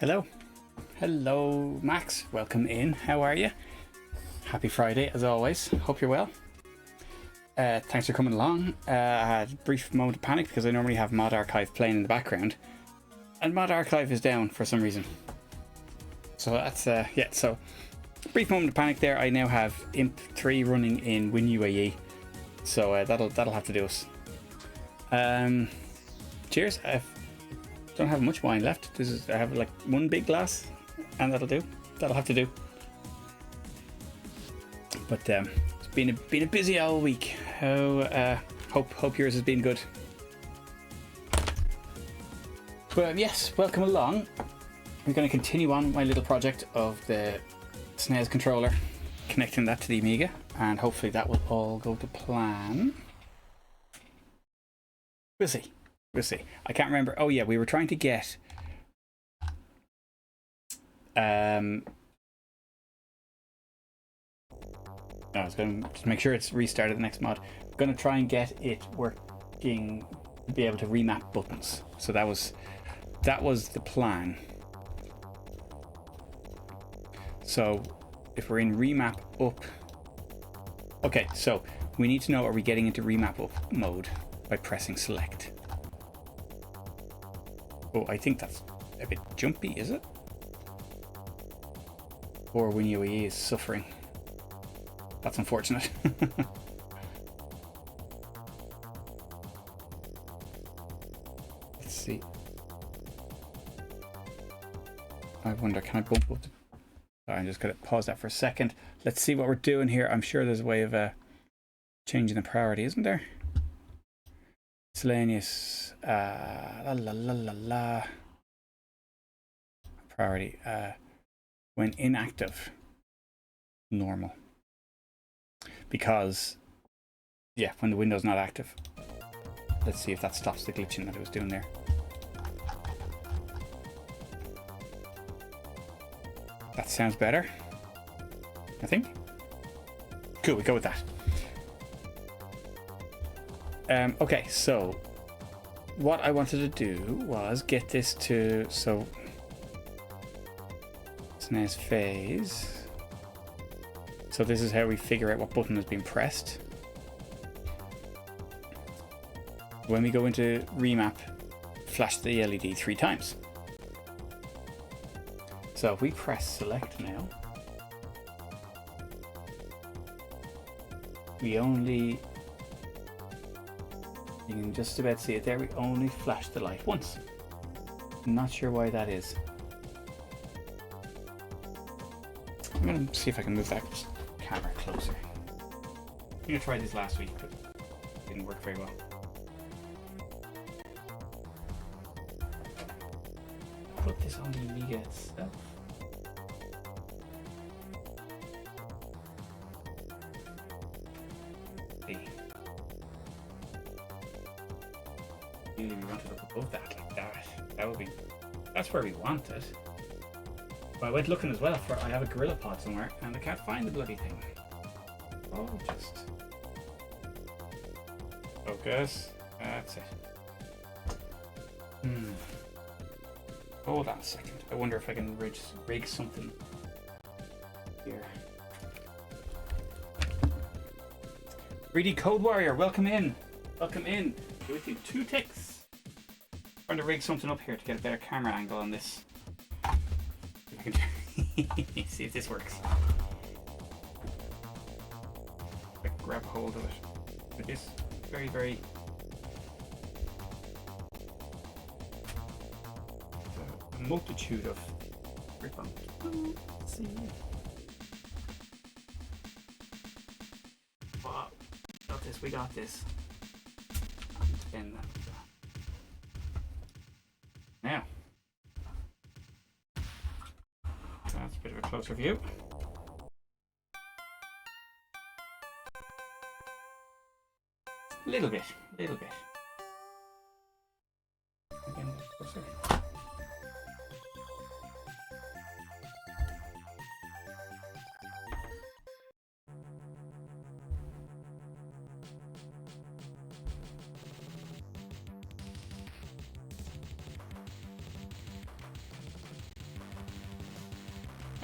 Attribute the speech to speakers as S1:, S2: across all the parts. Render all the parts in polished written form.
S1: Hello. Hello, Max. Welcome in. How are you? Happy Friday, as always. Hope you're well. Thanks for coming along. I had a brief moment of panic because I normally have Mod Archive playing in the background. And Mod Archive is down for some reason. So that's, yeah, so brief moment of panic there. I now have Imp 3 running in WinUAE. So that'll have to do us. Cheers. I don't have much wine left. I have like one big glass, and that'll do. That'll have to do. But it's been a busy all week. How hope yours has been good. But yes, welcome along. We're going to continue on my little project of the SNES controller, connecting that to the Amiga, and hopefully that will all go to plan. We'll see. We'll see. I can't remember. Oh yeah, we were trying to get I was going to just make sure it's restarted the next mod. I'm going to try and get it working to be able to remap buttons. So that was the plan. So if we're in remap up, okay, so we need to know, are we getting into remap up mode by pressing select? Oh, I think that's a bit jumpy, is it? Or WinUAE is suffering. That's unfortunate. Let's see. I wonder, can I bump up the... I'm just going to pause that for a second. Let's see what we're doing here. I'm sure there's a way of changing the priority, isn't there? Miscellaneous. Priority. When inactive. Normal. Because, yeah, when the window's not active. Let's see if that stops the glitching that it was doing there. That sounds better, I think. Cool, we go with that. Okay, so what I wanted to do was get this to, so SNES phase. So this is how we figure out what button has been pressed. When we go into remap, flash the LED 3 times. So if we press select now, we only, you can just about see it there, we only flash the light once. I'm not sure why that is. I'm going to see if I can move that camera closer. I'm going to try this last week, but it didn't work very well. Put this on the Amiga itself. Really, we want it up above that, like that. That would be. That's where we want it. But I went looking as well for. I have a Gorilla Pod somewhere, and I can't find the bloody thing. Oh, just focus. That's it. Hold on a second. I wonder if I can rig something here. 3D Code Warrior, welcome in. Welcome in. With you 2 ticks. Trying to rig something up here to get a better camera angle on this. If I can see if this works. I grab hold of it with this very, very. A multitude of grip on. Let's see. Wow. Got this, we got this. Spin that. Now. That's a bit of a closer view. Little bit. Again, closer.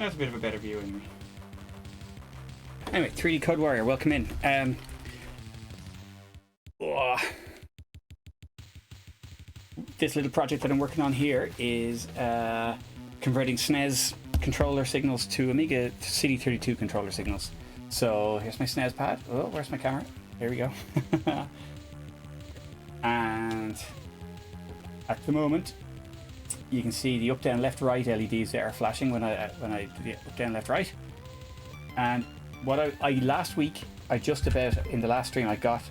S1: That's a bit of a better view anyway. Anyway, 3D Code Warrior, welcome in. This little project that I'm working on here is converting SNES controller signals to Amiga CD32 controller signals. So here's my SNES pad. Oh, where's my camera? There we go. And at the moment, you can see the up, down, left, right LEDs that are flashing when I do the up, down, left, right. And what I last week, I just about in the last stream, I got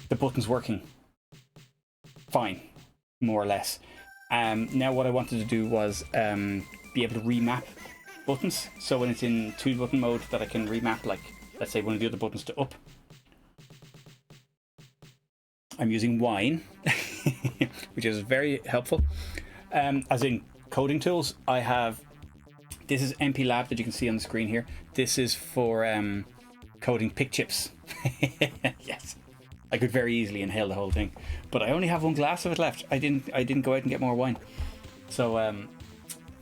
S1: the buttons working fine, more or less. Now what I wanted to do was be able to remap buttons. So when it's in 2-button mode, that I can remap, like, let's say one of the other buttons to up. I'm using Wine, which is very helpful. As in coding tools, I have, this is MP Lab that you can see on the screen here. This is for coding pick chips. Yes, I could very easily inhale the whole thing, but I only have one glass of it left. I didn't go out and get more wine, so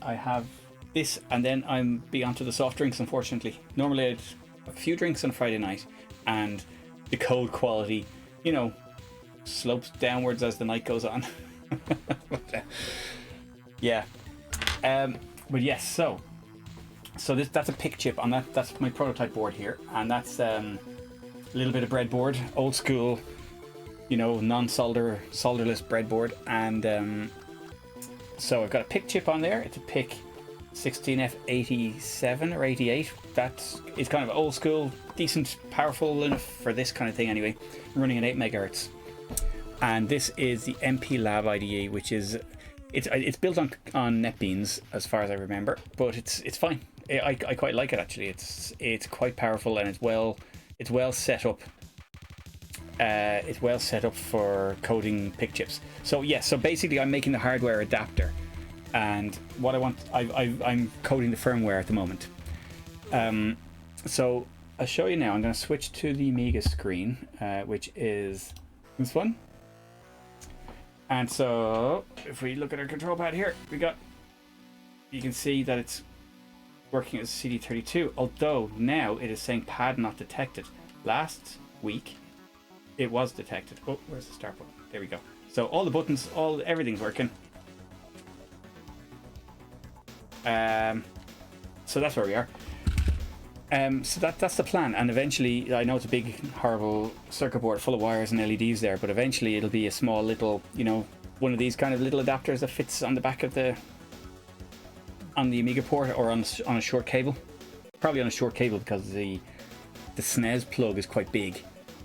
S1: I have this, and then I'm be onto the soft drinks. Unfortunately, normally I'd have a few drinks on Friday night, and the code quality, you know, slopes downwards as the night goes on. But, yeah, but yes, so that's a pick chip on that. That's my prototype board here, and that's a little bit of breadboard, old school, you know, solderless breadboard. And so I've got a pick chip on there. It's a pick 16F87 or 88. It's kind of old school, decent, powerful enough for this kind of thing anyway. I'm running at 8 megahertz. And this is the MP Lab IDE, which is it's built on NetBeans as far as I remember, but it's fine. I quite like it actually. It's quite powerful, and it's well set up. It's well set up for coding pick chips. So yes, so basically I'm making the hardware adapter, and what I want, I'm coding the firmware at the moment. So I'll show you now. I'm going to switch to the Amiga screen, which is this one. And so if we look at our control pad here, you can see that it's working as CD32, although now it is saying pad not detected. Last week it was detected. Oh, where's the start button? There we go. So all the buttons, everything's working. So that's where we are. So that's the plan, and eventually, I know it's a big horrible circuit board full of wires and LEDs there, but eventually it'll be a small little, you know, one of these kind of little adapters that fits on the back of on the Amiga port, or on a short cable. Probably on a short cable, because the SNES plug is quite big,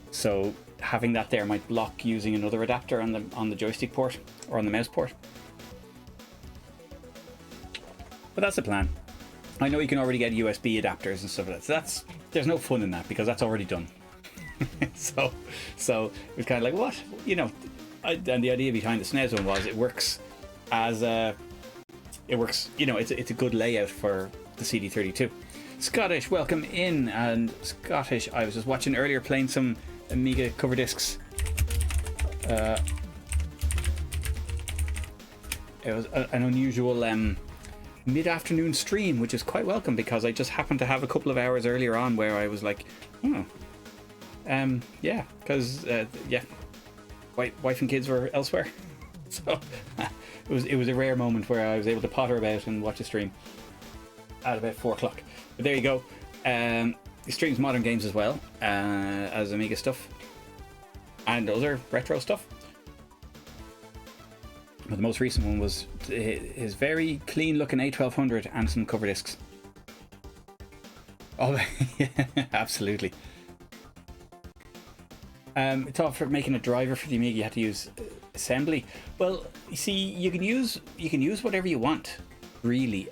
S1: so having that there might block using another adapter on the joystick port or on the mouse port. But that's the plan. I know you can already get USB adapters and stuff like that. So there's no fun in that, because that's already done. so it's kind of like, what? You know, and the idea behind the SNES one was it works, you know, it's a good layout for the CD32. Scottish, welcome in. And Scottish, I was just watching earlier, playing some Amiga cover discs. It was an unusual mid-afternoon stream, which is quite welcome, because I just happened to have a couple of hours earlier on where I was like, yeah, because yeah, wife and kids were elsewhere, so it was a rare moment where I was able to potter about and watch a stream at about 4 o'clock. But there you go. He streams modern games as well as Amiga stuff and other retro stuff. But the most recent one was his very clean looking A1200 and some cover discs. Oh, yeah, absolutely. It's all for making a driver for the Amiga. You had to use assembly. Well, you see, you can use whatever you want, really.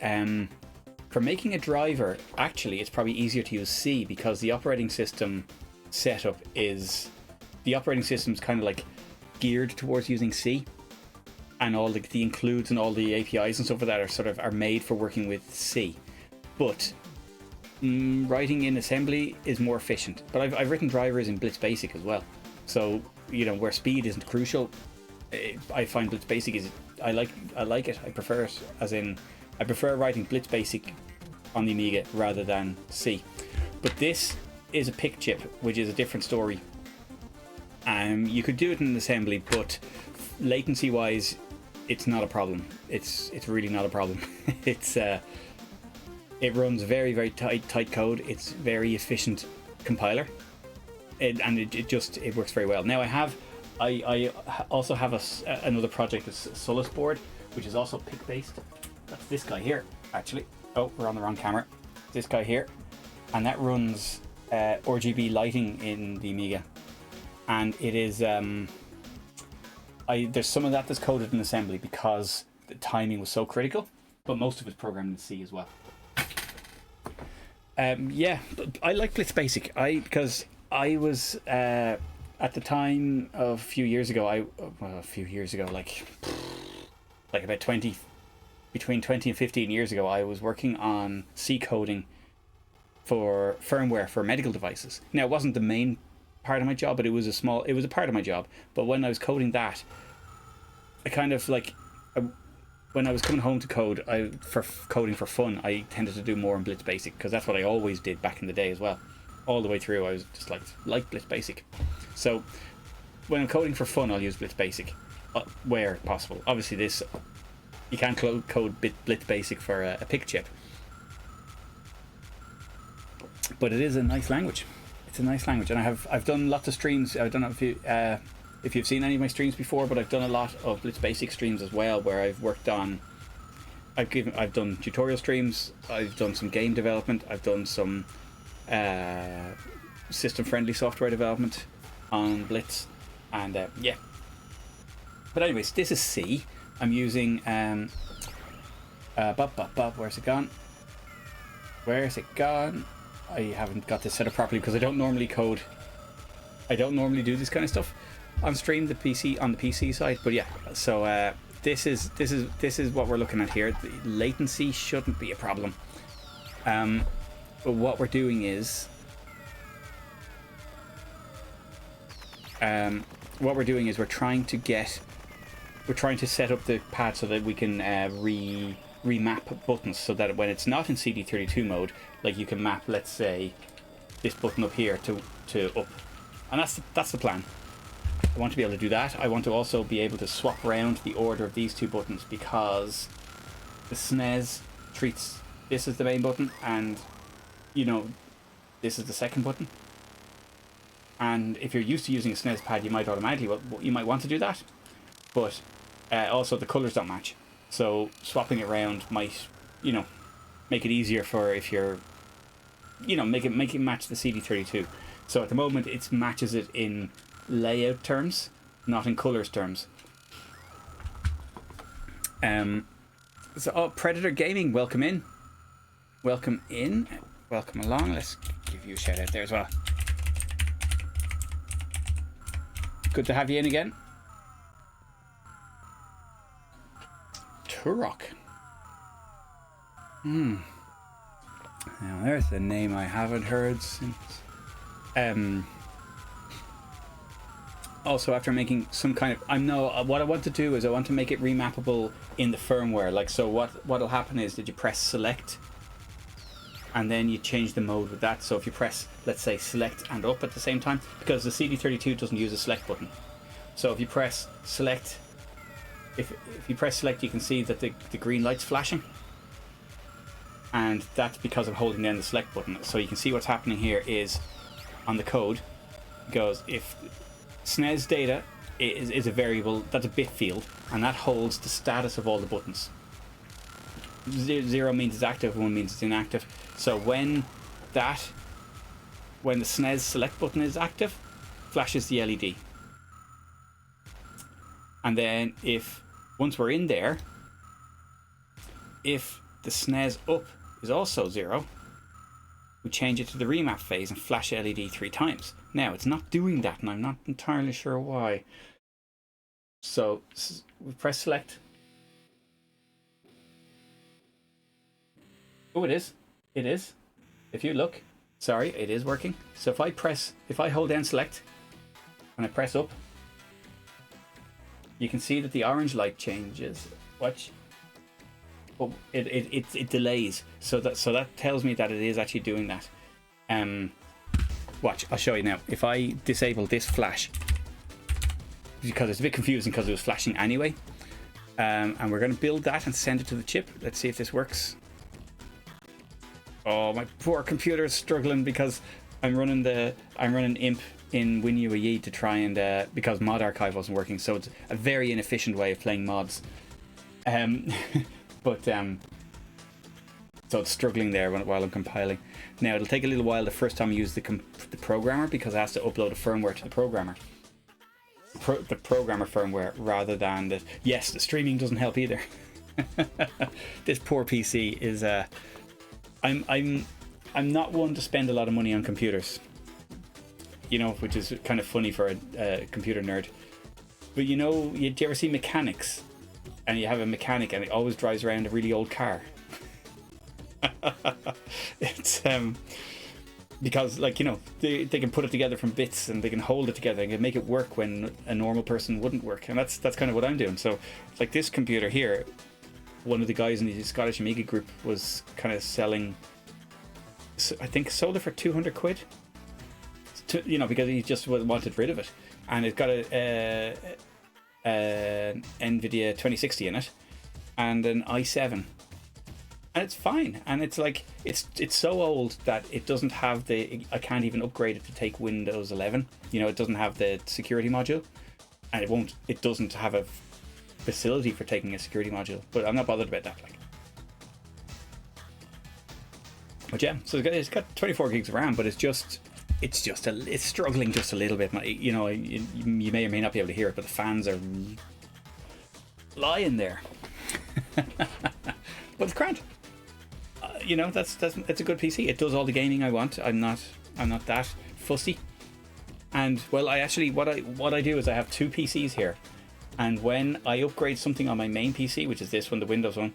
S1: For making a driver, actually, it's probably easier to use C, because the operating system setup is kind of like geared towards using C. And all the includes and all the APIs and stuff like that are made for working with C. But writing in assembly is more efficient. But I've written drivers in Blitz Basic as well. So, you know, where speed isn't crucial, I find Blitz Basic I like it. I prefer it, as in, I prefer writing Blitz Basic on the Amiga rather than C. But this is a PIC chip, which is a different story. You could do it in assembly, but latency wise, it's not a problem. It's really not a problem. It runs very tight code. It's very efficient compiler, and it works very well. Now I also have another project, a Solus board, which is also PIC based. That's this guy here, actually. Oh, we're on the wrong camera. This guy here, and that runs RGB lighting in the Amiga, and it is there's some of that that's coded in assembly because the timing was so critical, but most of it's programmed in C as well. Yeah, but I like Blitz Basic. Because I was at the time of a few years ago. Like about between 20 and 15 years ago, I was working on C coding for firmware for medical devices. Now, it wasn't the main part of my job, but it was a part of my job. But when I was coding that, I kind of like, when I was coming home to code, for coding for fun, I tended to do more in Blitz Basic, because that's what I always did back in the day as well. All the way through, I was just like Blitz Basic. So when I'm coding for fun, I'll use Blitz Basic where possible. Obviously, you can't code Blitz Basic for a PIC chip, but it is a nice language. It's a nice language, and I've done lots of streams. I don't know if you've seen any of my streams before, but I've done a lot of Blitz Basic streams as well, where I've worked on. I've done tutorial streams. I've done some game development. I've done some system-friendly software development on Blitz, and yeah. But anyways, this is C. I'm using where's it gone? Where's it gone? I haven't got this set up properly because I don't normally code. I don't normally do this kind of stuff on stream, on the PC side. But yeah, so this is what we're looking at here. The latency shouldn't be a problem. But what we're doing is we're trying to set up the pad so that we can remap buttons, so that when it's not in CD32 mode, like you can map, let's say, this button up here to up, and that's the plan. I want to be able to do that. I want to also be able to swap around the order of these two buttons, because the SNES treats this as the main button, and this is the second button. And if you're used to using a SNES pad, you might want to do that, but also the colors don't match. So swapping it around might, make it easier for if you're, make it match the CD32. So at the moment, it matches it in layout terms, not in colors terms. Predator Gaming, welcome in. Welcome along. Let's give you a shout out there as well. Good to have you in again. Turok. Now there's a name I haven't heard since. Also, after making some kind of, what I want to do is I want to make it remappable in the firmware. Like, so what'll happen is that you press select, and then you change the mode with that. So if you press, let's say, select and up at the same time, because the CD32 doesn't use a select button. So if you press select, if you press select, you can see that the green light's flashing, and that's because I'm holding down the select button. So you can see what's happening here is on the code, it goes, if SNES data is a variable, that's a bit field, and that holds the status of all the buttons. 0 means it's active, 1 means it's inactive. So when the SNES select button is active, flashes the LED. And then once we're in there, if the SNES up is also 0, we change it to the remap phase and flash LED 3 times. Now, it's not doing that, and I'm not entirely sure why. So we press select. Oh, it is. It is. If you look, sorry, it is working. So if I hold down select and I press up, you can see that the orange light changes. Watch. but it delays. So that tells me that it is actually doing that. Watch, I'll show you now. If I disable this flash, because it's a bit confusing because it was flashing anyway, and we're going to build that and send it to the chip. Let's see if this works. Oh, my poor computer is struggling because I'm running imp in WinUAE to try and because mod archive wasn't working, so it's a very inefficient way of playing mods. But so it's struggling there while I'm compiling. Now it'll take a little while the first time I use the programmer, because it has to upload a firmware to the programmer. The programmer firmware rather than the... Yes, the streaming doesn't help either. This poor PC is... I'm not one to spend a lot of money on computers. You know, which is kind of funny for a computer nerd. But you know, do you ever see mechanics? And you have a mechanic and it always drives around a really old car. It's because, like, you know, they can put it together from bits and they can hold it together and can make it work when a normal person wouldn't work. And that's kind of what I'm doing. So it's like this computer here, one of the guys in the Scottish Amiga group was kind of selling, I think sold it for 200 quid, you know, because he just wanted rid of it. And it's got a NVIDIA 2060 in it and an i7. And it's fine, and it's like it's so old that it doesn't have I can't even upgrade it to take Windows 11. You know, it doesn't have the security module, and it doesn't have a facility for taking a security module. But I'm not bothered about that. Like, but yeah, so it's got 24 gigs of RAM, but it's struggling just a little bit. You know, you may or may not be able to hear it, but the fans are lying there. But it's grand. You know, it's a good PC. It does all the gaming I want. I'm not that fussy. And well, I actually what I do is I have two PCs here, and when I upgrade something on my main PC, which is this one, the Windows one,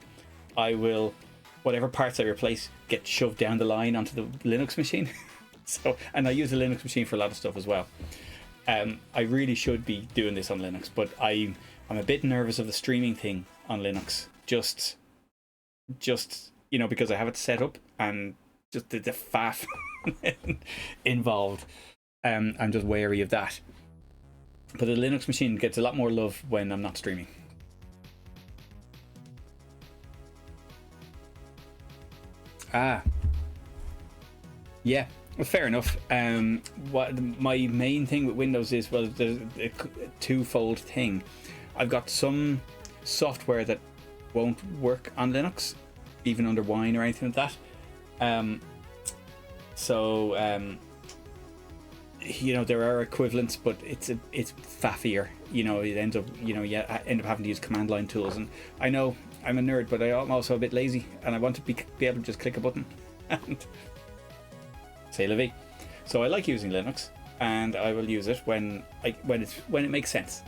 S1: I will, whatever parts I replace get shoved down the line onto the Linux machine. So, and I use the Linux machine for a lot of stuff as well. I really should be doing this on Linux, but I'm a bit nervous of the streaming thing on Linux. Just you know, because I have it set up and just the faff involved. I'm just wary of that. But the Linux machine gets a lot more love when I'm not streaming. Yeah, well, fair enough. What my main thing with Windows is, well, there's a twofold thing. I've got some software that won't work on Linux, even under Wine or anything like that. You know, there are equivalents, but it's faffier. You know, you end up having to use command line tools. And I know I'm a nerd, but I'm also a bit lazy, and I want to be able to just click a button and say la vie. So I like using Linux, and I will use it when it makes sense.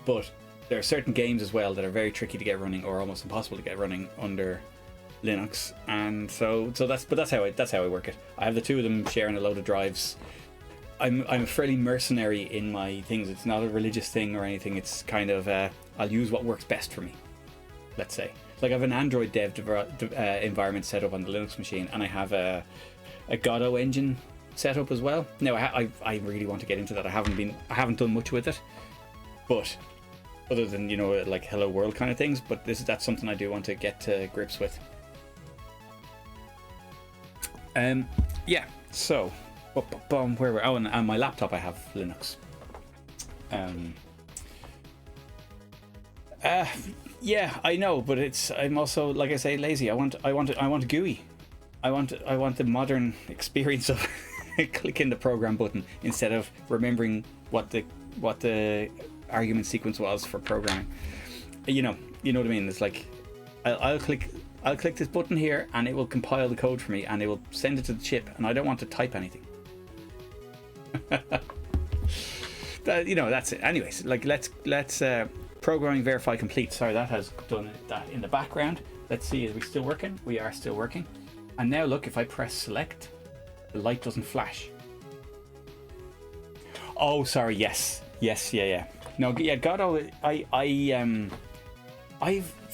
S1: But there are certain games as well that are very tricky to get running, or almost impossible to get running under Linux, and so that's how I work it. I have the two of them sharing a load of drives. I'm fairly mercenary in my things. It's not a religious thing or anything. It's kind of I'll use what works best for me. Let's say, like, I have an Android dev environment set up on the Linux machine, and I have a Godot engine set up as well. Now I really want to get into that. I haven't done much with it, but other than, you know, like Hello World kind of things. But that's something I do want to get to grips with. Yeah. So, where we're on my laptop, I have Linux. Yeah, I know, but I'm also, like I say, lazy. I want a GUI. I want the modern experience of clicking the program button instead of remembering what the argument sequence was for programming. You know what I mean? It's like I'll click this button here, and it will compile the code for me, and it will send it to the chip, and I don't want to type anything. You know, that's it. Anyways, like let's programming verify complete. Sorry, that has done that in the background. Let's see, is we still working? We are still working. And now look, if I press select, the light doesn't flash. Oh, sorry. Yes. Yeah. No, yeah. Godot. I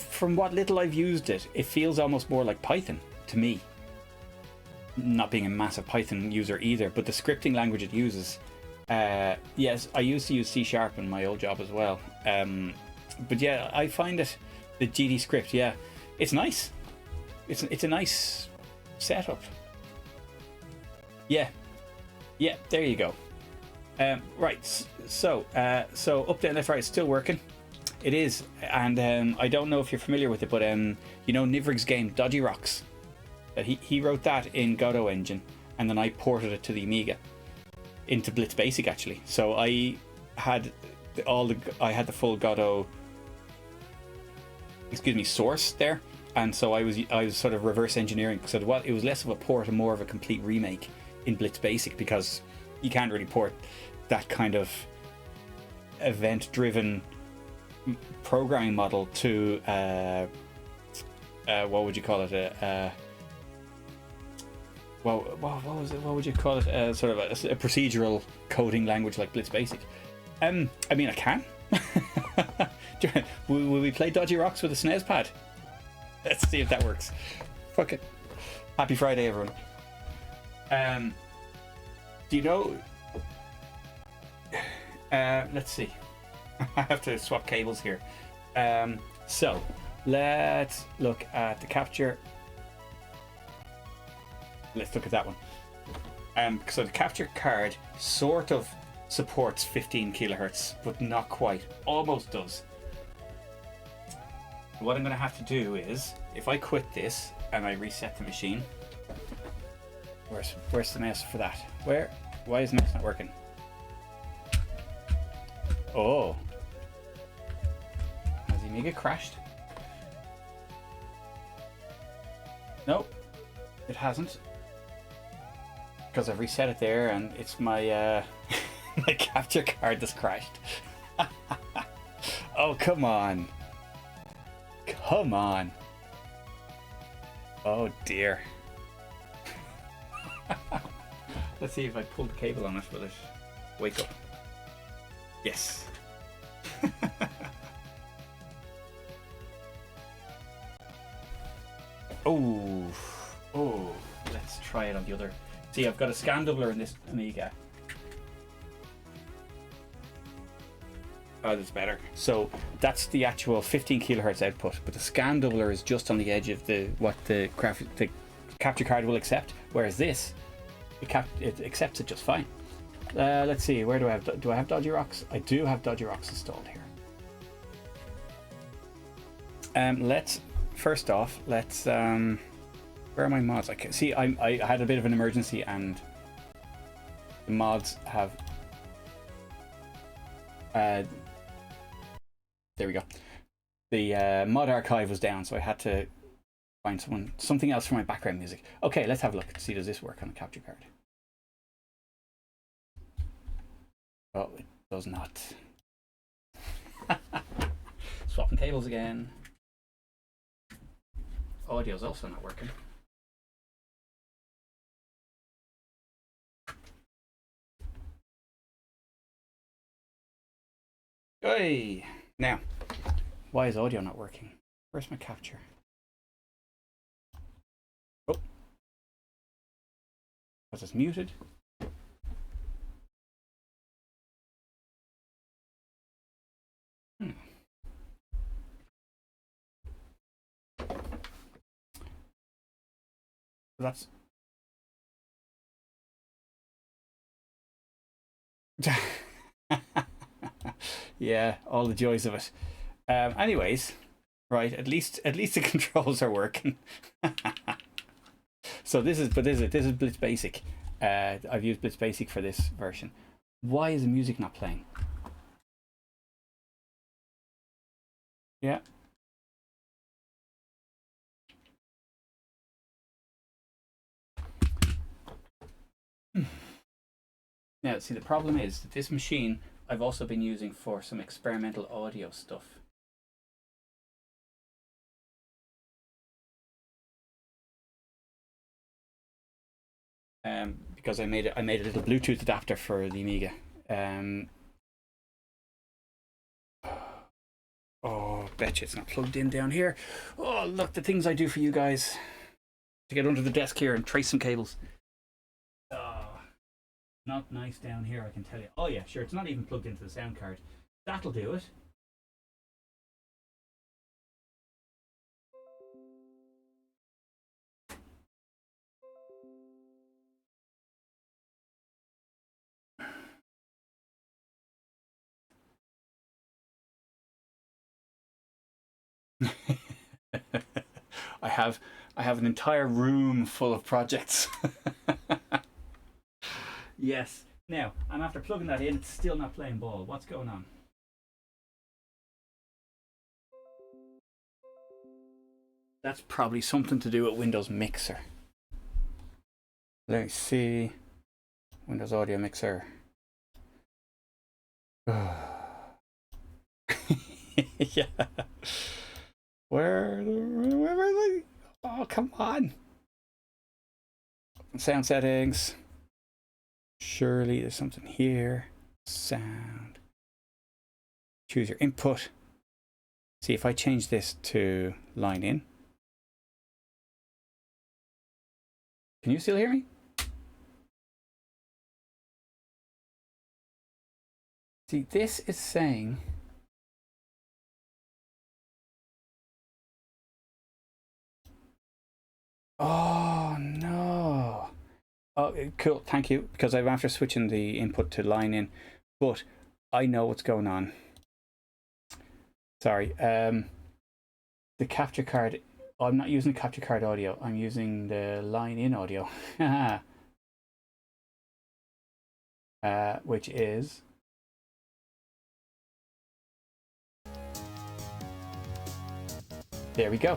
S1: from what little I've used it, it feels almost more like Python to me. Not being a massive Python user either, but the scripting language it uses. Yes, I used to use C# in my old job as well. But yeah, I find it, the GD script, yeah, it's nice. It's a nice setup. Yeah, there you go. Right, so up, down, left, right, it's still working. It is, and I don't know if you're familiar with it, but you know Nivrig's game Dodgy Rocks. He wrote that in Godot engine, and then I ported it to the Amiga, into Blitz Basic actually. So I had the full Godot, source there, and so I was sort of reverse engineering. So it was less of a port and more of a complete remake in Blitz Basic, because you can't really port that kind of event-driven programming model to what would you call it? What would you call it? Sort of a procedural coding language like Blitz Basic. I mean, I can. Will we play Dodgy Rocks with a SNES pad? Let's see if that works. Fuck it. Happy Friday, everyone. Do you know? Let's see. I have to swap cables here. So let's look at the capture. Let's look at that one. So the capture card sort of supports 15 kilohertz, but not quite. Almost does. What I'm going to have to do is, if I quit this and I reset the machine, where's the mouse for that? Why is the mouse not working? Oh, has the Amiga crashed? Nope, it hasn't, because I've reset it there, and it's my my capture card that's crashed. Oh, come on. Oh dear. Let's see if I pull the cable on it, will it wake up? Yes. Oh, let's try it on the other. See, I've got a scan doubler in this Amiga. Oh, that's better. So that's the actual 15 kilohertz output, but the scan doubler is just on the edge of what the capture card will accept, whereas this, it accepts it just fine. Let's see, where do I have Dodgy Rocks? I do have Dodgy Rocks installed here. Let's first off, where are my mods? I can see I had a bit of an emergency, and the mods have there we go. The mod archive was down, so I had to find something else for my background music. Okay, let's have a look and see, does this work on the capture card? Oh, it does not. Swapping cables again. Audio's also not working. Hey! Now, why is audio not working? Where's my capture? Oh. Was this muted? That's yeah, all the joys of it. Anyways, right, at least the controls are working. So this is Blitz Basic. I've used Blitz Basic for this version. Why is the music not playing? Yeah. Now, see, the problem is that this machine I've also been using for some experimental audio stuff. Because I made a little Bluetooth adapter for the Amiga. Oh bet you it's not plugged in down here. Oh, look, the things I do for you guys. To get under the desk here and trace some cables. Oh, not nice down here, I can tell you. Oh yeah, sure, it's not even plugged into the sound card. That'll do it. I have an entire room full of projects. Yes. Now, I'm after plugging that in, it's still not playing ball. What's going on? That's probably something to do with Windows Mixer. Let me see. Windows Audio Mixer. Yeah. Where are they? Oh, come on. Sound settings. Surely there's something here. Sound. Choose your input. See if I change this to line in. Can you still hear me? See, this is saying oh no. Oh, cool, thank you, because I'm after switching the input to line in, but I know what's going on. Sorry, the capture card, I'm not using the capture card audio, I'm using the line in audio. Which is there we go.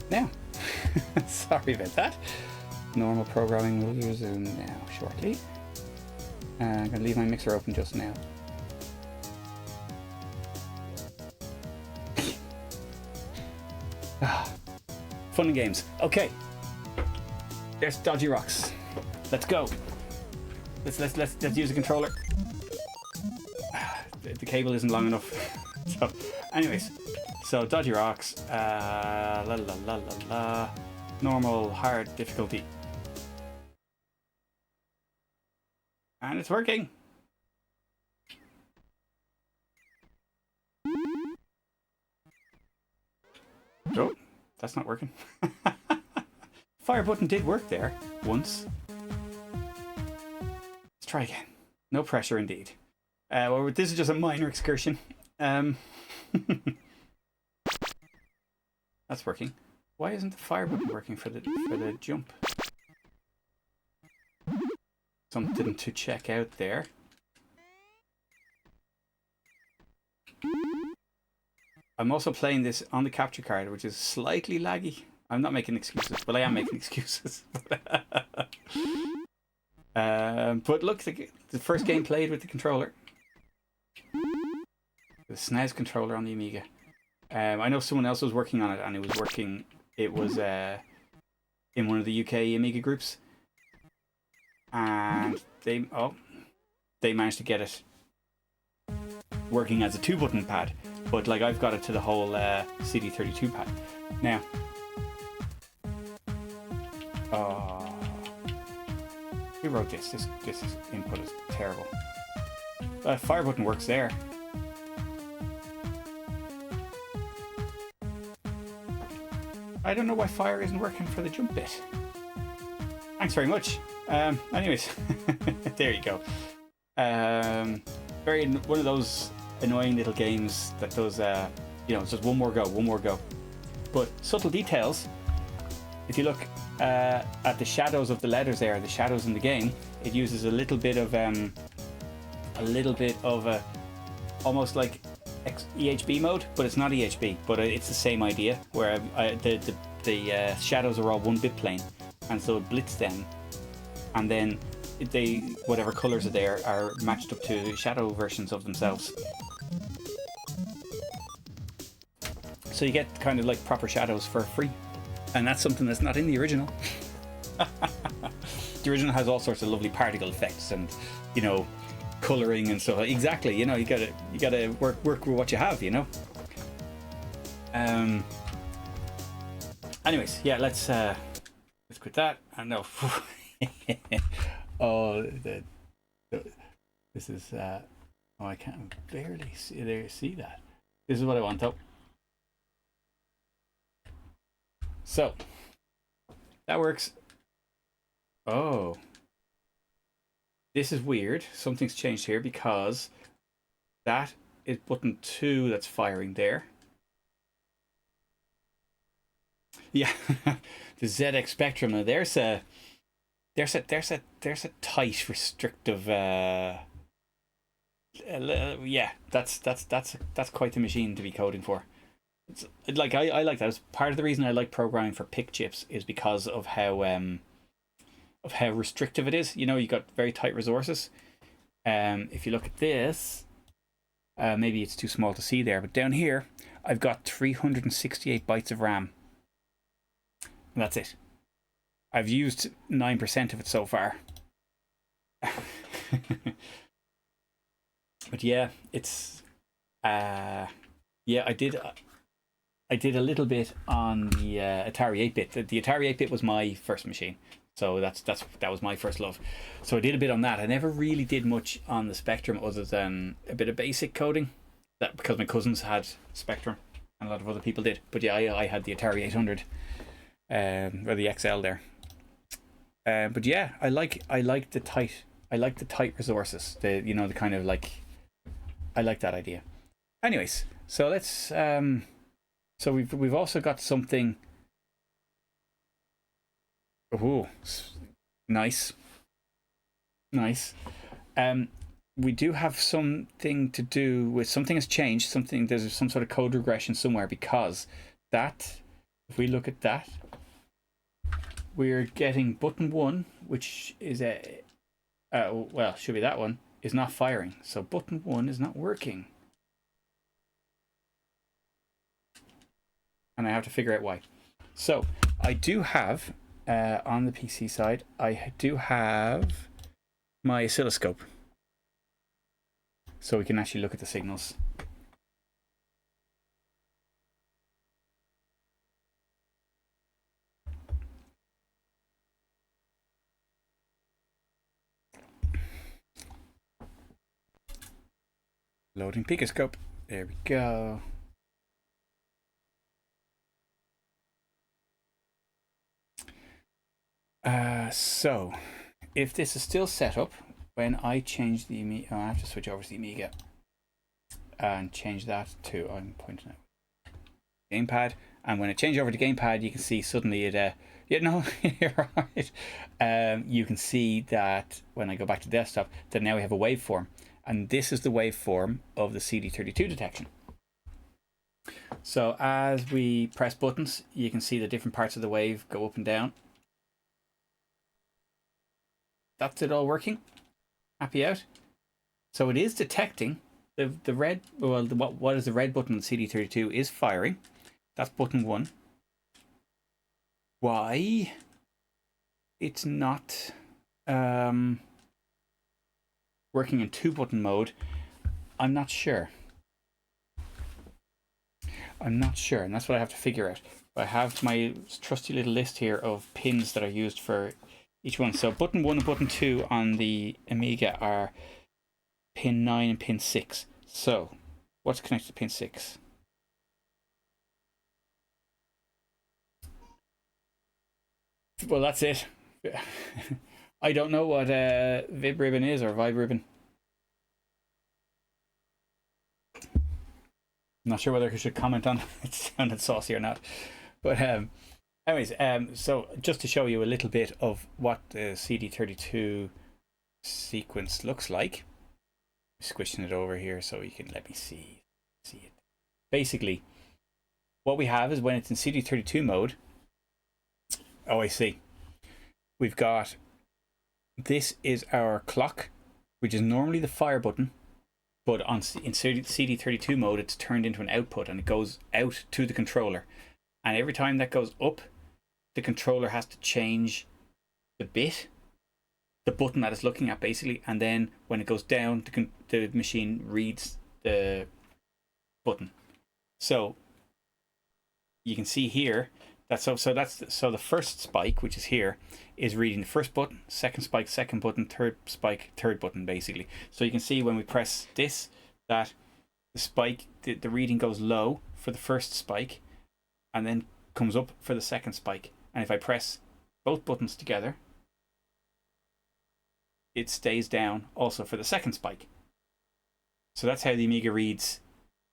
S1: Now, sorry about that. Normal programming will resume now shortly. I'm going to leave my mixer open just now. Fun and games. Okay. There's Dodgy Rocks. Let's go. Let's use a controller. The cable isn't long enough. So, anyways. So Dodgy Rocks. La la la la la. Normal, hard, difficulty. And it's working. Oh, that's not working. Fire button did work there once. Let's try again. No pressure indeed. Well, this is just a minor excursion. That's working. Why isn't the fire button working for the jump? Something to check out there. I'm also playing this on the capture card, which is slightly laggy. I'm not making excuses, but I am making excuses. But look, the first game played with the controller. The SNES controller on the Amiga. I know someone else was working on it, and it was working. It was in one of the UK Amiga groups, and they managed to get it working as a 2-button pad. But like I've got it to the whole CD32 pad now. Who wrote this? This input is terrible. Fire button works there. I don't know why fire isn't working for the jump bit. Thanks very much. Anyways, there you go. One of those annoying little games that does, it's just one more go. But subtle details. If you look at the shadows of the letters there, the shadows in the game, it uses a little bit of almost like EHB mode, but it's not EHB, but it's the same idea where the shadows are all 1-bit plane, and so it blits them, and then whatever colors are there are matched up to shadow versions of themselves. So you get kind of like proper shadows for free, and that's something that's not in the original. The original has all sorts of lovely particle effects and coloring and stuff. Exactly, you gotta work with what you have, Anyways, yeah, let's quit that. And no, oh, this is oh, I can't barely see that. This is what I want though. So that works. Oh, this is weird. Something's changed here because that is button 2 that's firing there. Yeah, the ZX Spectrum. Now there's a tight restrictive. Yeah, that's quite the machine to be coding for. It's, like I like that. It's part of the reason I like programming for PIC chips is because of how restrictive it is. You know, you got very tight resources. If you look at this, maybe it's too small to see there, but down here I've got 368 bytes of RAM. And that's it. I've used 9% of it so far. But yeah, it's yeah, I did a little bit on the Atari 8-bit. The Atari 8-bit was my first machine, so that was my first love. So I did a bit on that. I never really did much on the Spectrum other than a bit of basic coding, that because my cousins had Spectrum and a lot of other people did. But yeah, I had the Atari 800 or the XL there. But yeah, I like the tight resources. The the kind of like, I like that idea. Anyways, so let's so we've also got something. Oh, nice. We do have something to do with something has changed. There's some sort of code regression somewhere because that, if we look at that, we're getting button 1, which is a well, should be that one, is not firing. So button 1 is not working. And I have to figure out why. So I do have, on the PC side, I do have my oscilloscope. So we can actually look at the signals. Loading Picoscope. There we go. So if this is still set up, when I change the Amiga, I have to switch over to the Amiga and change that to, I'm pointing at gamepad, and when I change over to gamepad, you can see suddenly it yeah, no, you're right. You can see that when I go back to desktop, that now we have a waveform, and this is the waveform of the CD32 detection. So as we press buttons, you can see the different parts of the wave go up and down. That's it all working. Happy out. So it is detecting the red, well, what is the red button on the CD32 is firing. That's button 1. Why it's not working in 2-button mode, I'm not sure. And that's what I have to figure out. I have my trusty little list here of pins that are used for each one. So button 1 and button 2 on the Amiga are pin 9 and pin 6. So what's connected to pin 6? Well, that's it. I don't know what Vib ribbon is, or Vibe ribbon. I'm not sure whether I should comment on it sounded saucy or not. But anyways, so just to show you a little bit of what the CD32 sequence looks like, squishing it over here so you can let me see it. Basically, what we have is when it's in CD32 mode. Oh, I see. We've got, this is our clock, which is normally the fire button, but in CD32 mode, it's turned into an output and it goes out to the controller. And every time that goes up, the controller has to change the bit, the button that it's looking at, basically. And then when it goes down, the machine reads the button. So you can see here that so the first spike, which is here, is reading the first button, second spike, second button, third spike, third button, basically. So you can see when we press this that the spike, the reading goes low for the first spike and then comes up for the second spike. And if I press both buttons together, it stays down also for the second spike. So that's how the Amiga reads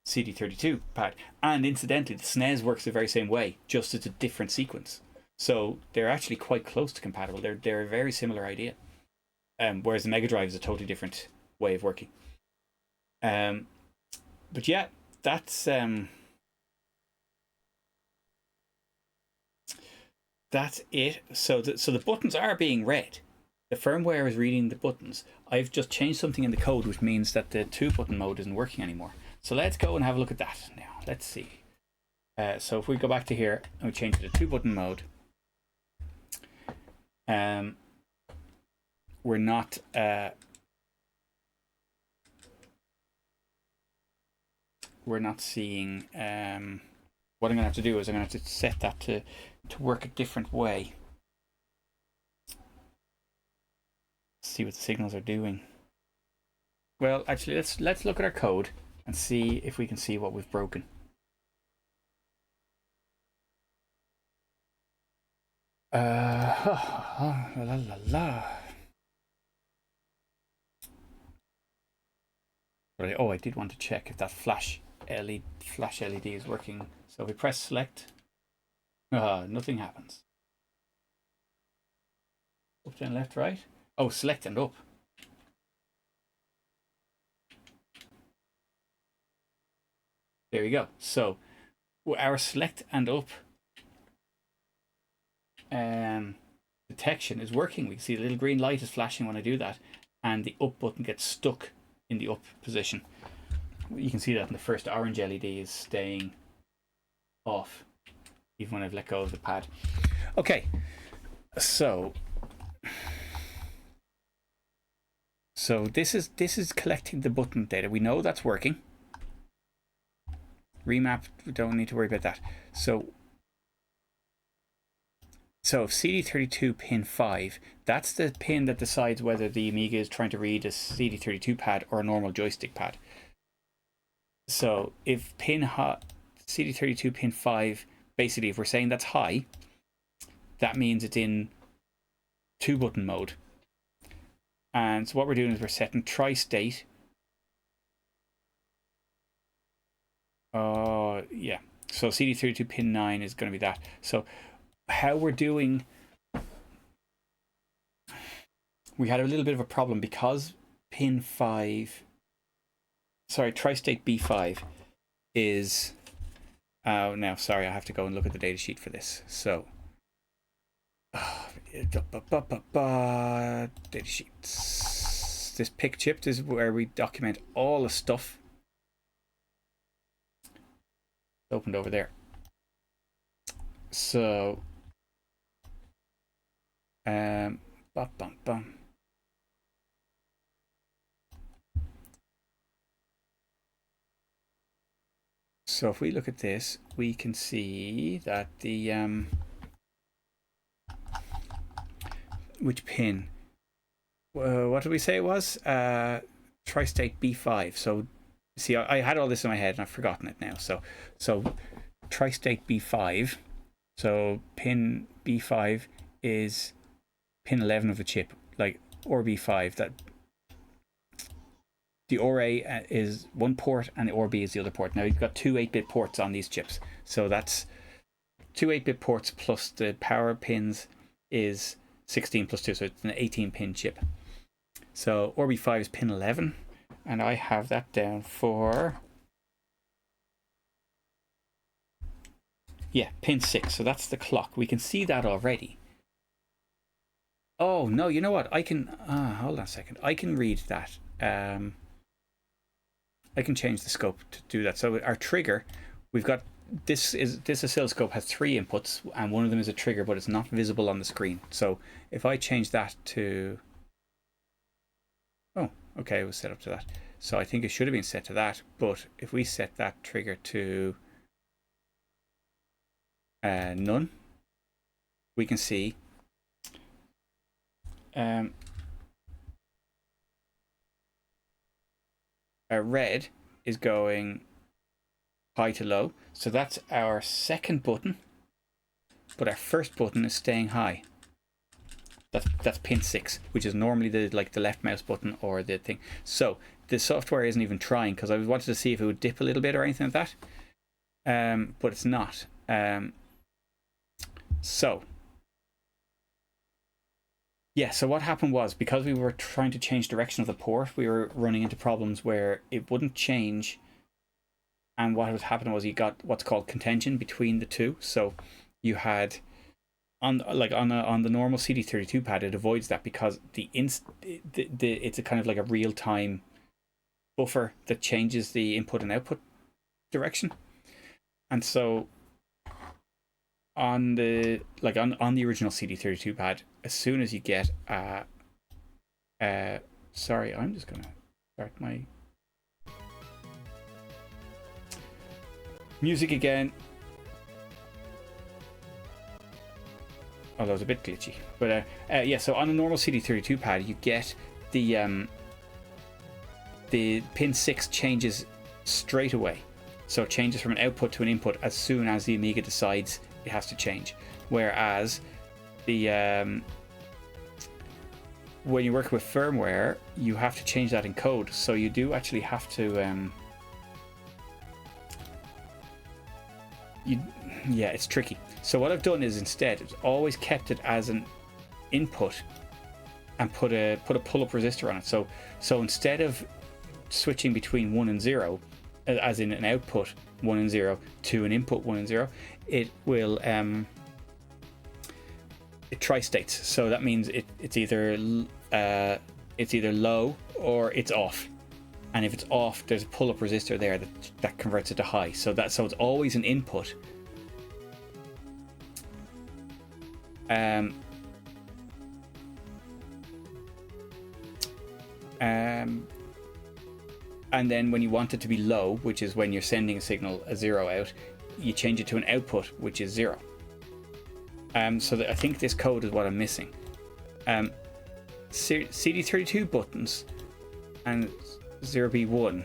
S1: CD32 pad. And incidentally, the SNES works the very same way, just it's a different sequence. So they're actually quite close to compatible. They're a very similar idea. Whereas the Mega Drive is a totally different way of working. But yeah, that's it. So the buttons are being read. The firmware is reading the buttons. I've just changed something in the code, which means that the 2-button mode isn't working anymore. So let's go and have a look at that now. Let's see. So if we go back to here and we change it to 2-button mode, we're not seeing. What I'm going to have to do is I'm going to have to set that to work a different way. See what the signals are doing. Well, actually, let's look at our code and see if we can see what we've broken. La la la. Right. Oh, I did want to check if that flash LED is working. So if we press select, nothing happens. Up, down, left, right. Oh, select and up. There we go. So our select and up detection is working. We can see the little green light is flashing when I do that, and the up button gets stuck in the up position. You can see that in the first orange LED is staying off, even when I've let go of the pad. Okay, so this is collecting the button data. We know that's working. Remap, we don't need to worry about that. So if CD32 pin 5, that's the pin that decides whether the Amiga is trying to read a CD32 pad or a normal joystick pad. So if CD32 pin 5, basically if we're saying that's high, that means it's in 2-button mode. And so what we're doing is we're setting tri-state. Yeah. So CD32 pin 9 is going to be that. So how we're doing, we had a little bit of a problem because pin 5, sorry, tri-state B5 is, now sorry, I have to go and look at the datasheet for this. So datasheets, this pick chip is where we document all the stuff. It's opened over there. So so if we look at this, we can see that the which pin? What did we say it was? Tri-state B5. So see, I had all this in my head and I've forgotten it now. So tri-state B5. So pin B5 is pin 11 of the chip, like or B5. That the OR-A is one port and the OR-B is the other port. Now you've got two 8-bit ports on these chips, so that's two 8-bit ports plus the power pins is 16 plus 2, so it's an 18-pin chip. So OR-B5 is pin 11, and I have that down for, yeah, pin 6. So that's the clock. We can see that already. Oh no, you know what? I can hold on a second. I can read that. I can change the scope to do that. So our trigger, we've got this oscilloscope has 3 inputs, and one of them is a trigger, but it's not visible on the screen. So if I change that to, oh, okay, it was set up to that. So I think it should have been set to that. But if we set that trigger to none, we can see red is going high to low, so that's our second button, but our first button is staying high. That's pin 6, which is normally the left mouse button or the thing. So the software isn't even trying, because I wanted to see if it would dip a little bit or anything like that, but it's not. So what happened was, because we were trying to change direction of the port, we were running into problems where it wouldn't change, and what was happening was you got what's called contention between the two. So you had on the normal CD32 pad, it avoids that, because it's a kind of like a real-time buffer that changes the input and output direction. And so on the on the original CD32 pad, as soon as you get sorry, I'm just gonna start my music again. Although it's a bit glitchy, but yeah. So on a normal CD32 pad, you get the pin 6 changes straight away. So it changes from an output to an input as soon as the Amiga decides it has to change. Whereas the when you work with firmware, you have to change that in code. So you do actually have to yeah, it's tricky. So what I've done is, instead, it's always kept it as an input and put a pull-up resistor on it. So instead of switching between 1 and 0, as in an output 1 and 0 to an input 1 and 0, it will it tri-states. So that means it's either low or it's off. And if it's off, there's a pull-up resistor there that converts it to high. So it's always an input. And then when you want it to be low, which is when you're sending a 0 out, you change it to an output, which is 0. So I think this code is what I'm missing. CD32 buttons and 0B1,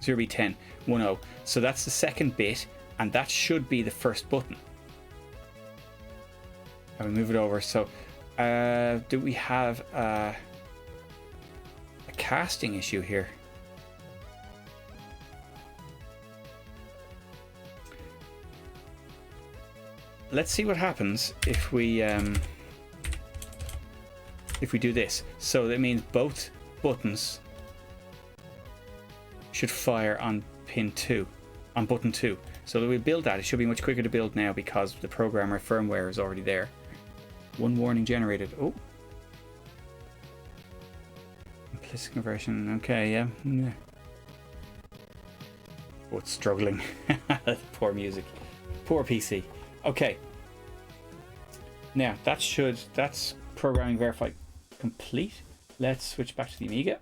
S1: 0B10, 10. So that's the second bit, and that should be the first button. I will move it over. So do we have a casting issue here? Let's see what happens if we do this. So that means both buttons should fire on pin 2, on button 2. So that we build that. It should be much quicker to build now because the programmer firmware is already there. One warning generated. Oh, implicit conversion. Okay, yeah. Oh, it's struggling. Poor music. Poor PC. Okay. Now that's programming verified complete. Let's switch back to the Amiga.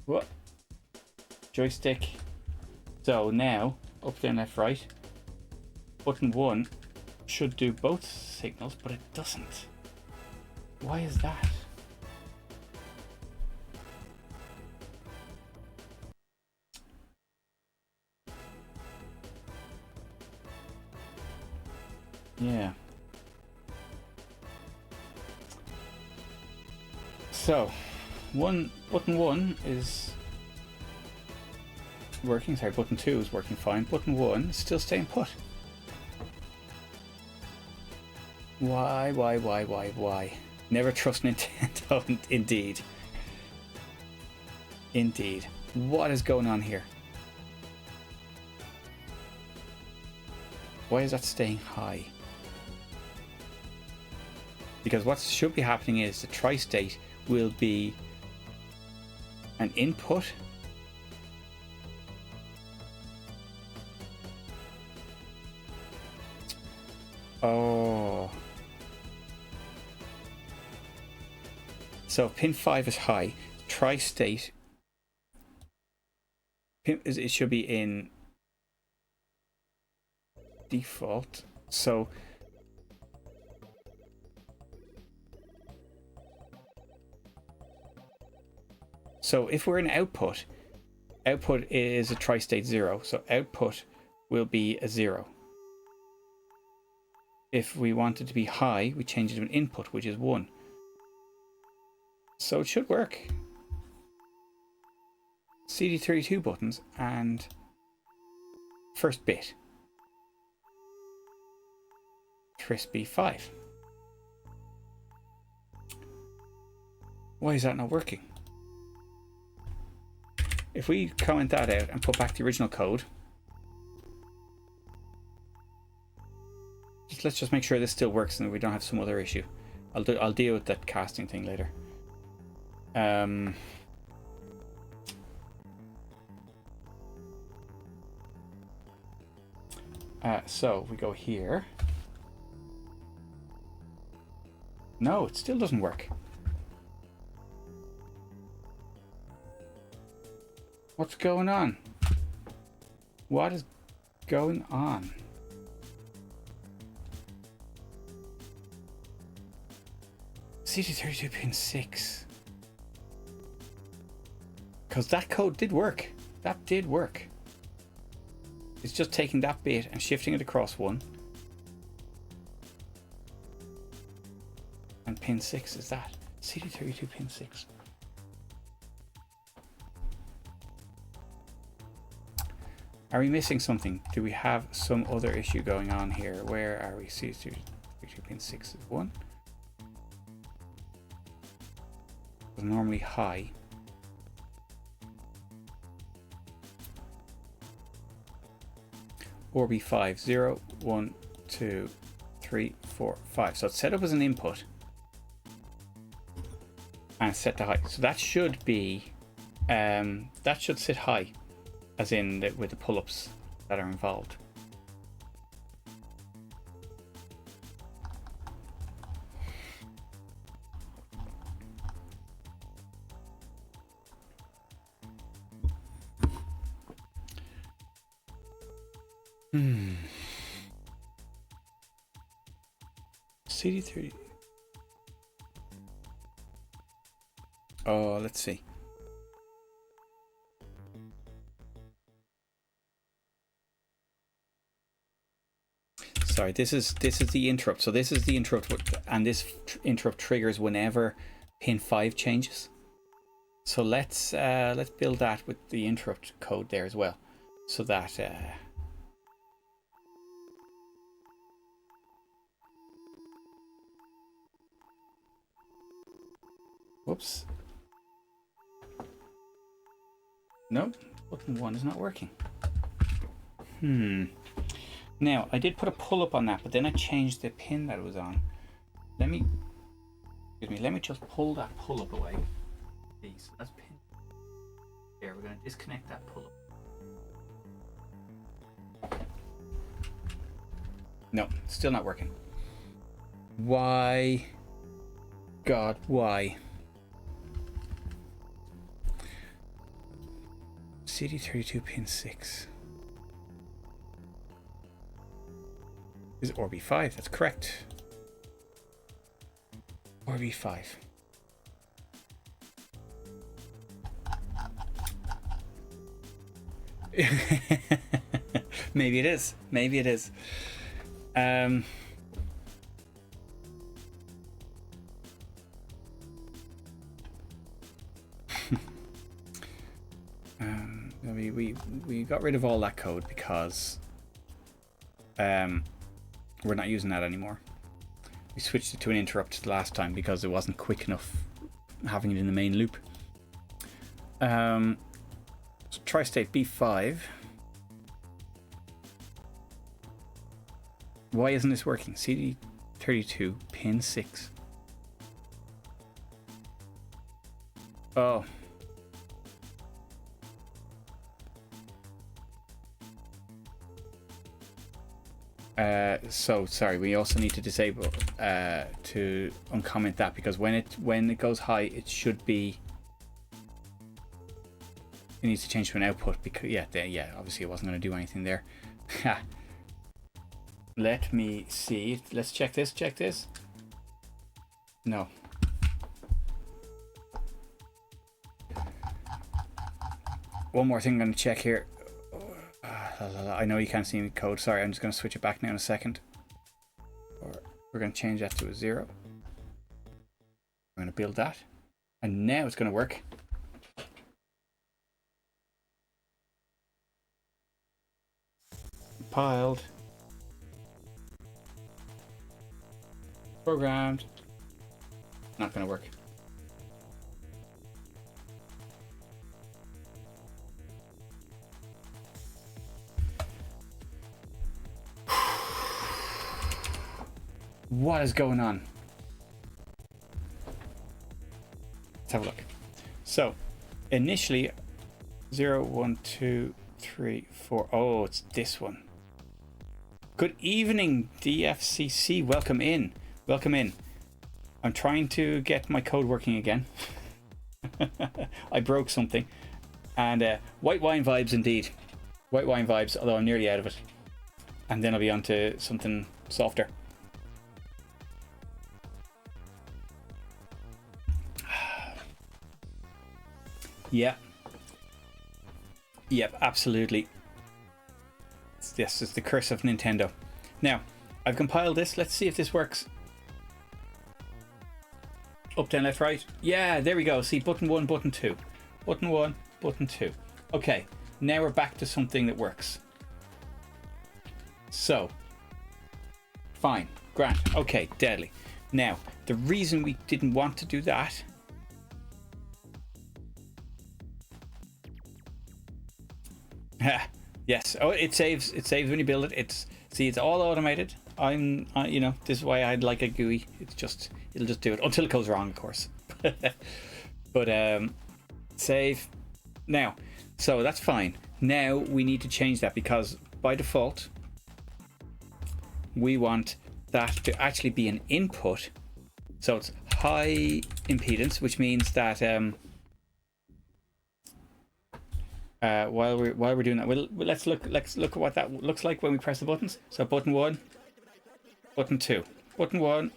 S1: What? Joystick. So now, up, down, left, right. Button 1 should do both signals, but it doesn't. Why is that? Yeah. So, button 1 is working. Sorry, button 2 is working fine. Button 1 is still staying put. Why? Never trust Nintendo. Indeed. What is going on here? Why is that staying high? Because what should be happening is the tri-state will be an input so pin 5 is high. Tri-state It should be in default. So if we're in output is a tri-state 0. So output will be a 0. If we want it to be high, we change it to an input, which is 1. So it should work. CD32 buttons and first bit. Crispy 5. Why is that not working? If we comment that out and put back the original code, let's just make sure this still works and we don't have some other issue. I'll deal with that casting thing later. So we go here. No, it still doesn't work. What's going on? What is going on? CD32 pin 6. Because that code did work. That did work. It's just taking that bit and shifting it across 1. And pin 6 is that. CD32 pin 6. Are we missing something? Do we have some other issue going on here? Where are we? CD32 pin 6 is 1. It's normally high. Or be 5. 0, 1, 2, 3, 4, 5. So it's set up as an input and set to high. So that should be that should sit high, as in with the pull-ups that are involved. CD30. Oh, let's see. Sorry, this is the interrupt. So this is the interrupt, and this interrupt triggers whenever pin 5 changes. So let's build that with the interrupt code there as well, so that whoops. Nope, button 1 is not working. Now, I did put a pull-up on that, but then I changed the pin that it was on. Let me just pull that pull-up away. So that's pin. There, we're going to disconnect that pull-up. No, still not working. Why? God, why? CD32 pin 6. Is ORB5, that's correct. ORB5. Maybe it is. Maybe it is. We got rid of all that code because we're not using that anymore. We switched it to an interrupt last time because it wasn't quick enough having it in the main loop. So tri-state B5. Why isn't this working? CD32 pin 6. Oh. So sorry, we also need to disable to uncomment that, because when it goes high, it should be it needs to change to an output because yeah, obviously it wasn't going to do anything there. Let me see. Let's check this. Check this. No. One more thing I'm going to check here. I know you can't see any code. Sorry, I'm just going to switch it back now in a second. We're going to change that to a 0. I'm going to build that. And now it's going to work. Compiled. Programmed. Not going to work. What is going on? Let's have a look. So, initially, 0, 1, 2, 3, 4. Oh, it's this one. Good evening, DFCC. Welcome in. Welcome in. I'm trying to get my code working again. I broke something. And white wine vibes indeed. White wine vibes, although I'm nearly out of it. And then I'll be on to something softer. Yeah. Yep, absolutely. This is the curse of Nintendo. Now, I've compiled this. Let's see if this works. Up, down, left, right. Yeah, there we go. See, button 1, button 2. Button 1, button 2. Okay, now we're back to something that works. So, fine, grand. Okay, deadly. Now, the reason we didn't want to do that yes. Oh, it saves. It saves when you build it. It's all automated. You know, this is why I'd like a GUI. It'll just do it until it goes wrong, of course. But save now. So that's fine. Now we need to change that because by default we want that to actually be an input. So it's high impedance, which means that while we're doing that, let's look at what that looks like when we press the buttons. So button 1, button 2, button 1.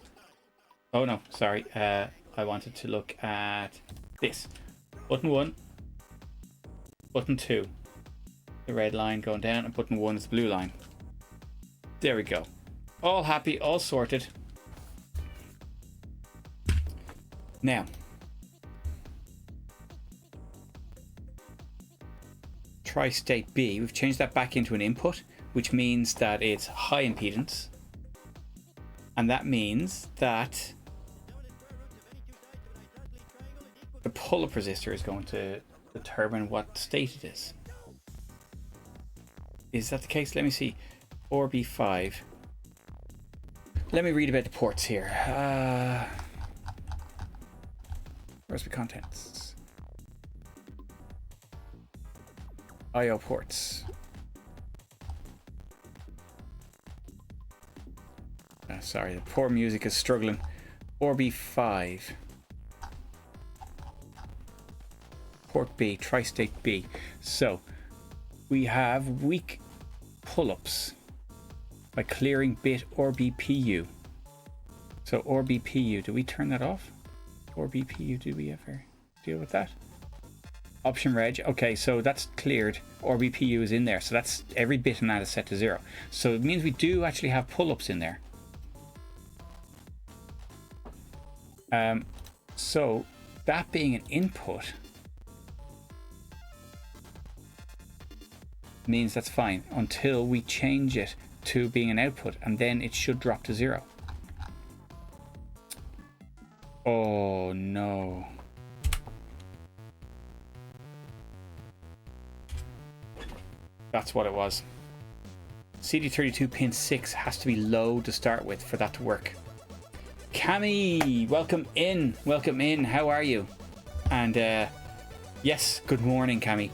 S1: Oh no, sorry. I wanted to look at this. Button 1, button 2. The red line going down, and button 1 is the blue line. There we go. All happy, all sorted. Now, tri-state B, we've changed that back into an input, which means that it's high impedance, and that means that the pull-up resistor is going to determine what state it is. Is that the case? Let me see. RB5. Let me read about the ports here. Where's the contents? I/O ports. Sorry, the poor music is struggling. RB5. Port B, tri-state B. So we have weak pull-ups by clearing bit RBPU. So RBPU, do we turn that off? RBPU, did we ever deal with that? Option reg. Okay, so that's cleared. RBPU is in there, so that's every bit in that is set to 0. So it means we do actually have pull-ups in there. So that being an input means that's fine until we change it to being an output, and then it should drop to 0. Oh no. That's what it was. CD32 pin 6 has to be low to start with for that to work. Cami, welcome in. Welcome in. How are you? And yes, good morning, Cami.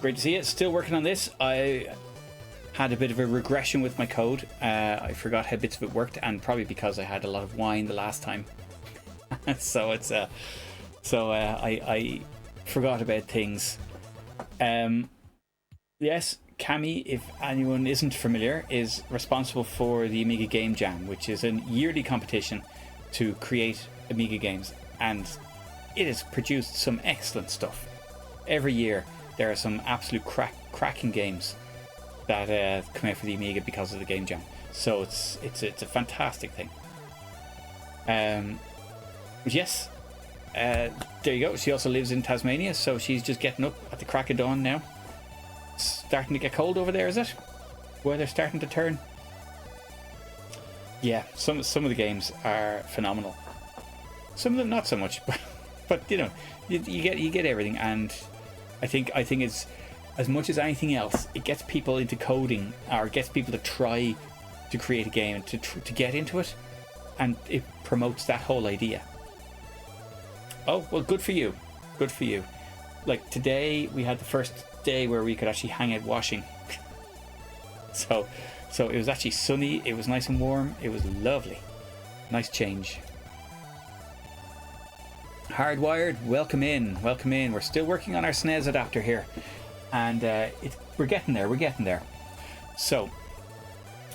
S1: Great to see you. Still working on this. I had a bit of a regression with my code. I forgot how bits of it worked, and probably because I had a lot of wine the last time. So it's I forgot about things. Yes, Cami, if anyone isn't familiar, is responsible for the Amiga Game Jam, which is a yearly competition to create Amiga games, and it has produced some excellent stuff. Every year there are some absolute cracking games that come out for the Amiga because of the Game Jam. So it's a fantastic thing. Yes, there you go. She also lives in Tasmania, so she's just getting up at the crack of dawn now. Starting to get cold over there, is it? Weather starting to turn. Yeah, some of the games are phenomenal. Some of them not so much, but you know, you get everything, and I think it's, as much as anything else, it gets people into coding, or gets people to try to create a game and to get into it, and it promotes that whole idea. Oh, well, good for you. Good for you. Like today, we had the first day where we could actually hang out washing. So it was actually sunny. It was nice and warm. It was lovely. Nice change. Hardwired, welcome in. Welcome in. We're still working on our SNES adapter here, and we're getting there. We're getting there. So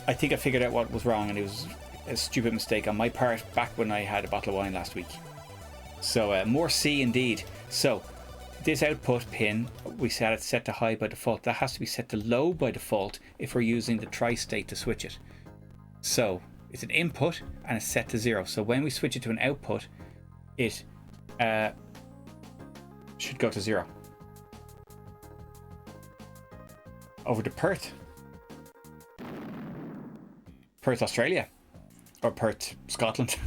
S1: I think I figured out what was wrong, and it was a stupid mistake on my part back when I had a bottle of wine last week. So more C indeed. So this output pin, we set it set to high by default. That has to be set to low by default if we're using the tri-state to switch it. So it's an input and it's set to 0. So when we switch it to an output, it should go to 0. Over to Perth, Australia, or Perth, Scotland.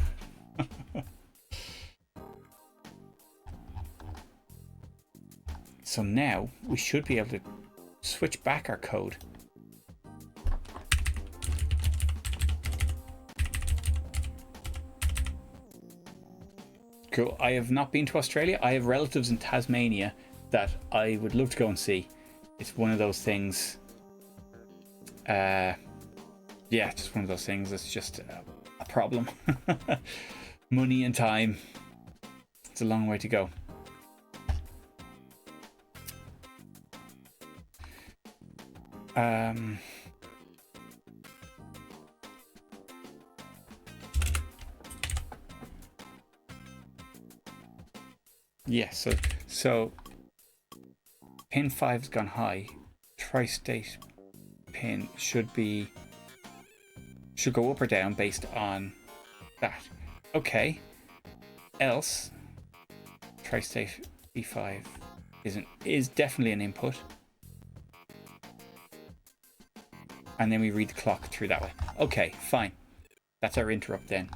S1: So now we should be able to switch back our code. Cool. I have not been to Australia. I have relatives in Tasmania that I would love to go and see. It's one of those things. Yeah, just one of those things. It's just a problem. Money and time. It's a long way to go. Yeah, so pin 5's gone high. Tri-state pin should go up or down based on that. Okay. Else tri-state E5 is definitely an input. And then we read the clock through that way. Okay, fine. That's our interrupt then.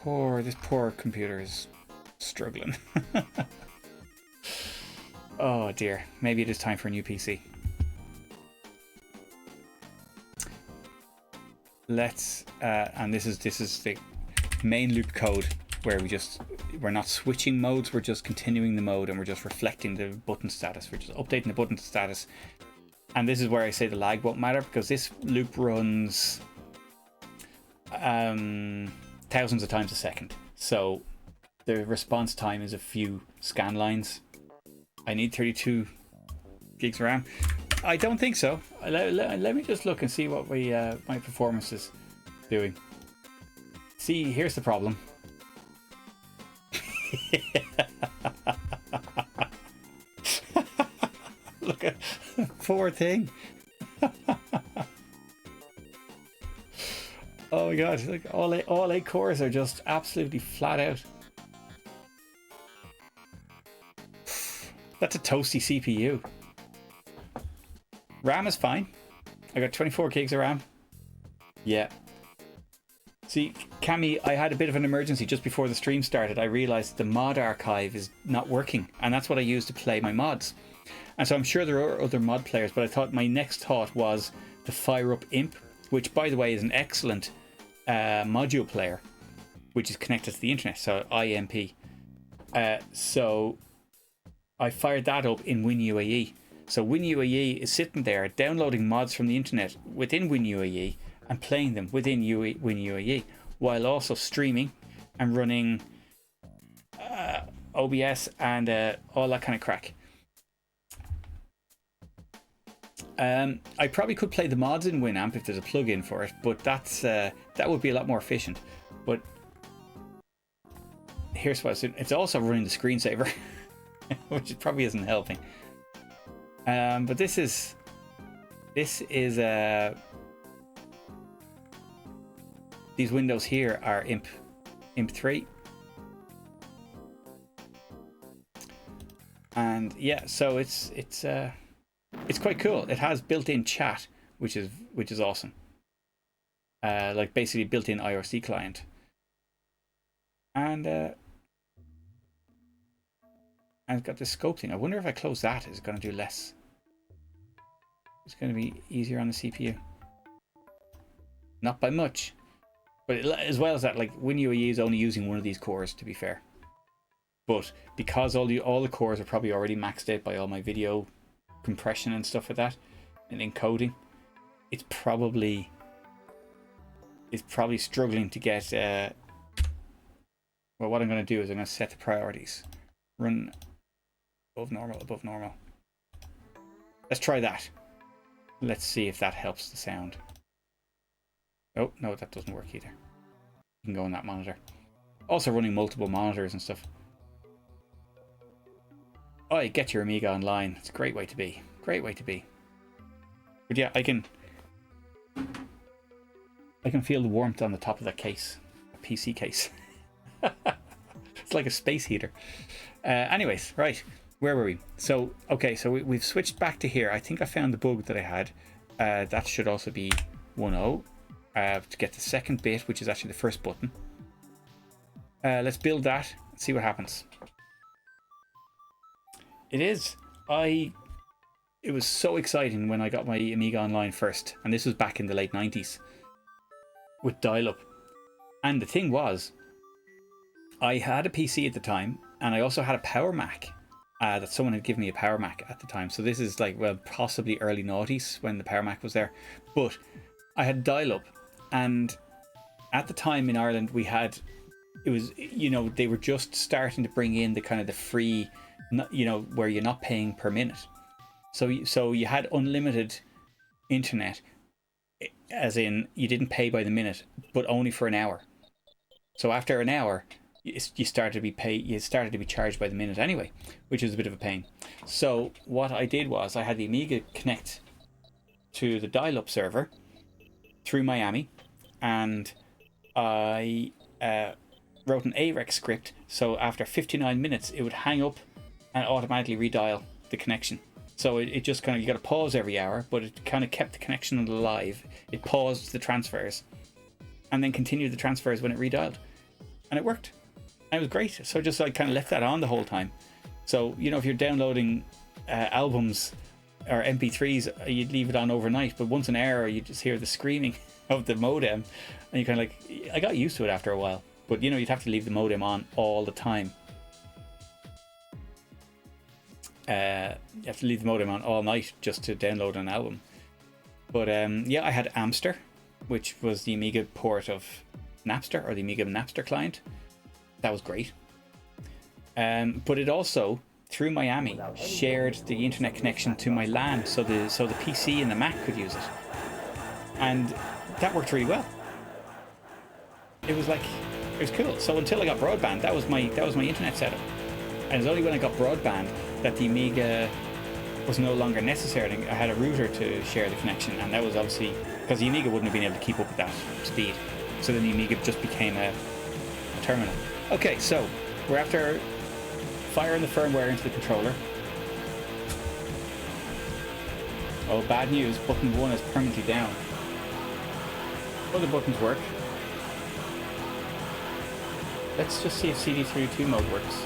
S1: This poor computer is struggling. Oh dear. Maybe it is time for a new PC. Let's and this is the main loop code where we're not switching modes, we're just continuing the mode, and we're just reflecting the button status. We're just updating the button status. And this is where I say the lag won't matter, because this loop runs thousands of times a second. So the response time is a few scan lines. I need 32 gigs of RAM. I don't think so. Let me just look and see what my performance is doing. See, here's the problem. Look at poor thing. Oh my god, like all eight cores are just absolutely flat out. That's a toasty CPU. RAM is fine. I got 24 gigs of RAM. Yeah. See, Cami, I had a bit of an emergency just before the stream started. I realized the mod archive is not working, and that's what I use to play my mods. And so I'm sure there are other mod players, but I thought my next thought was to fire up IMP, which, by the way, is an excellent module player, which is connected to the internet, so IMP. So I fired that up in WinUAE. So WinUAE is sitting there downloading mods from the internet within WinUAE and playing them within WinUAE, while also streaming and running OBS and all that kind of crack. I probably could play the mods in Winamp if there's a plugin for it, but that's that would be a lot more efficient. But here's what it's also running the screensaver, which probably isn't helping. But this is these windows here are imp 3. And yeah, so it's quite cool. It has built-in chat, which is awesome. Like basically built-in IRC client. And it's got this scope thing. I wonder if I close that, is it going to do less? It's going to be easier on the CPU. Not by much. But as well as that, like WinUAE is only using one of these cores, to be fair. But because all the cores are probably already maxed out by all my video compression and stuff like that, and encoding, it's probably struggling to get. Well, what I'm going to do is I'm going to set the priorities. Run above normal, above normal. Let's try that. Let's see if that helps the sound. Oh, no, that doesn't work either. You can go on that monitor. Also running multiple monitors and stuff. Oh, you get your Amiga online. It's a great way to be. Great way to be. But yeah, I can feel the warmth on the top of that case. A PC case. It's like a space heater. Anyways, right. Where were we? So, okay, so we've switched back to here. I think I found the bug that I had. That should also be 1.0. To get the second bit, which is actually the first button. Let's build that and see what happens. It was so exciting when I got my Amiga Online first, and this was back in the late 90s with dial-up. And the thing was, I had a PC at the time, and I also had a Power Mac. That someone had given me a Power Mac at the time. So this is like, well, possibly early noughties when the Power Mac was there. But I had dial-up, and at the time in Ireland we had, it was, you know, they were just starting to bring in the kind of the free, you know, where you're not paying per minute. So you had unlimited internet, as in you didn't pay by the minute, but only for an hour. So after an hour, you started to be charged by the minute anyway, which is a bit of a pain. So what I did was I had the Amiga connect to the dial-up server through Miami, and I wrote an AREX script, so after 59 minutes it would hang up and automatically redial the connection. So it just kind of, you got to pause every hour, but it kind of kept the connection alive. It paused the transfers and then continued the transfers when it redialed, and it worked. And it was great. So just I kind of left that on the whole time. So, you know, if you're downloading albums or MP3s, you'd leave it on overnight, but once an hour you just hear the screaming of the modem, and you kind of like, I got used to it after a while, but you know, you'd have to leave the modem on all the time. You have to leave the modem on all night just to download an album. But yeah, I had Amster, which was the Amiga port of Napster, or the Amiga Napster client. That was great. But it also, through Miami, shared the internet connection to my LAN, so the PC and the Mac could use it, and that worked really well. It was cool. So until I got broadband, that was my internet setup, and it was only when I got broadband that the Amiga was no longer necessary. I had a router to share the connection, and that was obviously because the Amiga wouldn't have been able to keep up with that speed. So then the Amiga just became a terminal. Okay, so we're after firing the firmware into the controller. Oh, bad news, button 1 is permanently down. Other buttons work. Let's just see if CD32 mode works.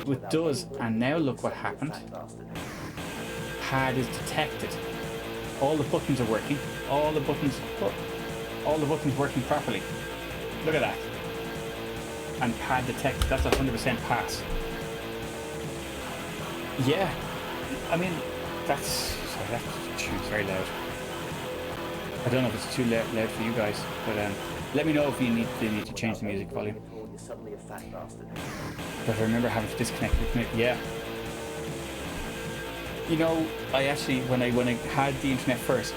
S1: It does, and now look what happened. Pad is detected. All the buttons are working. All the buttons working properly. Look at that. And pad detected. That's 100% pass. Yeah, I mean, sorry, that tune's very loud. I don't know if it's too loud for you guys, but let me know if you need to change the music volume. But I remember having to disconnect, reconnect. Yeah. You know, I actually, when I had the internet first,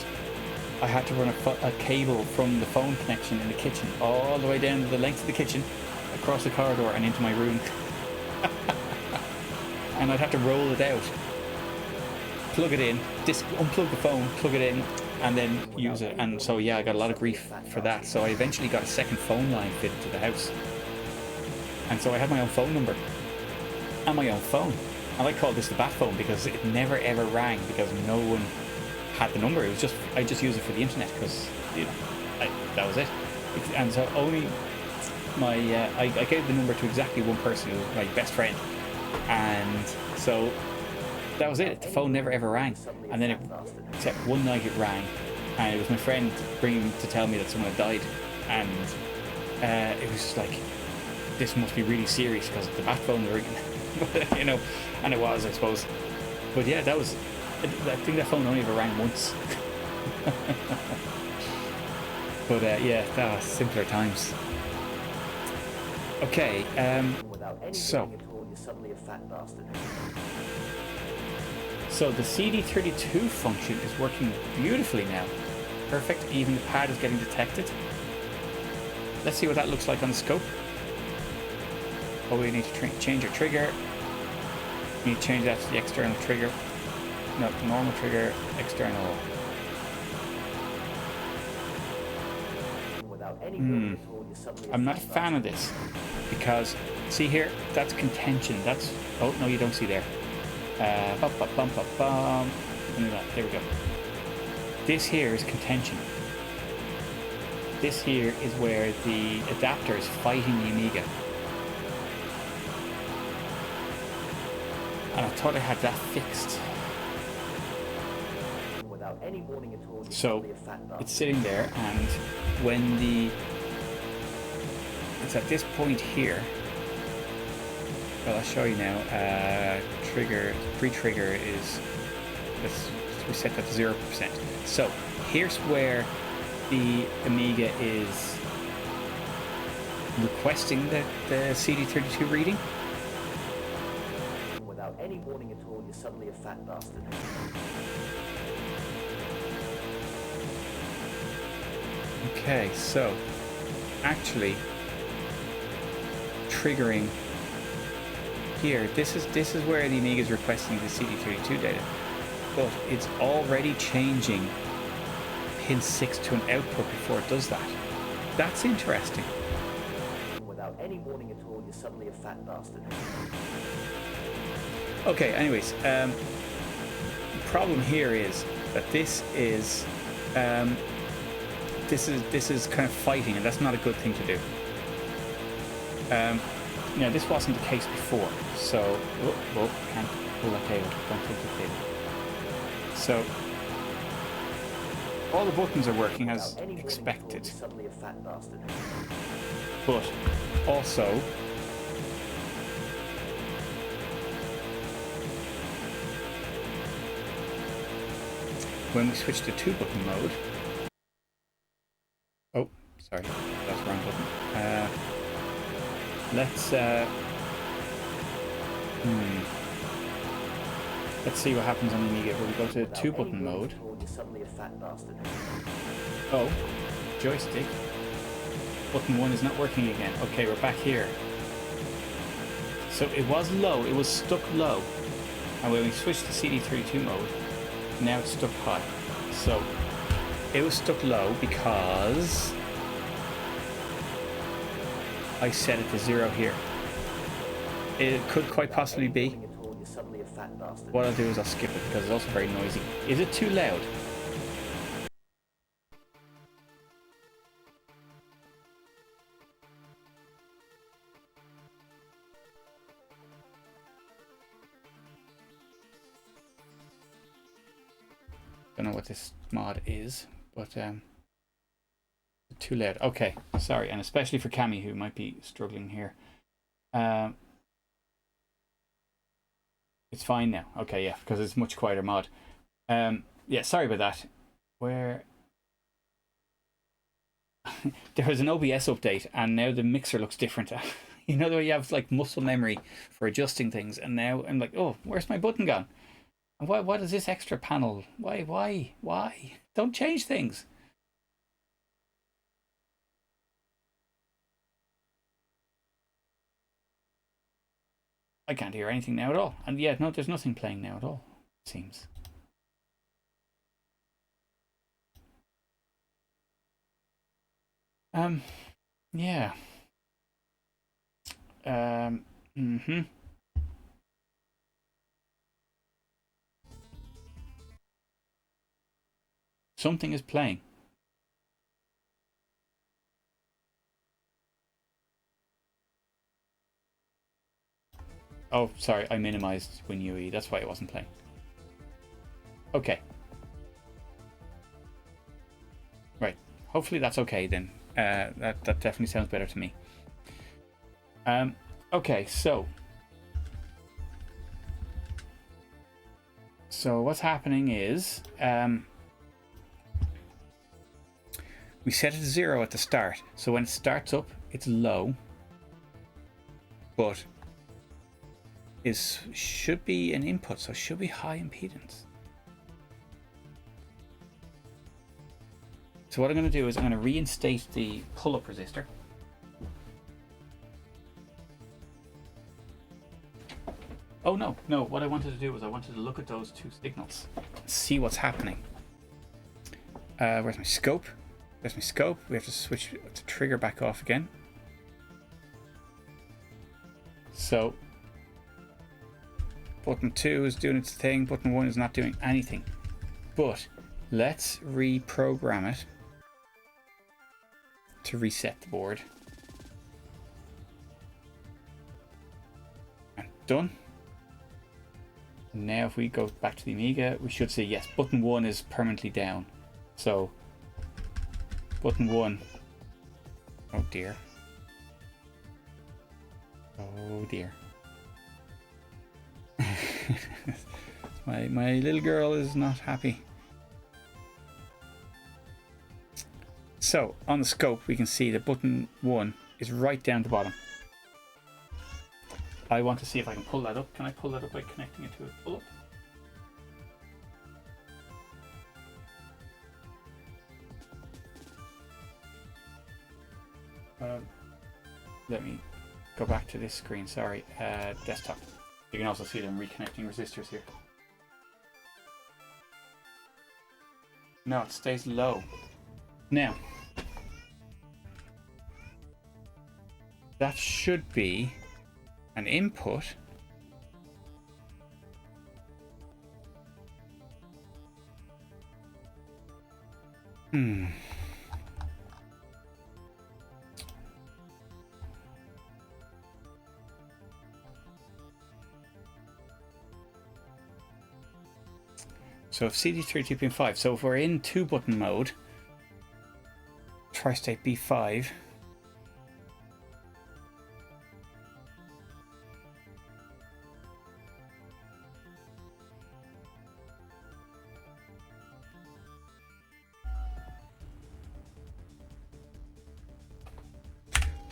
S1: I had to run a cable from the phone connection in the kitchen all the way down the length of the kitchen, across the corridor and into my room. And I'd have to roll it out, plug it in, unplug the phone, plug it in, and then use it. And so yeah, I got a lot of grief for that. So I eventually got a second phone line fitted to the house. And so I had my own phone number and my own phone. And I called this the bat phone because it never ever rang because no one had the number. It was just, I just used it for the internet because, you know, that was it. And so only my, I gave the number to exactly one person who was my best friend. And so that was it. The phone never ever rang. And then except one night it rang. And it was my friend bringing to tell me that someone had died. And it was just like, this must be really serious because the bat phone was ringing. You know, and it was, I suppose. But yeah, that was, I think that phone only ever rang once. But yeah, that was simpler times. Okay, so the CD32 function is working beautifully now. Perfect, even the pad is getting detected. Let's see what that looks like on the scope. Oh, we need to change our trigger. We need to change that to the external trigger. No, normal trigger, external. I'm not a fan of this because, see here, that's contention. That's, oh no, you don't see there. There we go. This here is contention. This here is where the adapter is fighting the Amiga. And I thought I had that fixed. So it's sitting there, and when it's at this point here, well, I'll show you now. Trigger, pre-trigger is, let's reset that to 0%. So here's where the Amiga is requesting the CD32 reading. Without any warning at all, you're suddenly a fat bastard. Okay, so actually triggering here, this is where the Amiga is requesting the CD32 data, but it's already changing pin 6 to an output before it does that. That's interesting. Without any warning at all, you're suddenly a fat bastard. Okay, anyways, the problem here is that this is kind of fighting, and that's not a good thing to do. Now, this wasn't the case before, so can't pull that cable. Don't pull the cable. So all the buttons are working as expected, but also when we switch to 2-button mode, oh, sorry, that's the wrong button. Let's see what happens on the Amiga when we go to 2-button mode. Oh, joystick. Button 1 is not working again. Okay, we're back here. So it was low, it was stuck low. And when we switched to CD32 mode, now it's stuck high. So it was stuck low because I set it to 0 here. It could quite possibly be. What I'll do is I'll skip it because it's also very noisy. Is it too loud? Don't know what this mod is, but too loud. Okay, sorry, and especially for Cami, who might be struggling here. It's fine now. Okay, yeah, because it's much quieter mod. Yeah, sorry about that. Where there was an OBS update, and now the mixer looks different. You know the way you have like muscle memory for adjusting things, and now I'm like, oh, where's my button gone? And what is this extra panel? Why? Don't change things. I can't hear anything now at all. And yeah, no, there's nothing playing now at all, it seems. Yeah. Mm-hmm. Something is playing. Oh, sorry, I minimized WinUE. That's why it wasn't playing. Okay. Right. Hopefully that's okay then. That definitely sounds better to me. Okay, so what's happening is we set it to 0 at the start. So when it starts up, it's low, but should be an input, so it should be high impedance. So what I'm going to do is I'm going to reinstate the pull-up resistor. Oh no, what I wanted to do was I wanted to look at those two signals, see what's happening. Where's my scope? There's my scope. We have to switch the trigger back off again. So button 2 is doing its thing, button 1 is not doing anything. But let's reprogram it to reset the board. And done. Now if we go back to the Amiga, we should see, yes, button 1 is permanently down. So button 1, oh dear. Oh dear. my little girl is not happy. So on the scope we can see that button 1 is right down the bottom. I want to see if I can pull that up. Can I pull that up by connecting it to a pull-up? Let me go back to this screen, sorry, desktop. You can also see them reconnecting resistors here. No, it stays low. Now, that should be an input. So if CD3 2.5, so if we're in 2-button mode, tri-state B5,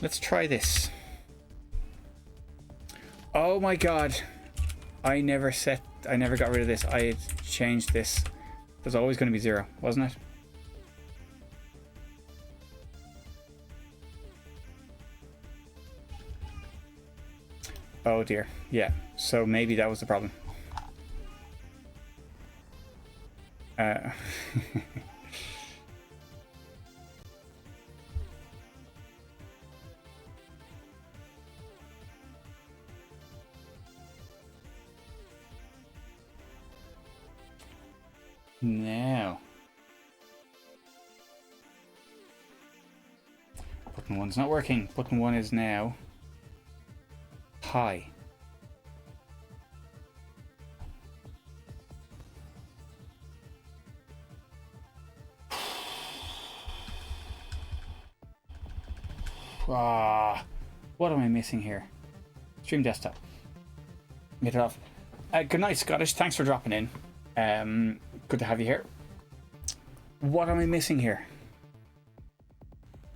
S1: let's try this. Oh my god, I never got rid of this. I had changed this. There's always going to be 0, wasn't it? Oh dear. Yeah, so maybe that was the problem. Now, button 1's not working. Button 1 is now high. What am I missing here? Stream desktop. Get it off. Good night, Scottish. Thanks for dropping in. Good to have you here. What am I missing here?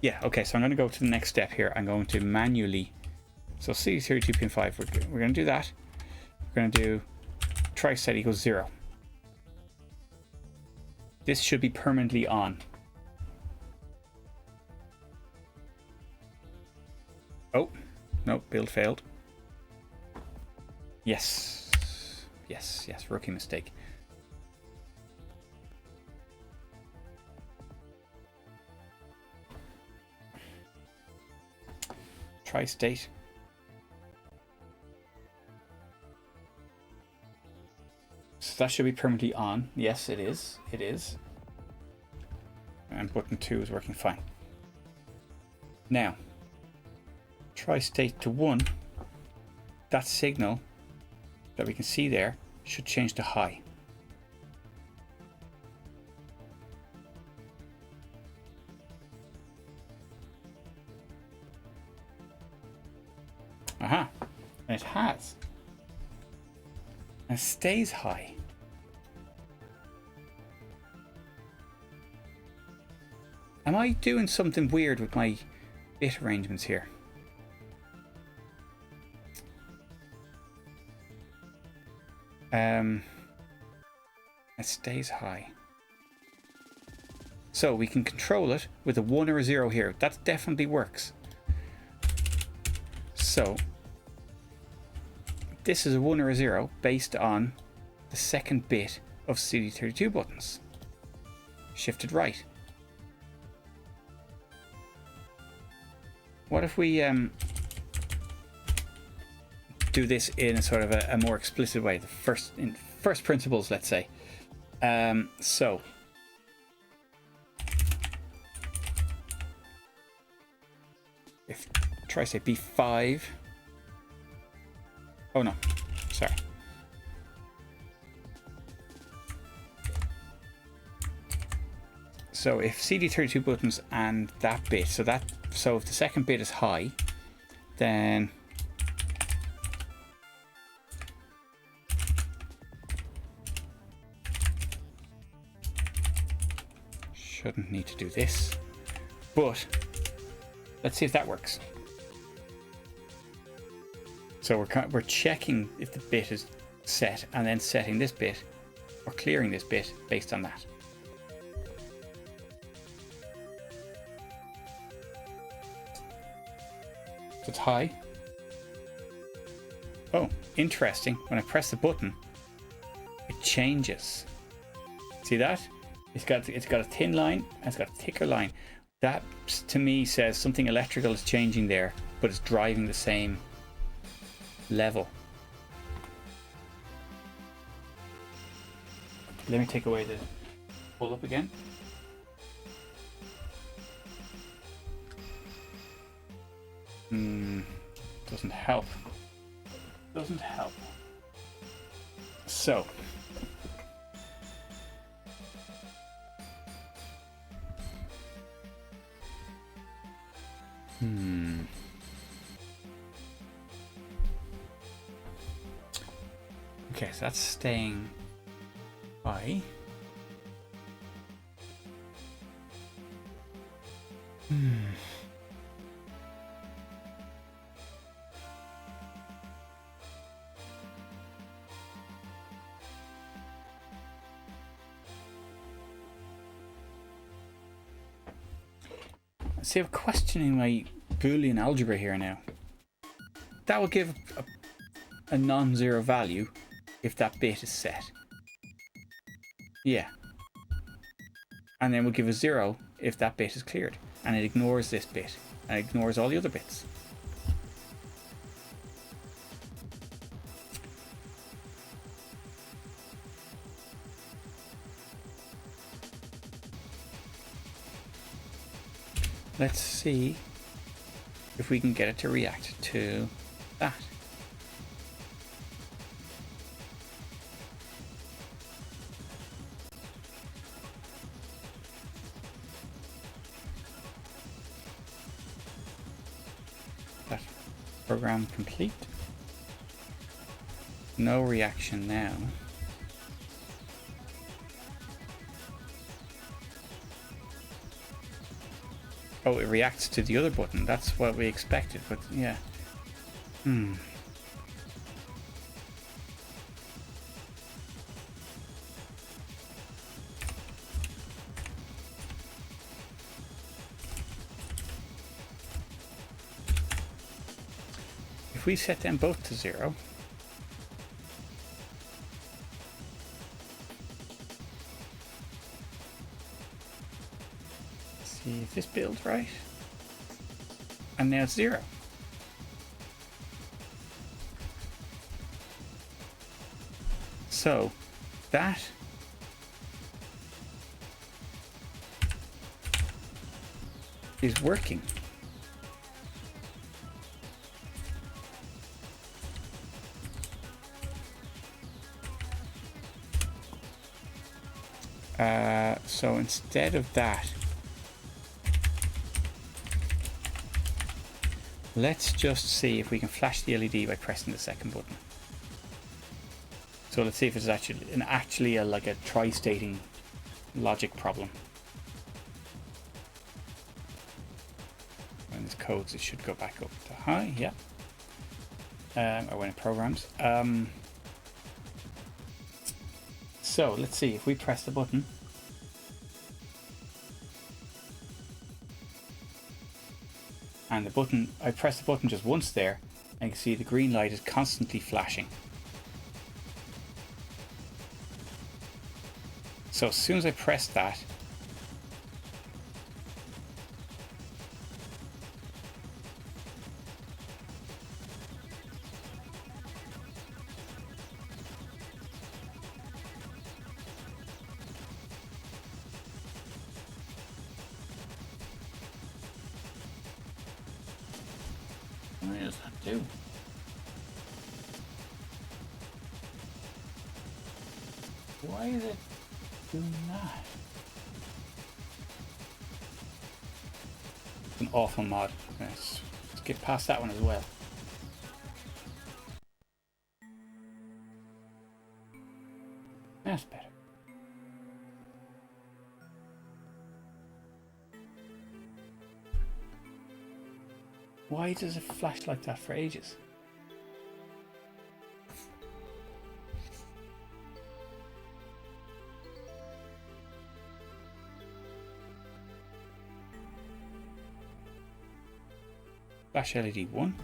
S1: Yeah, okay, so I'm going to go to the next step here. I'm going to manually... So CD32 pin 5, we're going to do that. We're going to do try set equals 0. This should be permanently on. Oh, no, build failed. Yes. Yes, yes, rookie mistake. Try state. So that should be permanently on. Yes, it is. It is. And button 2 is working fine. Now, try state to 1. That signal that we can see there should change to high. Aha, and it has. And it stays high. Am I doing something weird with my bit arrangements here? It stays high. So we can control it with a 1 or a 0 here. That definitely works. So this is a 1 or a 0 based on the second bit of CD32 buttons. Shifted right. What if we do this in a sort of a more explicit way, in first principles, let's say. So if try say B5. Oh no, sorry. So if CD32 buttons and that bit, so if the second bit is high, then shouldn't need to do this, but let's see if that works. So we're checking if the bit is set and then setting this bit or clearing this bit based on that. So it's high. Oh, interesting. When I press the button, it changes. See that? It's got a thin line and it's got a thicker line. That to me says something electrical is changing there, but it's driving the same level. Let me take away the pull up again. Doesn't help. Doesn't help. So okay, so that's staying high. See, I'm questioning my Boolean algebra here now. That will give a non-zero value if that bit is set. Yeah. And then we'll give a 0 if that bit is cleared. And it ignores this bit. And it ignores all the other bits. Let's see if we can get it to react to that. That program complete. No reaction now. Oh, it reacts to the other button. That's what we expected, but yeah. If we set them both to 0, see if this builds right, and now it's 0. So that is working. So instead of that, let's just see if we can flash the LED by pressing the second button. So let's see if it's actually like a tri-stating logic problem. When this codes, it should go back up to high, yeah. Or when it programs. So let's see if we press the button. And the button, I press the button just once there, and you can see the green light is constantly flashing. So as soon as I press that, what does that do? Why is it doing that? It's an awful mod. Let's get past that one as well. That's better. Why does it flash like that for ages? Flash LED 1.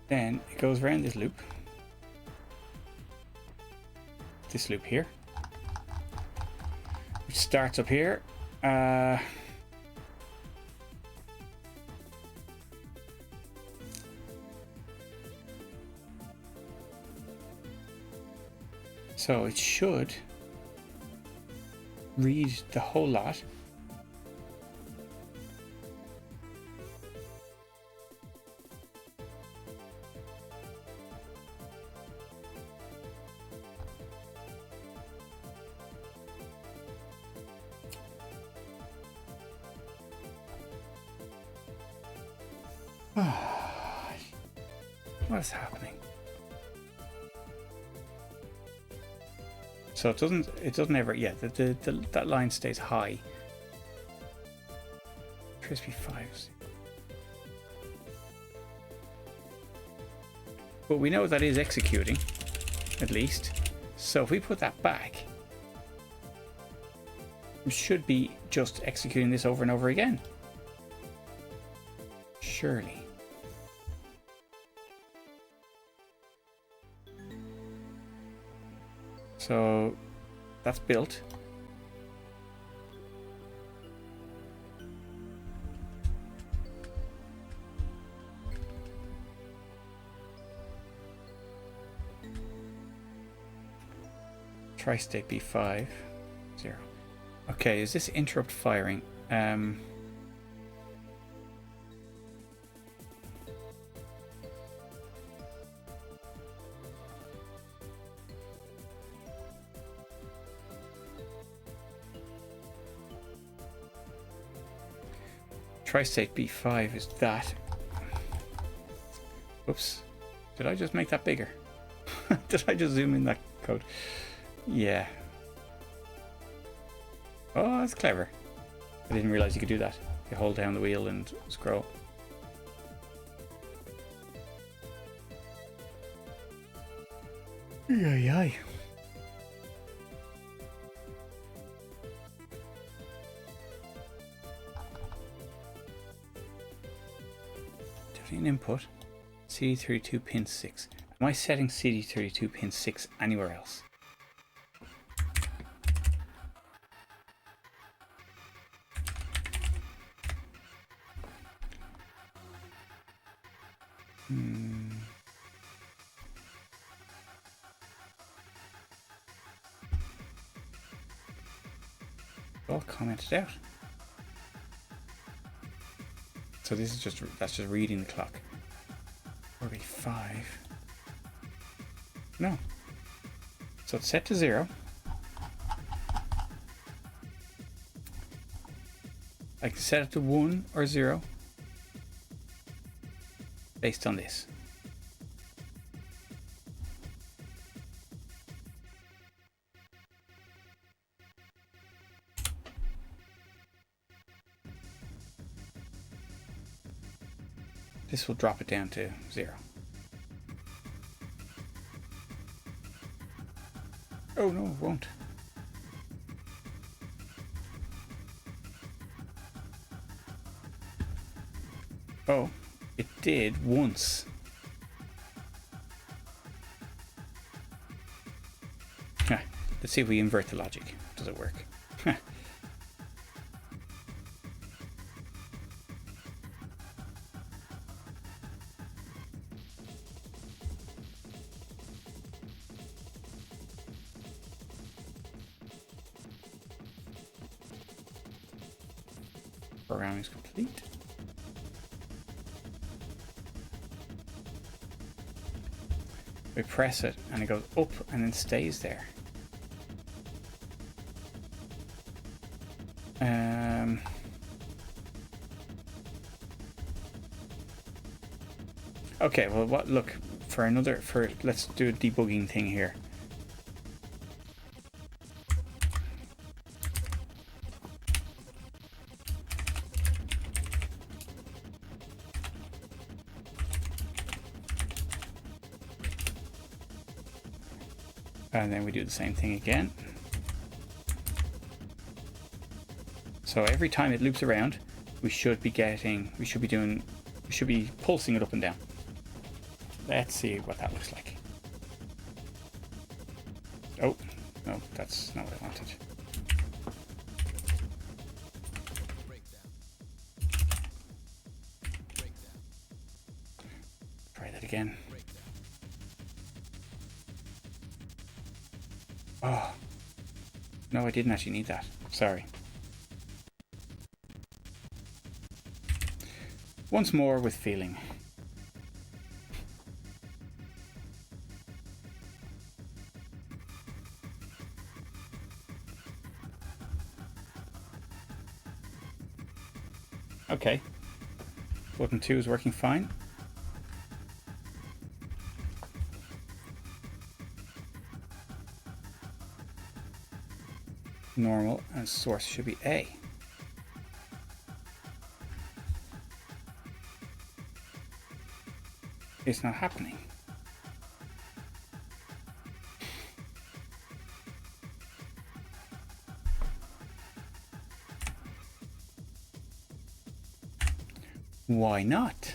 S1: Then it goes around this loop. This loop here. Which starts up here. So it should read the whole lot. What is happening? So it doesn't ever, yeah, that line stays high. Crispy fives. But we know that is executing, at least. So if we put that back, it should be just executing this over and over again. Surely. So that's built. Tri-state B5 0. Okay, is this interrupt firing? Tri-state B5 is that. Oops. Did I just make that bigger? Did I just zoom in that code? Yeah. Oh, that's clever. I didn't realize you could do that. You hold down the wheel and scroll. Yeah. Definitely an input. CD32 pin 6. Am I setting CD32 pin 6 anywhere else? All commented out. So this is that's just reading the clock. 45. No. So it's set to 0. I can set it to 1 or 0 based on this. This will drop it down to 0. Oh no, it won't. Oh, it did once. Let's see if we invert the logic. Does it work? Program is complete. We press it and it goes up and then stays there. Okay, well, look, let's do a debugging thing here. And then we do the same thing again. So every time it loops around, we should be pulsing it up and down. Let's see what that looks like. Oh, no, that's not what I wanted. Try that again. Oh, no, I didn't actually need that. Sorry. Once more with feeling. Okay. Button 2 is working fine. Normal and source should be A. It's not happening. Why not?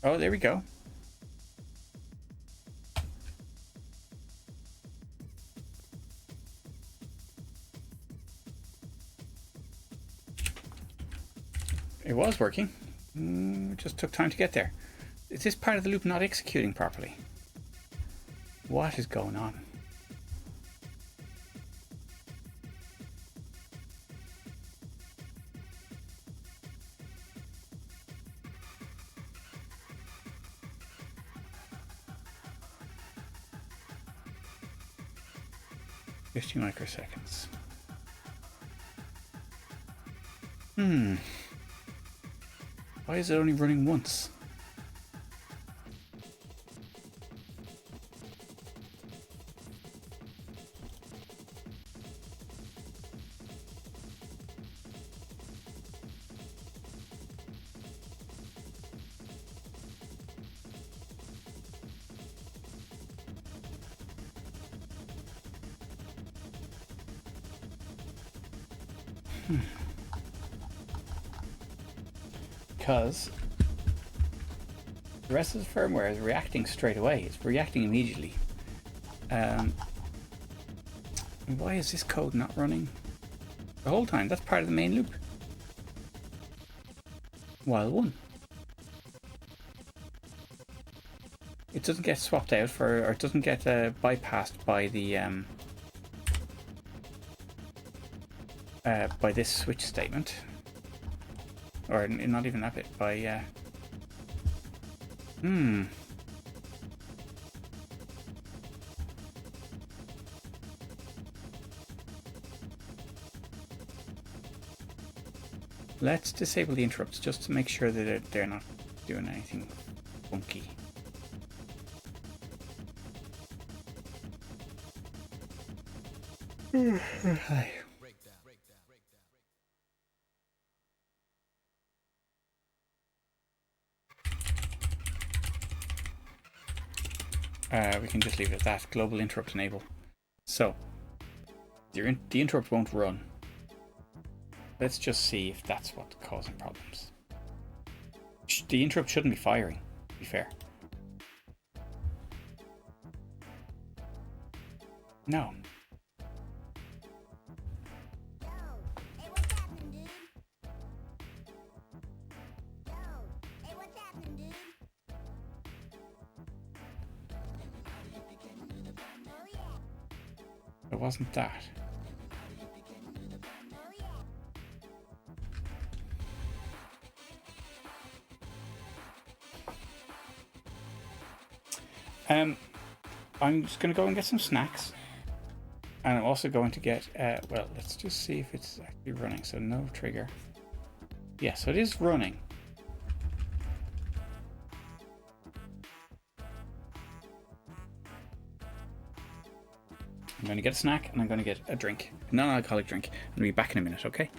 S1: Oh, there we go. It was working. It just took time to get there. Is this part of the loop not executing properly? What is going on? $50 microseconds. Why is it only running once? Because the rest of the firmware is reacting straight away. It's reacting immediately. Why is this code not running the whole time? That's part of the main loop. While one. It doesn't get swapped out for, or it doesn't get bypassed by the by this switch statement, or not even that bit, by Let's disable the interrupts just to make sure that they're not doing anything funky. Hi. We can just leave it at that. Global interrupt enable. So the interrupt won't run. Let's just see if that's what's causing problems. The interrupt shouldn't be firing, to be fair. No. It wasn't that. I'm just going to go and get some snacks. And I'm also going to get, well, let's just see if it's actually running. So no trigger. Yeah, so it is running. I'm going to get a snack and I'm going to get a drink. A non-alcoholic drink. I'll be back in a minute, okay?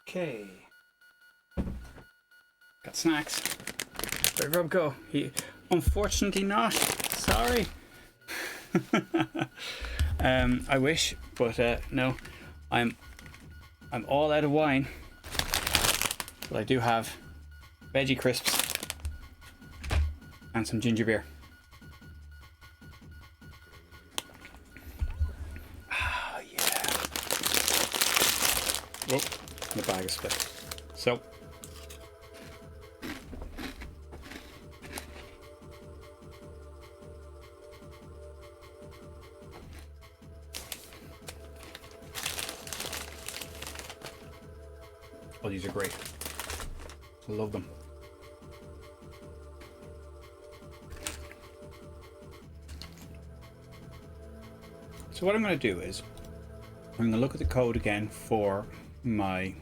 S1: Okay. Got snacks. Where'd Rob go? He, unfortunately not. Sorry. I wish, but no. I'm all out of wine. But I do have veggie crisps and some ginger beer. Oh yeah. Whoa, the bag is split. So oh, these are great. I love them. So what I'm going to do is I'm going to look at the code again for my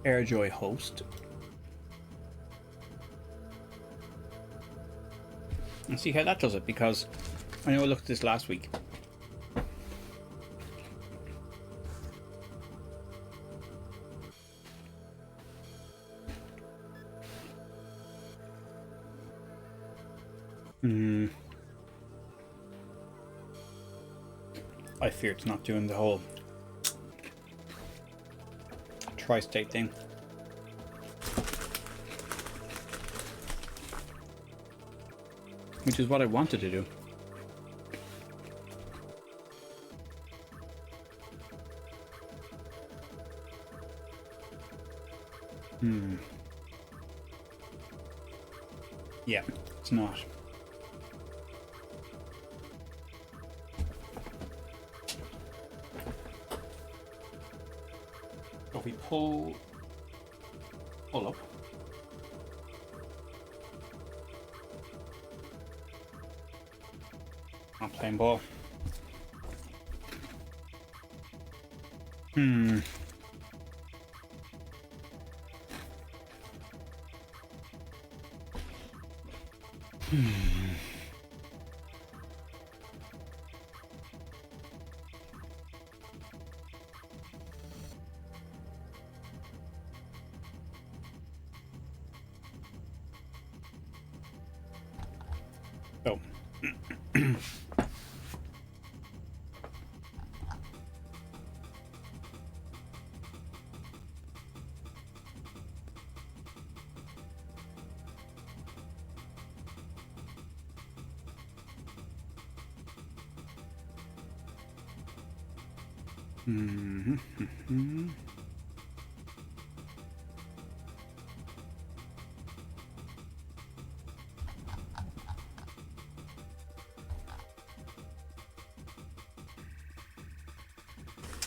S1: AirJoy host and see how that does it, because I know I looked at this last week. I fear it's not doing the whole tri-state thing. Which is what I wanted to do. Yeah, it's not. If we pull up, I'm playing ball. Oh.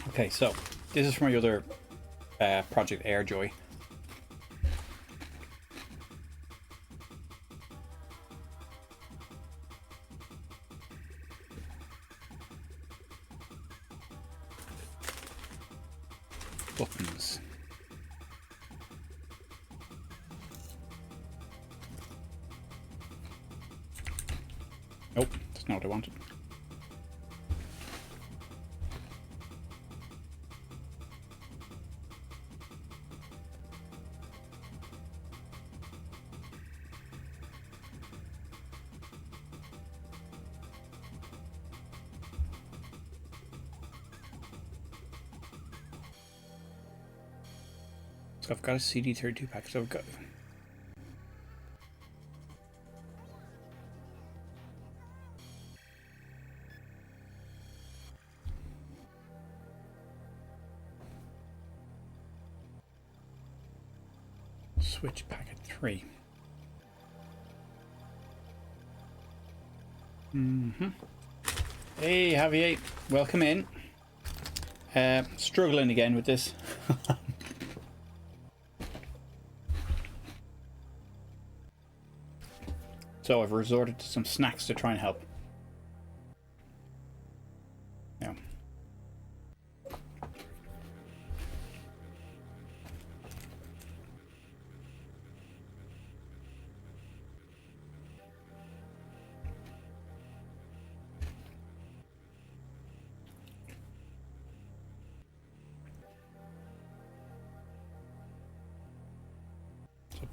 S1: Okay, so this is from my other project, AirJoy. Buttons. Nope, that's not what I wanted. So I've got a CD32 pack, so I've got switch packet 3. Hey Javier, welcome in. Struggling again with this. So I've resorted to some snacks to try and help. Yeah.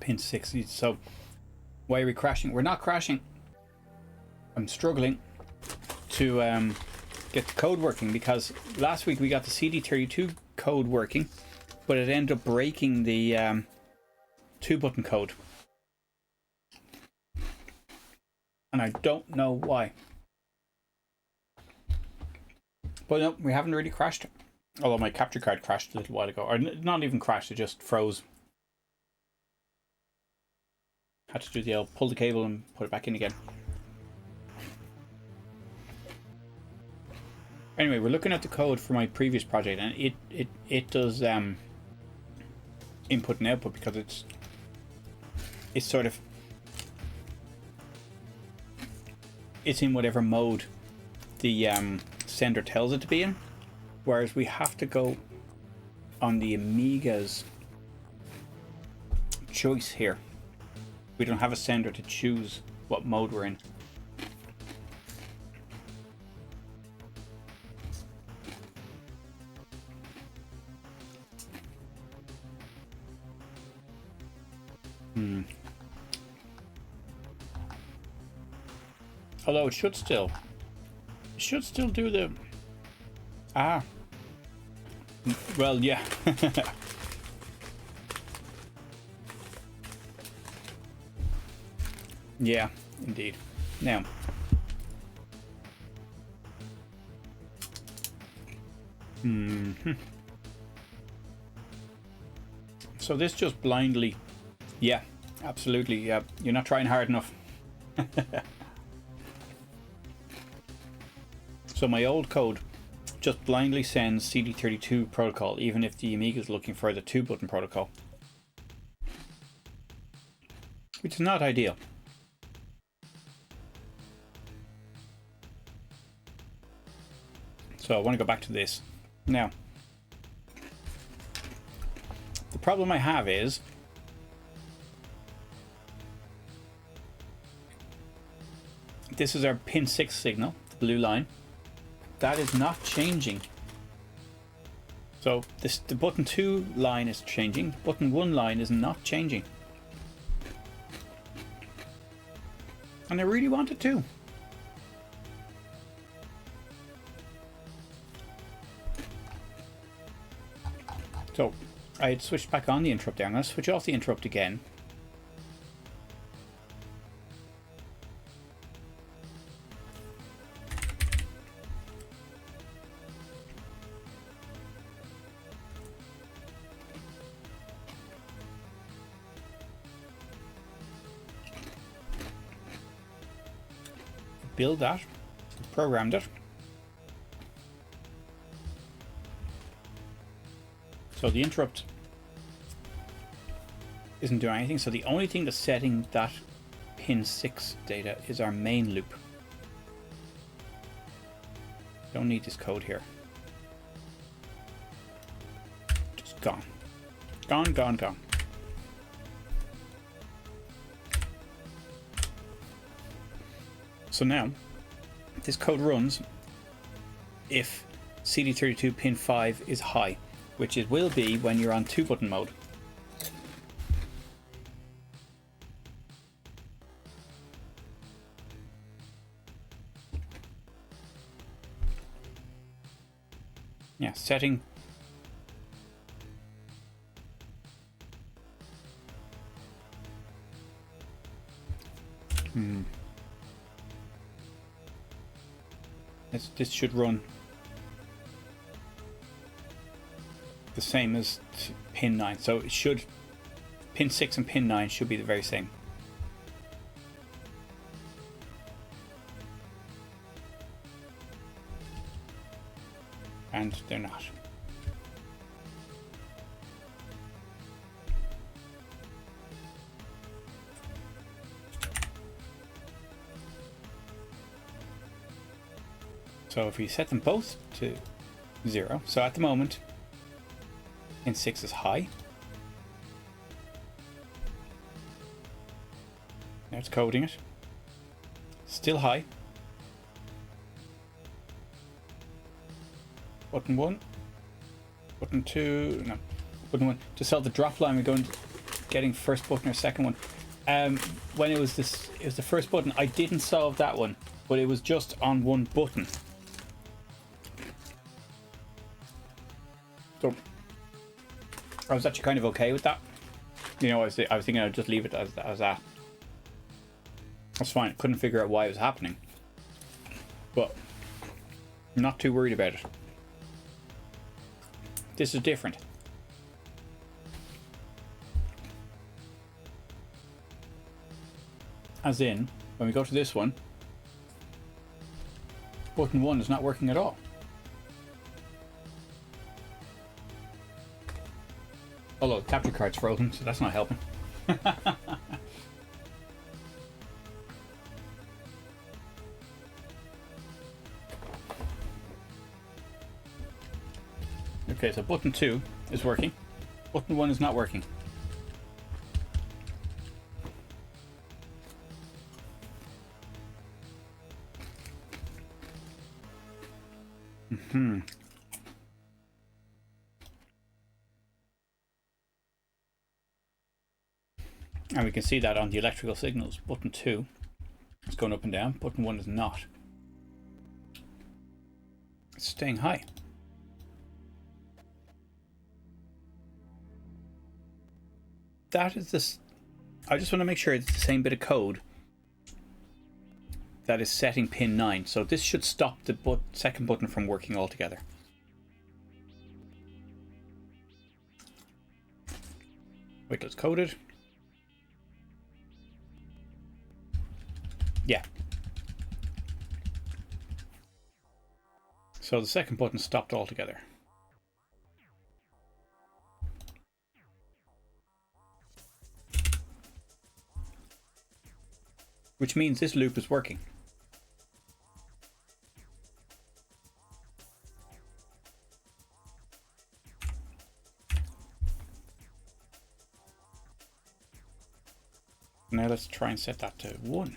S1: pin 6. So why are we crashing? We're not crashing. I'm struggling to get the code working, because last week we got the CD32 code working, but it ended up breaking the 2-button code, and I don't know why. But no, we haven't really crashed, although my capture card crashed a little while ago, or not even crashed, it just froze. Had to do the old pull the cable and put it back in again. Anyway, we're looking at the code for my previous project, and it does input and output, because it's sort of, it's in whatever mode the sender tells it to be in, whereas we have to go on the Amiga's choice here. We don't have a sender to choose what mode we're in. Although it should still do the... Well, yeah. Yeah, indeed. Now, so this just blindly, yeah, absolutely, yeah, you're not trying hard enough. So my old code just blindly sends CD32 protocol, even if the Amiga is looking for the 2-button protocol, which is not ideal. So I want to go back to this. Now, the problem I have is this is our pin 6 signal, the blue line. That is not changing. So the button 2 line is changing, button 1 line is not changing. And I really want it to. So I had switched back on the interrupt there. I'm going to switch off the interrupt again. Build that, programmed it. So the interrupt isn't doing anything. So the only thing that's setting that pin 6 data is our main loop. Don't need this code here. Just gone. Gone, gone, gone. So now, this code runs if CD32 pin 5 is high, which it will be when you're on 2-button mode. Yeah, setting. This should run the same as pin 9, so it should, pin 6 and pin 9 should be the very same. And they're not. So if we set them both to 0, so at the moment pin 6 is high. Now it's coding it. Still high. Button 1. Button 2. No. Button 1. To solve the drop line, we're going to getting first button or second one. When it was the first button, I didn't solve that one, but it was just on one button. So I was actually kind of okay with that. You know, I was thinking I'd just leave it as that. That's fine. I couldn't figure out why it was happening, but I'm not too worried about it. This is different. As in, when we go to this one, button 1 is not working at all. Although the capture card's frozen, so that's not helping. Okay, so button 2 is working. Button 1 is not working. And we can see that on the electrical signals. Button 2 is going up and down. Button 1 is not. It's staying high. That is this. I just want to make sure it's the same bit of code that is setting pin 9. So this should stop the second button from working altogether. Wait till it's coded. Yeah. So the second button stopped altogether. Which means this loop is working. Now let's try and set that to 1.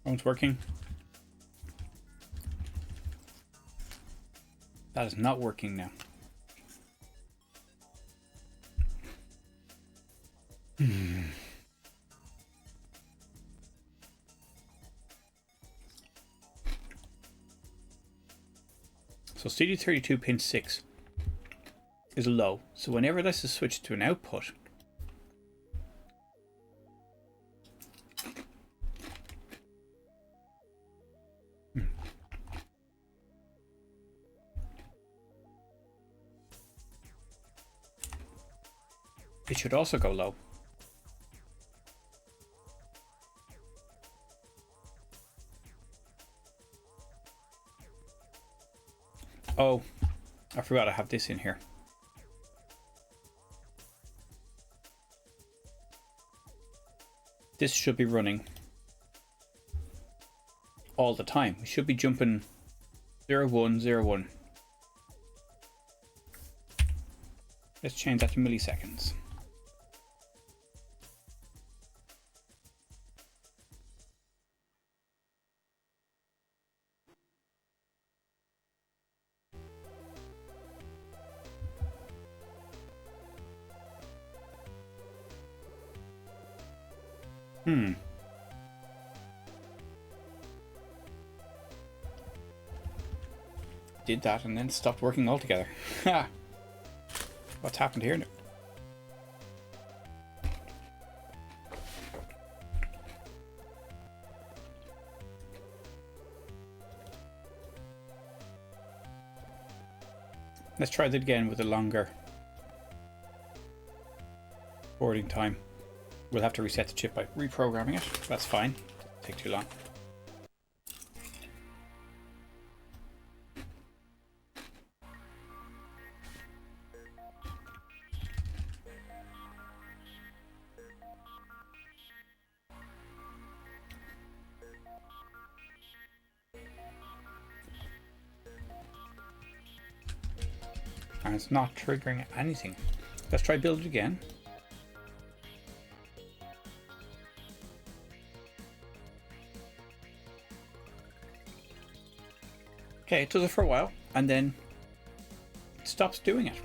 S1: It's working. That is not working now. So CD32 pin 6 is low. So whenever this is switched to an output, it should also go low. Oh, I forgot I have this in here. This should be running all the time. We should be jumping 0, 1, 0, 1. Let's change that to milliseconds. Did that and then stopped working altogether. What's happened here now? Let's try that again with a longer forwarding time. We'll have to reset the chip by reprogramming it. That's fine. Doesn't take too long. And it's not triggering anything. Let's try build it again. Okay, it does it for a while, and then it stops doing it.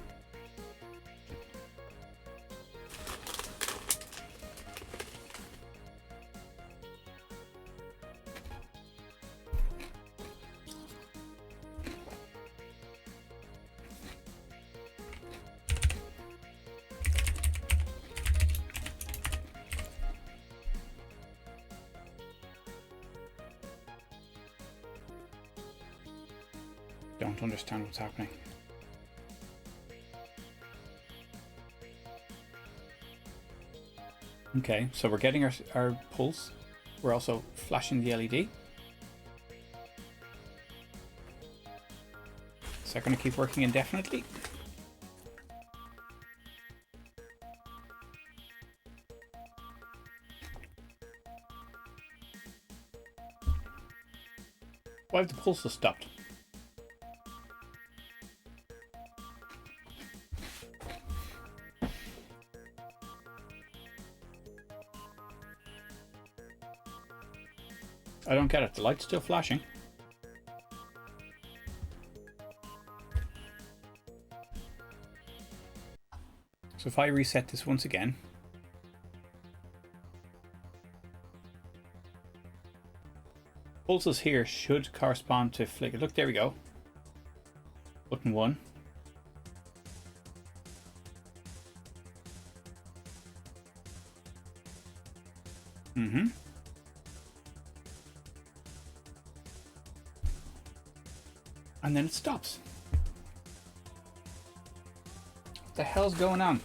S1: Don't understand what's happening. Okay, so we're getting our pulse. We're also flashing the LED. Is that going to keep working indefinitely? Why have the pulses stopped? I don't get it. The light's still flashing. So if I reset this once again, pulses here should correspond to flicker. Look, there we go. Button 1. And then it stops. What the hell's going on?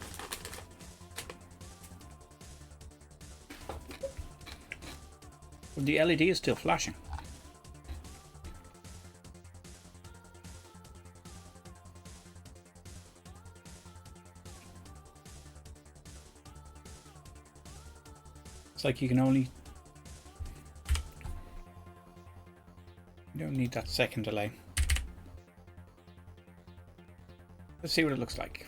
S1: Well, the LED is still flashing. It's like you can only... You don't need that second delay. Let's see what it looks like.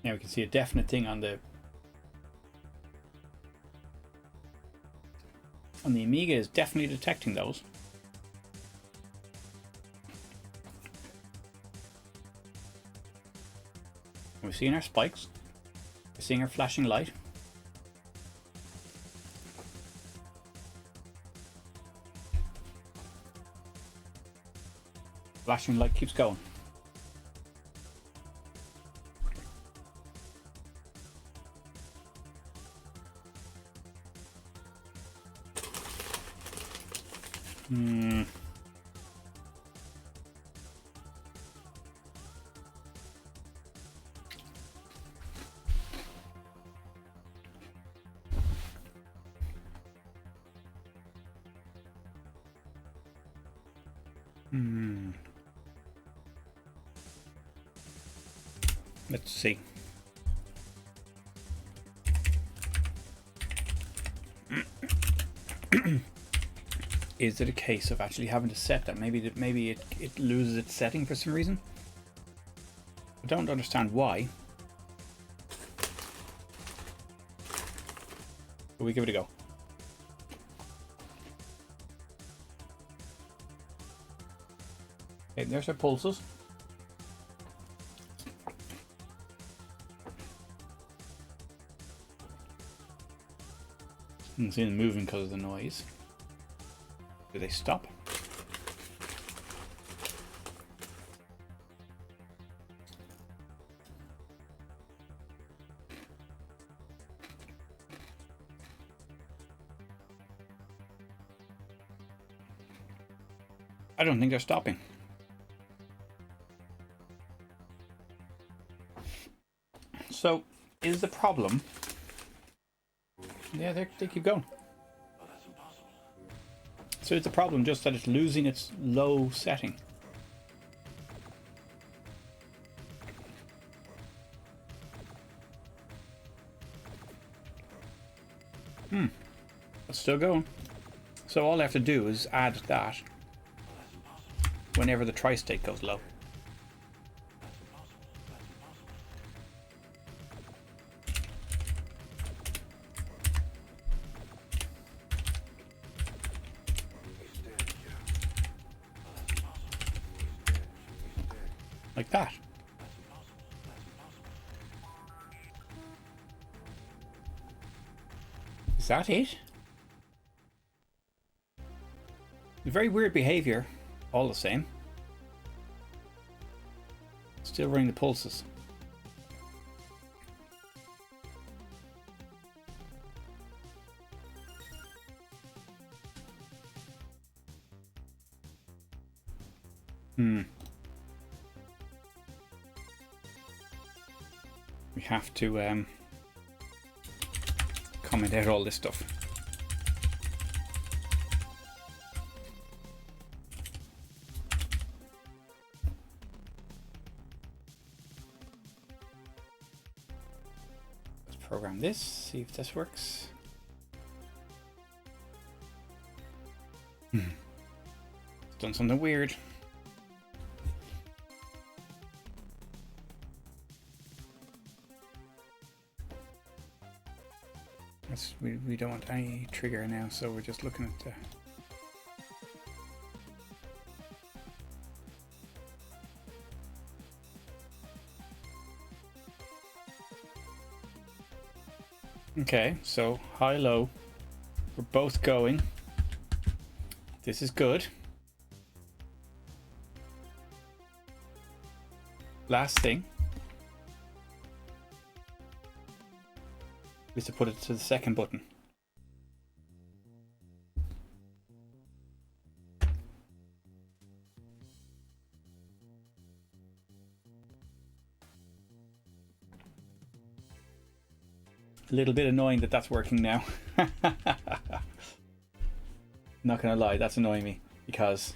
S1: Now we can see a definite thing on the Amiga is definitely detecting those. We're seeing our spikes. We're seeing our flashing light. Flashing light keeps going. Let's see. Is it a case of actually having to set that? Maybe it loses its setting for some reason. I don't understand why. But we give it a go. Okay, there's our pulses. You can see them moving because of the noise. Do they stop? I don't think they're stopping. So, is the problem... Yeah, they keep going. So it's a problem just that it's losing its low setting. It's still going. So all I have to do is add that whenever the tri-state goes low. Like that. Is that it? Very weird behavior, all the same. Still running the pulses. We have to comment out all this stuff. Let's program this, see if this works. It's done something weird. We don't want any trigger now, so we're just looking at the... Okay, so high low, we're both going. This is good. Last thing is to put it to the second button. A little bit annoying that that's working now. Not gonna lie, that's annoying me because...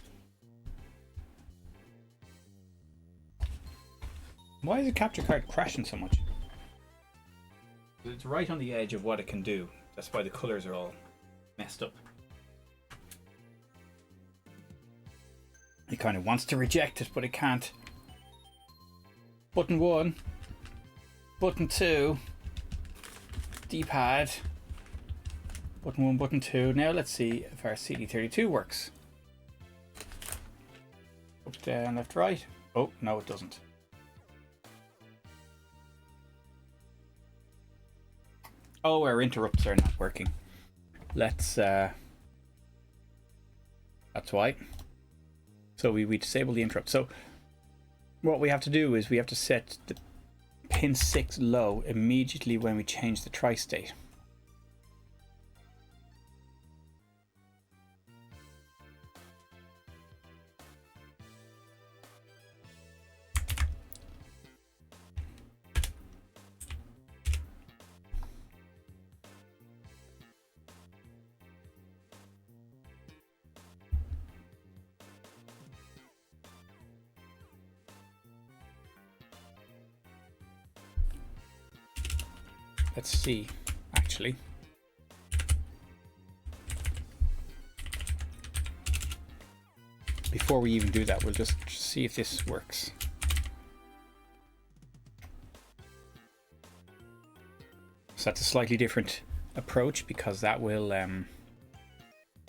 S1: Why is the capture card crashing so much? It's right on the edge of what it can do. That's why the colors are all messed up. It kind of wants to reject it, but it can't. Button 1, button 2, D-pad, button 1, button 2. Now let's see if our CD32 works. Up, down, left, right. Oh, no it doesn't. Oh, our interrupts are not working. Let's, that's why. So we disable the interrupt. So what we have to do is we have to set the pin 6 low immediately when we change the tri-state. Let's see, actually. Before we even do that, we'll just see if this works. So that's a slightly different approach because that will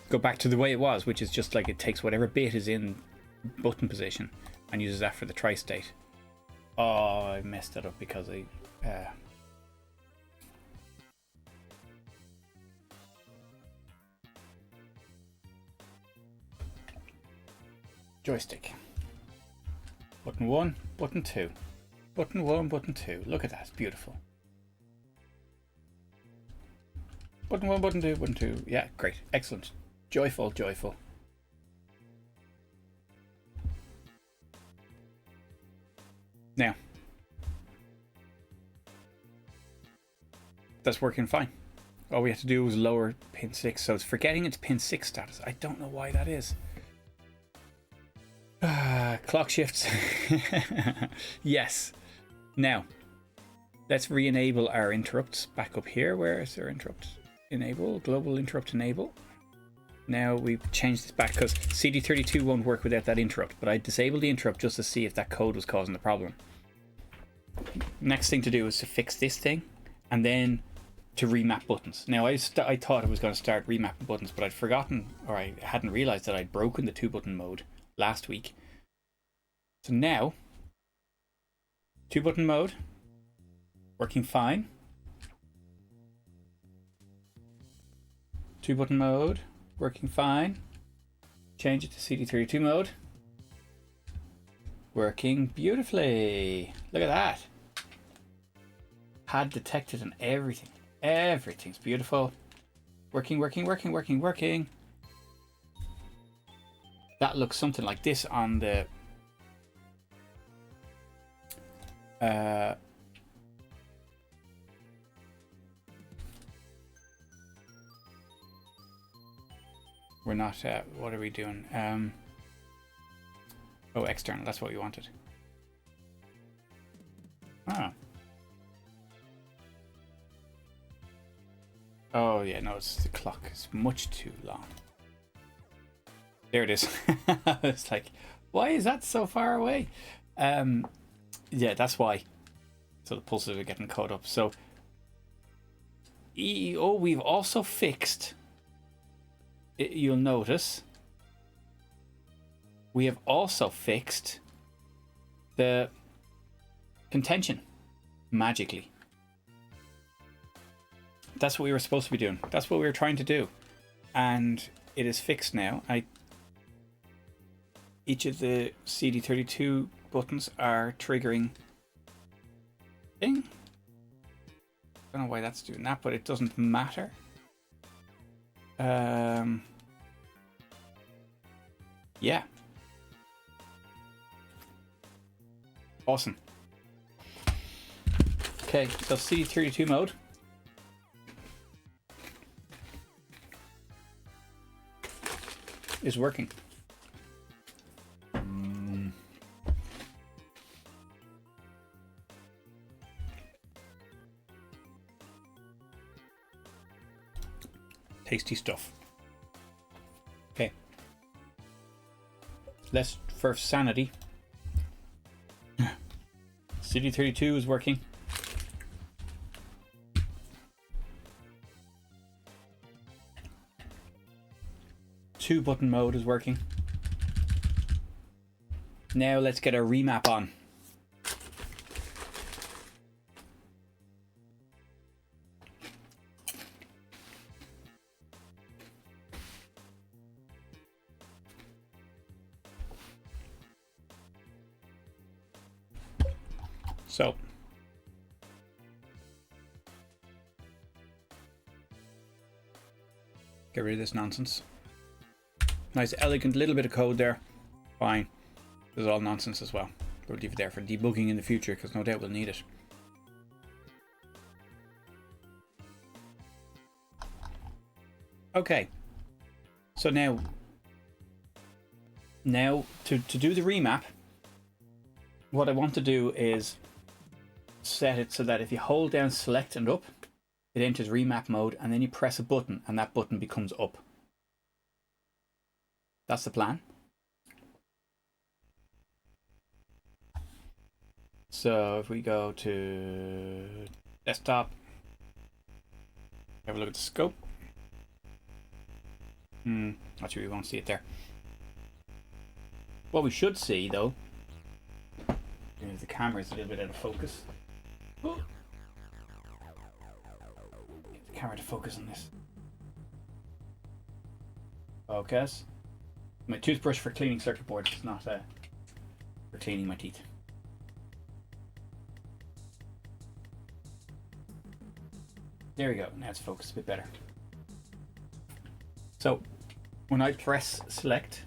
S1: go back to the way it was, which is just like it takes whatever bit is in button position and uses that for the tri-state. Oh, I messed that up because I... joystick. Button 1, button 2. Button 1, button 2. Look at that, it's beautiful. Button 1, button 2, button 2. Yeah, great. Excellent. Joyful, joyful. Now, that's working fine. All we have to do is lower pin 6, so it's forgetting its pin 6 status. I don't know why that is. Clock shifts. Yes. Now, let's re-enable our interrupts back up here. Where is our interrupt? Enable, global interrupt enable. Now we've changed this back because CD32 won't work without that interrupt, but I disabled the interrupt just to see if that code was causing the problem. Next thing to do is to fix this thing and then to remap buttons. Now I thought I was going to start remapping buttons, but I'd forgotten, or I hadn't realized that I'd broken the 2-button mode last week. So now 2-button mode working fine. 2-button mode working fine. Change it to CD32 mode. Working beautifully. Look at that. Pad detected and everything. Everything's beautiful. Working. That looks something like this on the we're not what are we doing? Oh, external, that's what we wanted. Oh yeah, no, it's the clock. It's much too long. There it is. It's like, why is that so far away? Yeah, that's why. So the pulses are getting caught up. So, we've also fixed. You'll notice we have also fixed the contention magically. That's what we were supposed to be doing. That's what we were trying to do, and it is fixed now. Each of the CD32 buttons are triggering thing. I don't know why that's doing that, but it doesn't matter. Yeah. Awesome. Okay, so CD32 mode. Is working. Tasty stuff. Okay. Let's for sanity. CD32 is working. Two-button mode is working. Now let's get a remap on. So get rid of this nonsense. Nice, elegant little bit of code there. Fine. This is all nonsense as well. We'll leave it there for debugging in the future because no doubt we'll need it. Okay. So now to do the remap, what I want to do is set it so that if you hold down select and up, it enters remap mode, and then you press a button and that button becomes up. That's the plan. So if we go to desktop, have a look at the scope. Actually, we won't see it there. What we should see though, is the camera is a little bit out of focus. Get the camera to focus on this. Focus. My toothbrush for cleaning circuit boards, it's not for cleaning my teeth. There we go, now it's focused a bit better. So, when I press select,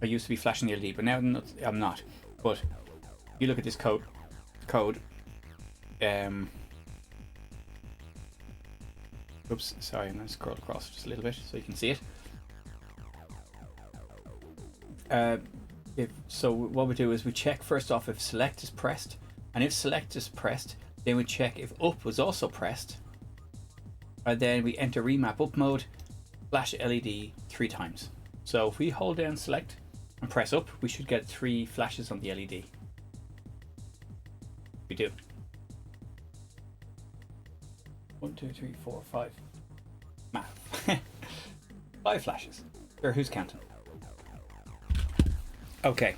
S1: I used to be flashing the LED, but now I'm not. But you look at this code, oops, sorry, I'm going to scroll across just a little bit so you can see it. So what we do is we check first off if select is pressed, and if select is pressed, then we check if up was also pressed, and then we enter remap up mode, flash LED 3 times. So if we hold down select and press up, we should get 3 flashes on the LED. We do. 1, 2, 3, 4, 5. Math. 5 flashes. Or who's counting? Okay.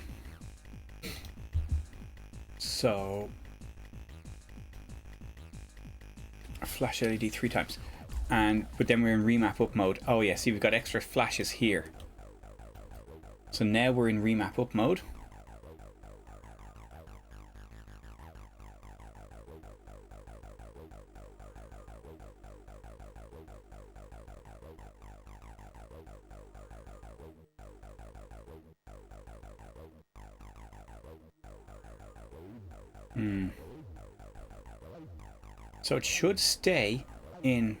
S1: So flash LED 3 times. But then we're in remap up mode. Oh yeah, see, we've got extra flashes here. So now we're in remap up mode. So it should stay in.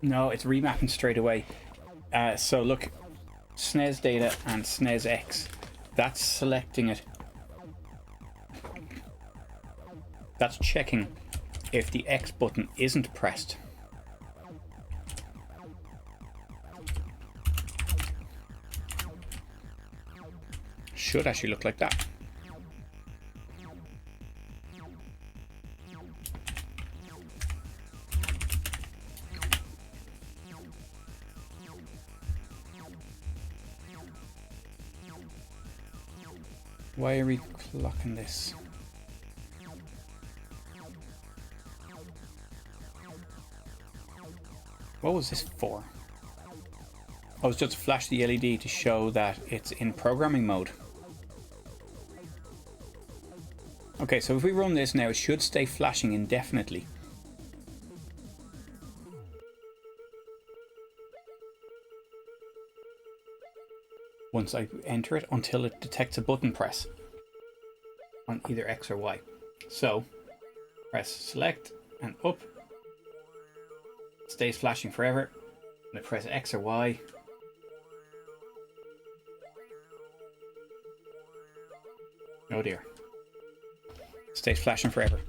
S1: No, it's remapping straight away. So look, SNES data and SNES X, that's selecting it. That's checking if the X button isn't pressed. Should actually look like that. Why are we clocking this? What was this for? Oh, it's just to flash the LED to show that it's in programming mode. Okay, so if we run this now, it should stay flashing indefinitely. Once I enter it, until it detects a button press on either X or Y. So press select and up, it stays flashing forever. And I press X or Y, oh dear, it stays flashing forever.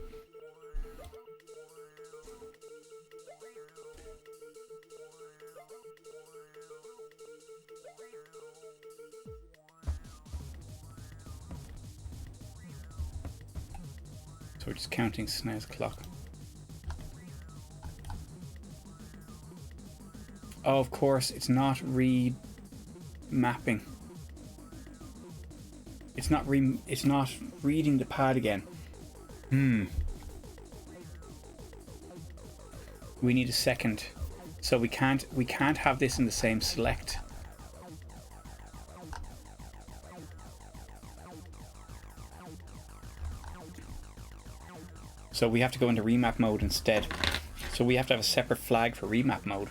S1: So we're just counting SNES clock. Oh, of course, it's not remapping. It's not reading the pad again. We need a second. So we can't have this in the same select. So we have to go into remap mode instead. So we have to have a separate flag for remap mode.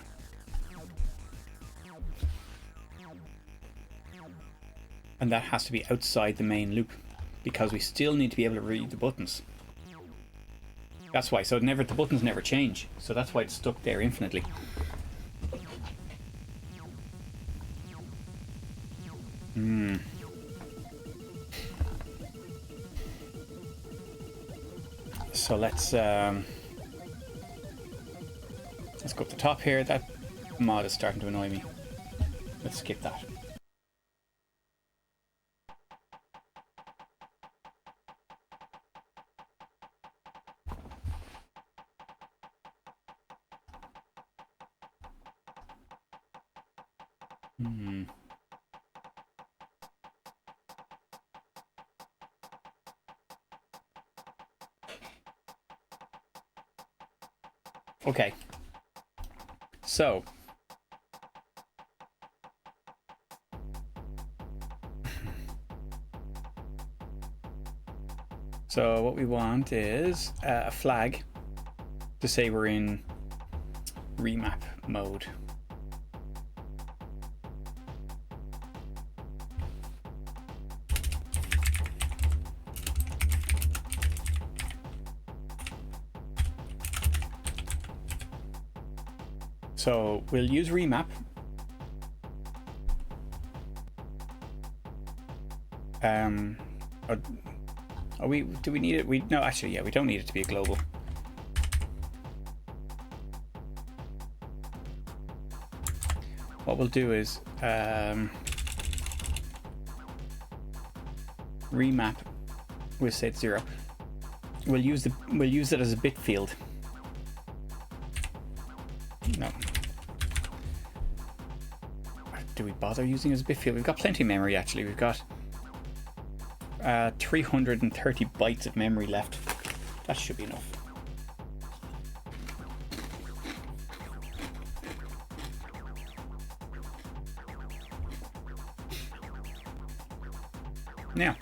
S1: And that has to be outside the main loop, because we still need to be able to read the buttons. That's why. So the buttons never change. So that's why it's stuck there infinitely. So let's go up the top here. That mod is starting to annoy me. Let's skip that. Okay, so what we want is a flag to say we're in remap mode. So we'll use remap. Do we need it? No, actually, yeah, we don't need it to be a global. What we'll do is remap. We'll say it's 0. We'll use it as a bit field. No. Do we bother using it as a bit field? We've got plenty of memory actually. We've got 330 bytes of memory left. That should be enough. Now,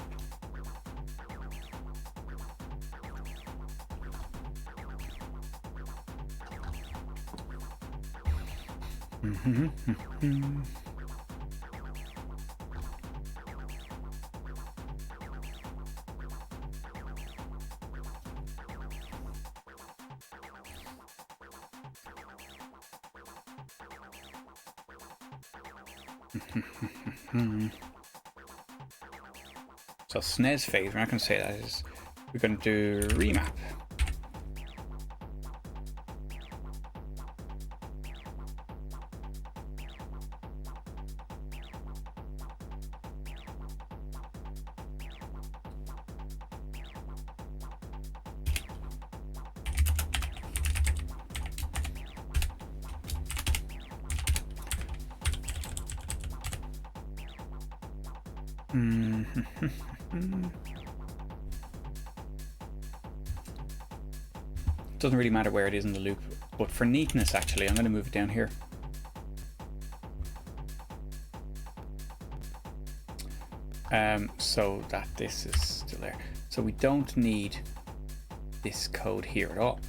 S1: so SNES phase, we're not going to say that. We're going to do remap. Doesn't really matter where it is in the loop, but for neatness actually I'm going to move it down here. So that this is still there. So we don't need this code here at all.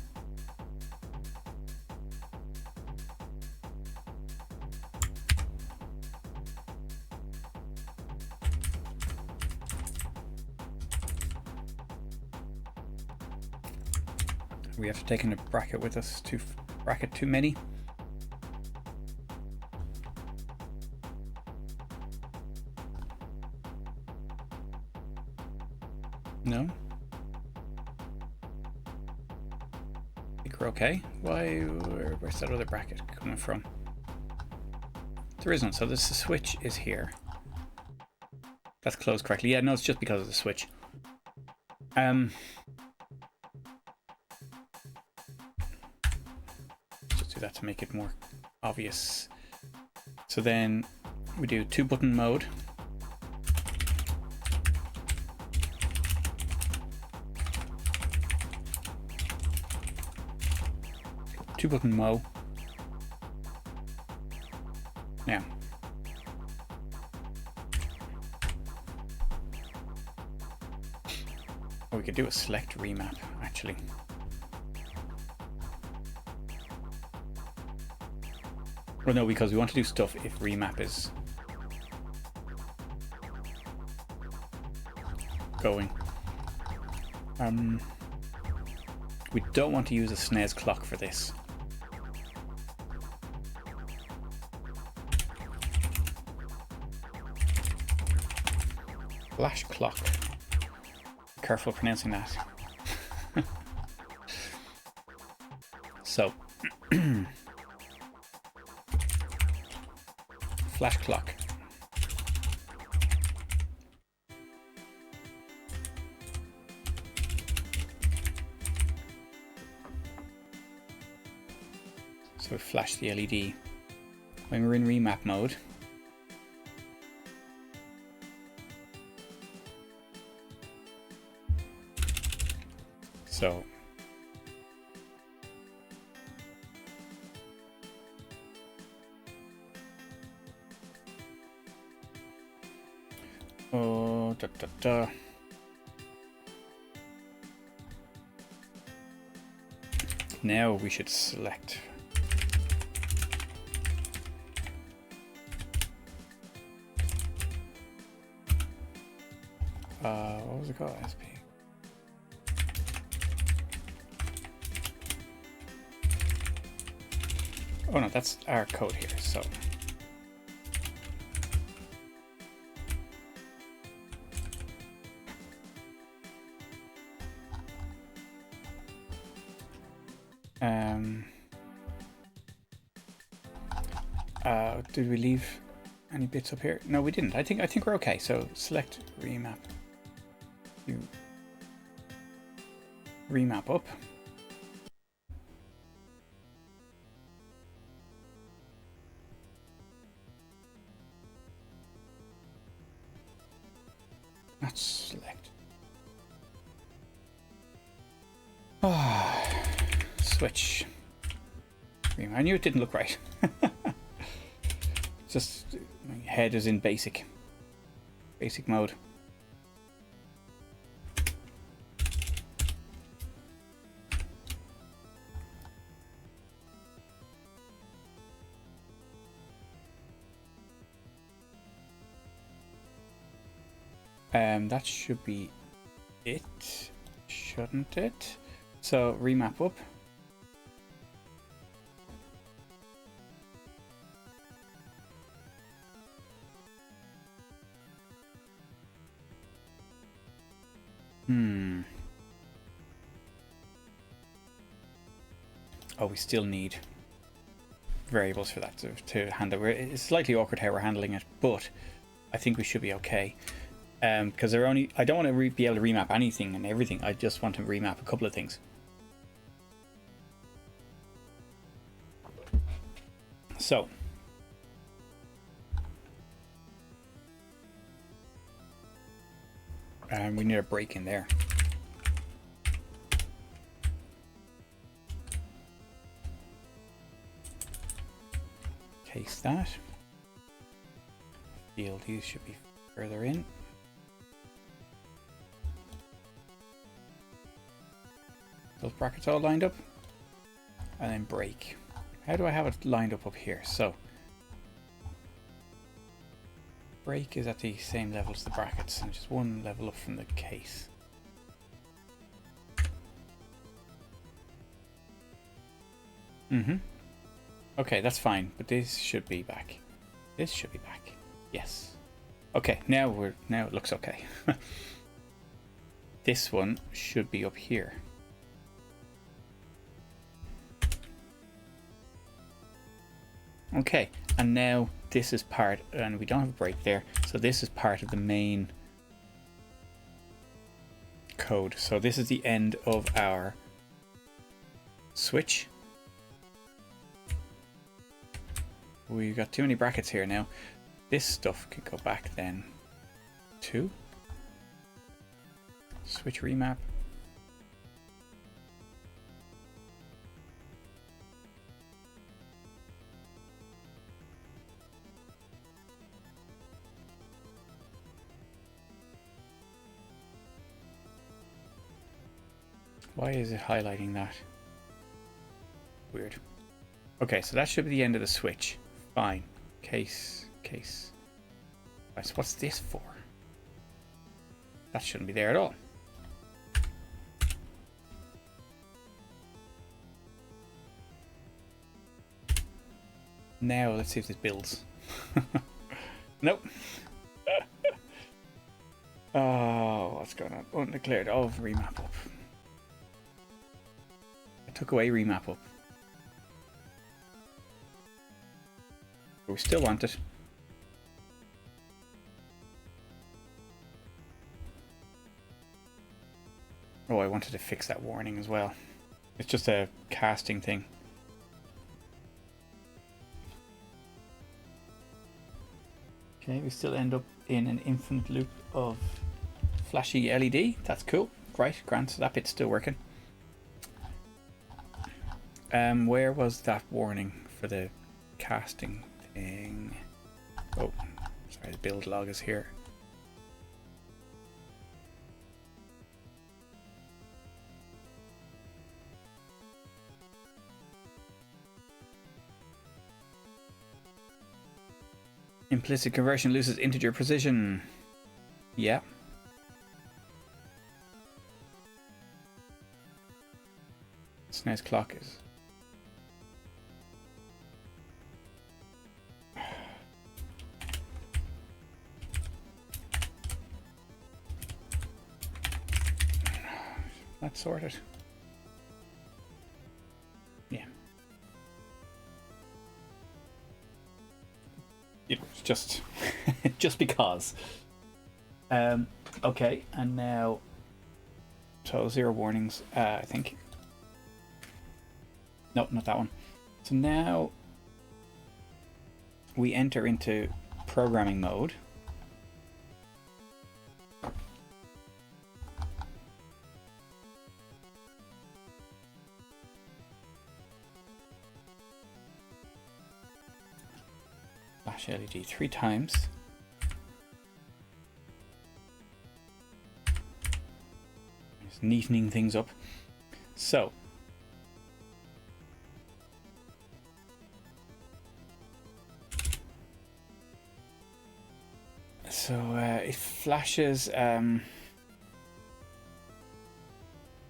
S1: We have to take in a bracket with us to bracket too many. No? I think we're okay. Where's that other bracket coming from? There is none, so this switch is here. That's closed correctly. Yeah, no, it's just because of the switch. That to make it more obvious. So then we do 2-button mode. Two-button mo. Now. Oh, we could do a select remap actually. Well, no, because we want to do stuff if remap is going. We don't want to use a SNES clock for this. Flash clock. Careful pronouncing that. So. Flash clock. So flash the LED when we're in remap mode. So now we should select. What was it called? SP. Oh no, that's our code here, so. Did we leave any bits up here? No, we didn't. I think we're okay. So select remap. You remap up. Let's select. Switch. I knew it didn't look right. Just my head is in basic mode. That should be it, shouldn't it? So remap up. Oh, we still need variables for that to handle. It's slightly awkward how we're handling it, but I think we should be okay. Because I don't want to be able to remap anything and everything. I just want to remap a couple of things. So. We need a break in there. Case that. Feel these should be further in. Those brackets all lined up. And then break. How do I have it lined up here? So break is at the same level as the brackets and just one level up from the case. Okay, that's fine, but this should be back. This should be back. Yes. Okay, now it looks okay. This one should be up here. Okay, and now this is part, and we don't have a break there, so this is part of the main code. So this is the end of our switch. We've got too many brackets here now. This stuff could go back then to switch remap. Why is it highlighting that? Weird. Okay, so that should be the end of the switch. Fine. Case. Right, so what's this for? That shouldn't be there at all. Now let's see if this builds. Nope. Oh, what's going on? Undeclared. Oh, remap up. I took away remap up. But we still want it. Oh, I wanted to fix that warning as well. It's just a casting thing. Okay, we still end up in an infinite loop of flashy LED. That's cool. Right, Grant, so that bit's still working. Where was that warning for the casting thing? Oh, sorry, the build log is here. Implicit conversion loses integer precision. Yeah. SNES clock is. that sorted. Yeah. You know, it's just just because. Okay, and now so 0 warnings, I think. No, not that one. So now we enter into programming mode. Flash LED 3 times. Just neatening things up. So it flashes. I'm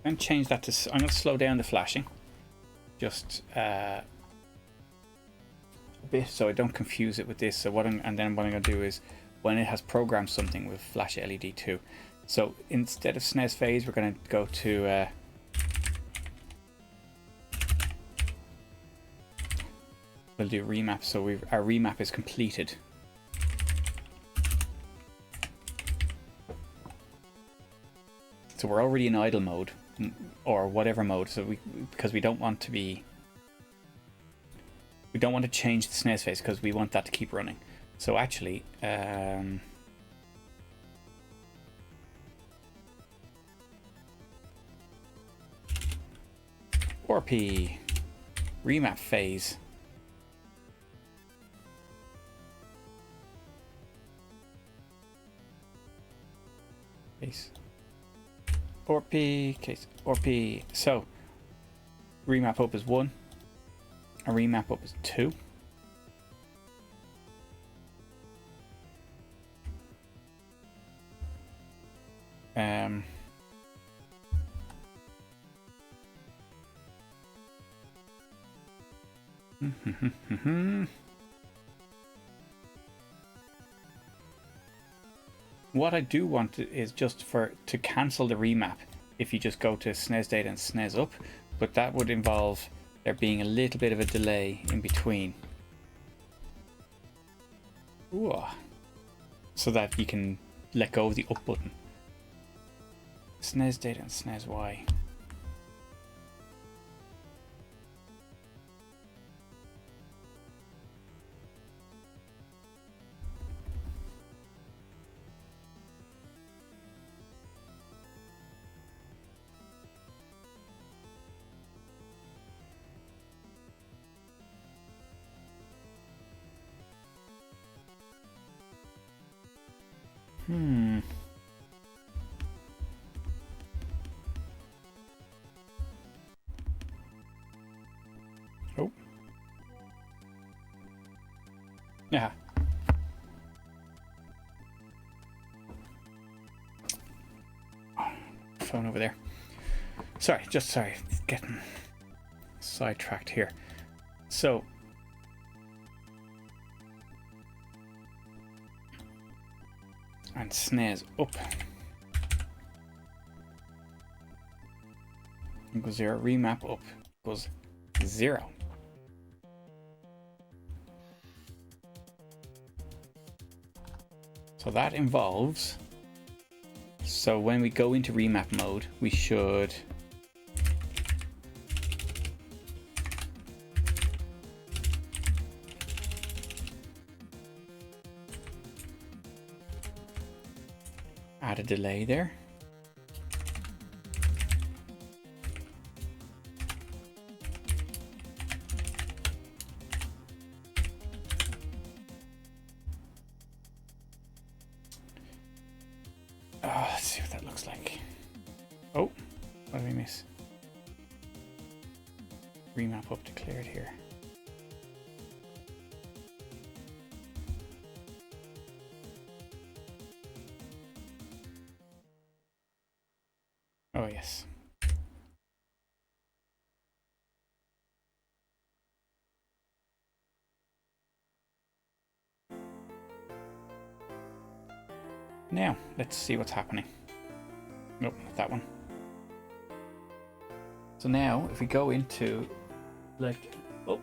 S1: going to change that to. I'm going to slow down the flashing, just a bit, so I don't confuse it with this. So and then what I'm going to do is, when it has programmed something with Flash LED 2. So instead of SNES phase, we're going to go to. We'll do remap. So our remap is completed. So we're already in idle mode, or whatever mode. So because we don't want to change the SNES phase because we want that to keep running. So actually, RP remap phase. Case. RP case RP. So remap up is 1. A remap up is 2. What I do want is just to cancel the remap if you just go to SNES data and SNES up, but that would involve there being a little bit of a delay in between. Ooh. So that you can let go of the up button. SNES data and SNES Y. Oh. Yeah. Phone over there. Sorry, getting sidetracked here. So and SNES up equals 0. Remap up equals 0. So that involves. So when we go into remap mode, we should add a delay there. Let's see what that looks like. Oh, what did we miss? Remap up declared here. Oh, yes. Now, let's see what's happening. Nope, not that one. So now if we go into like, oh,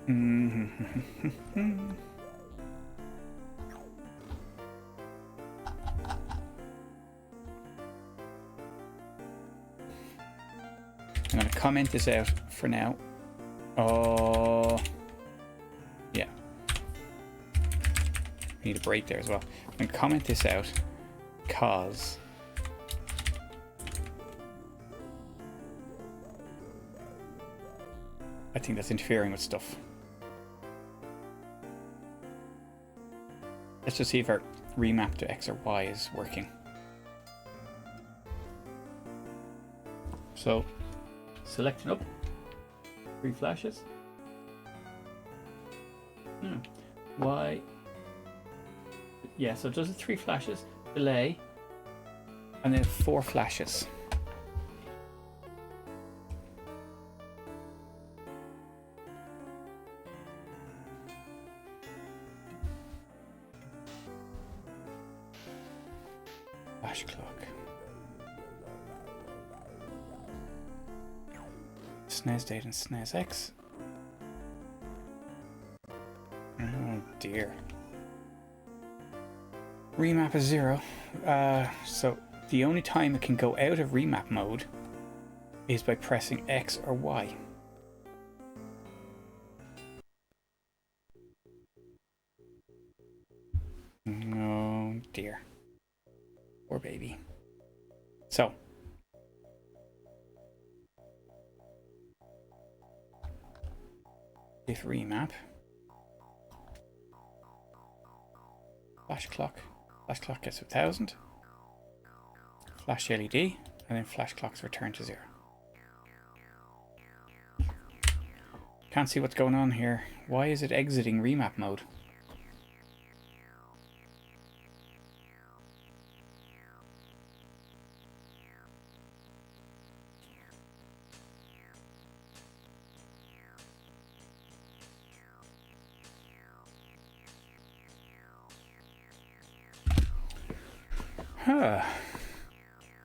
S1: I'm going to comment this out for now. Oh, yeah. Need a break there as well. I'm going to comment this out because I think that's interfering with stuff. Let's just see if our remap to X or Y is working. So, selecting up, 3 flashes. Y. Yeah, so it does it 3 flashes, delay, and then 4 flashes. Flash clock. SNES date and SNES X. Oh dear. Remap is 0. So the only time it can go out of remap mode is by pressing X or Y. Oh dear. Poor baby. So if remap flash clock gets 1000, flash LED, and then flash clocks return to 0. Can't see what's going on here. Why is it exiting remap mode? Huh.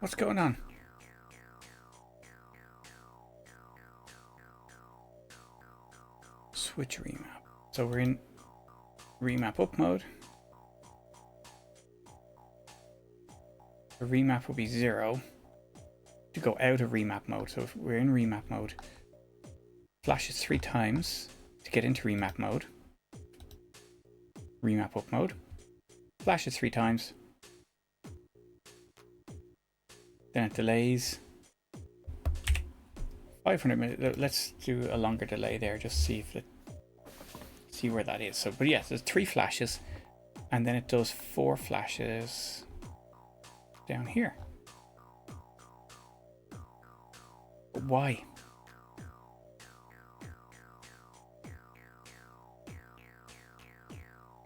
S1: What's going on? Switch remap. So we're in remap up mode. The remap will be 0 to go out of remap mode. So if we're in remap mode, flashes 3 times to get into remap mode. Remap up mode. Flashes 3 times. Then it delays 500 minutes. Let's do a longer delay there, just see if it, see where that is. So, but yes, there's 3 flashes, and then it does 4 flashes down here. But why?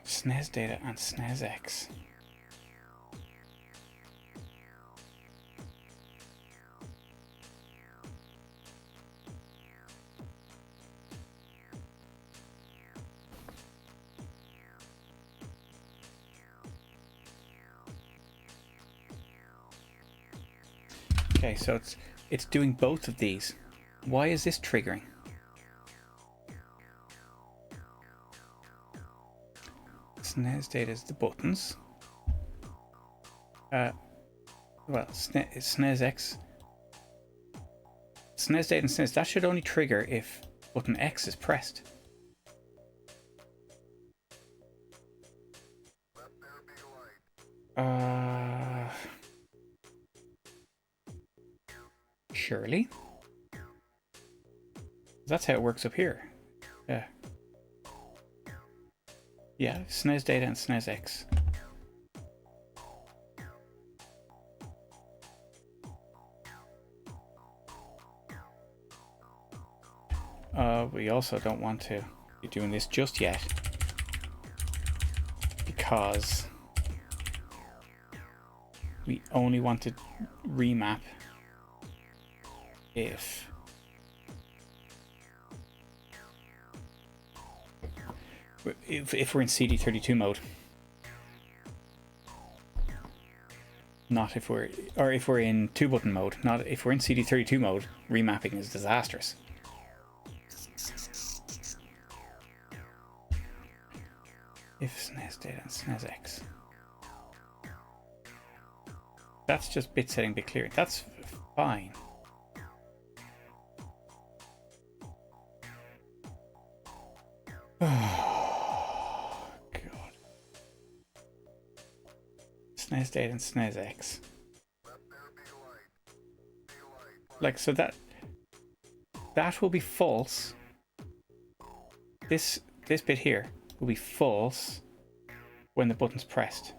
S1: SNES data and SNES X. Okay, so it's doing both of these. Why is this triggering? SNES data is the buttons. Well, SNES X. SNES data and SNES, that should only trigger if button X is pressed. Surely? That's how it works up here. Yeah. Yeah, SNES data and SNES X. We also don't want to be doing this just yet, because we only want to remap if if we're in CD32 mode. Not if we're, or if we're in 2-button mode. Not if we're in CD32 mode. Remapping is disastrous. If SNES data and SNES X. That's just bit setting, bit clearing. That's fine. Oh, God. SNES data and SNES X. Like, so that will be false. This bit here will be false when the button's pressed.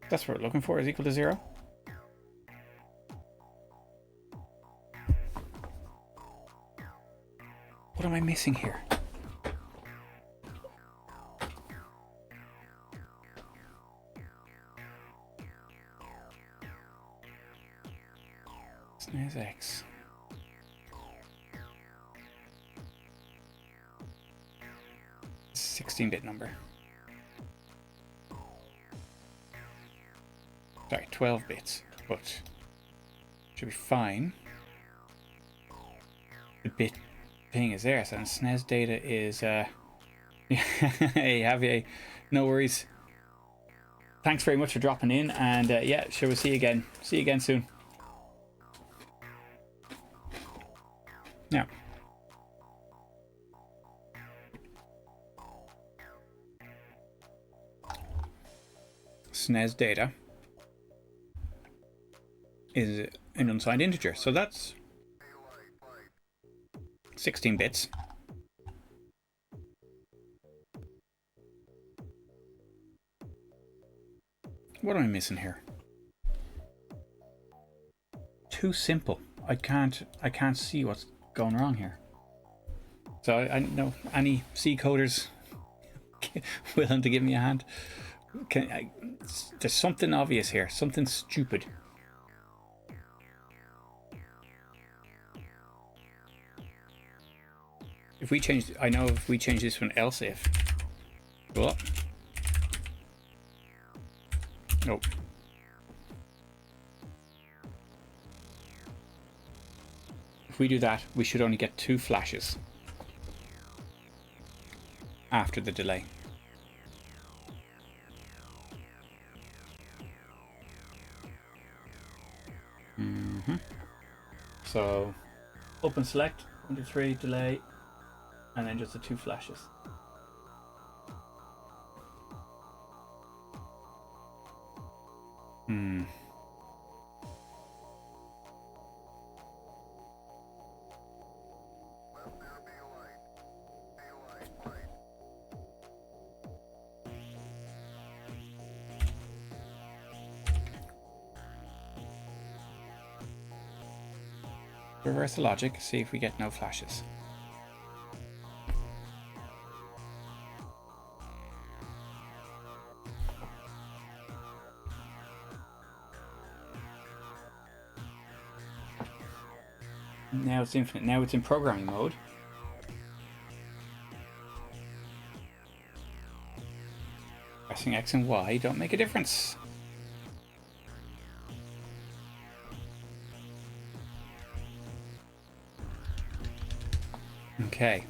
S1: That's what we're looking for, is equal to 0. What am I missing here? SNES X. It's a 16-bit number. Sorry, 12 bits, but should be fine. The bit thing is there, so SNES data is hey Javier, no worries. Thanks very much for dropping in, and yeah, sure, we'll see you again. See you again soon. Now, SNES data is an unsigned integer, so that's 16 bits. What am I missing here? Too simple. I can't see what's going wrong here. So I know any C coders willing to give me a hand. There's something obvious here, something stupid. If we change, I know if we change this one else if. Well, nope. If we do that, we should only get 2 flashes after the delay. So open select, 1, 2, 3, delay, and then just the 2 flashes. Reverse the logic, see if we get no flashes. Now it's infinite. Now it's in programming mode. Pressing X and Y don't make a difference. Okay.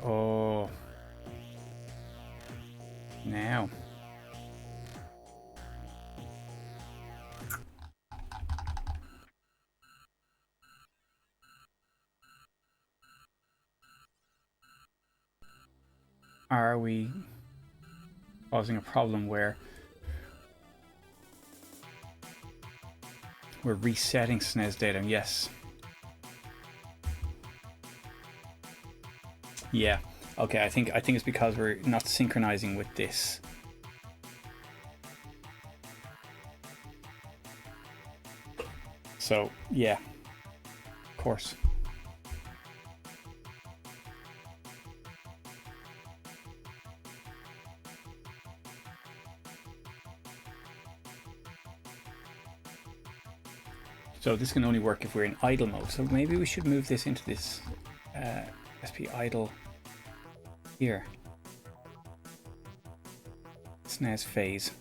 S1: Oh. Now. Are we causing a problem where We're resetting SNES data, yes. Yeah, okay, I think it's because we're not synchronizing with this. So, yeah, of course. So this can only work if we're in idle mode. So maybe we should move this into this SP idle here. SNES phase.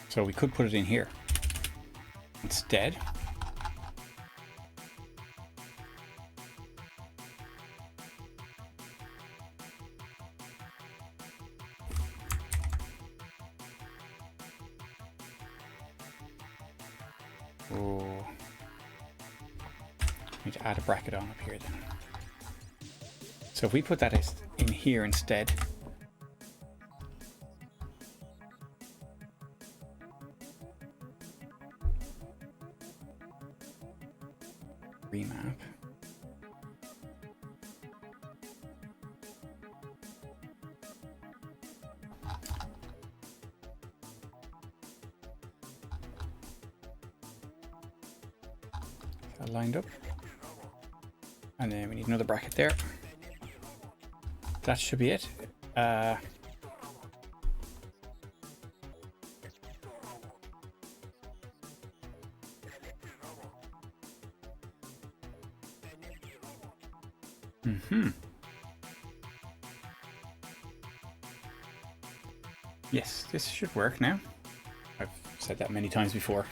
S1: So we could put it in here instead. Oh, need to add a bracket on up here then. So if we put that in here instead, remap. That lined up. And then we need another bracket there. That should be it. Yes, this should work now. I've said that many times before.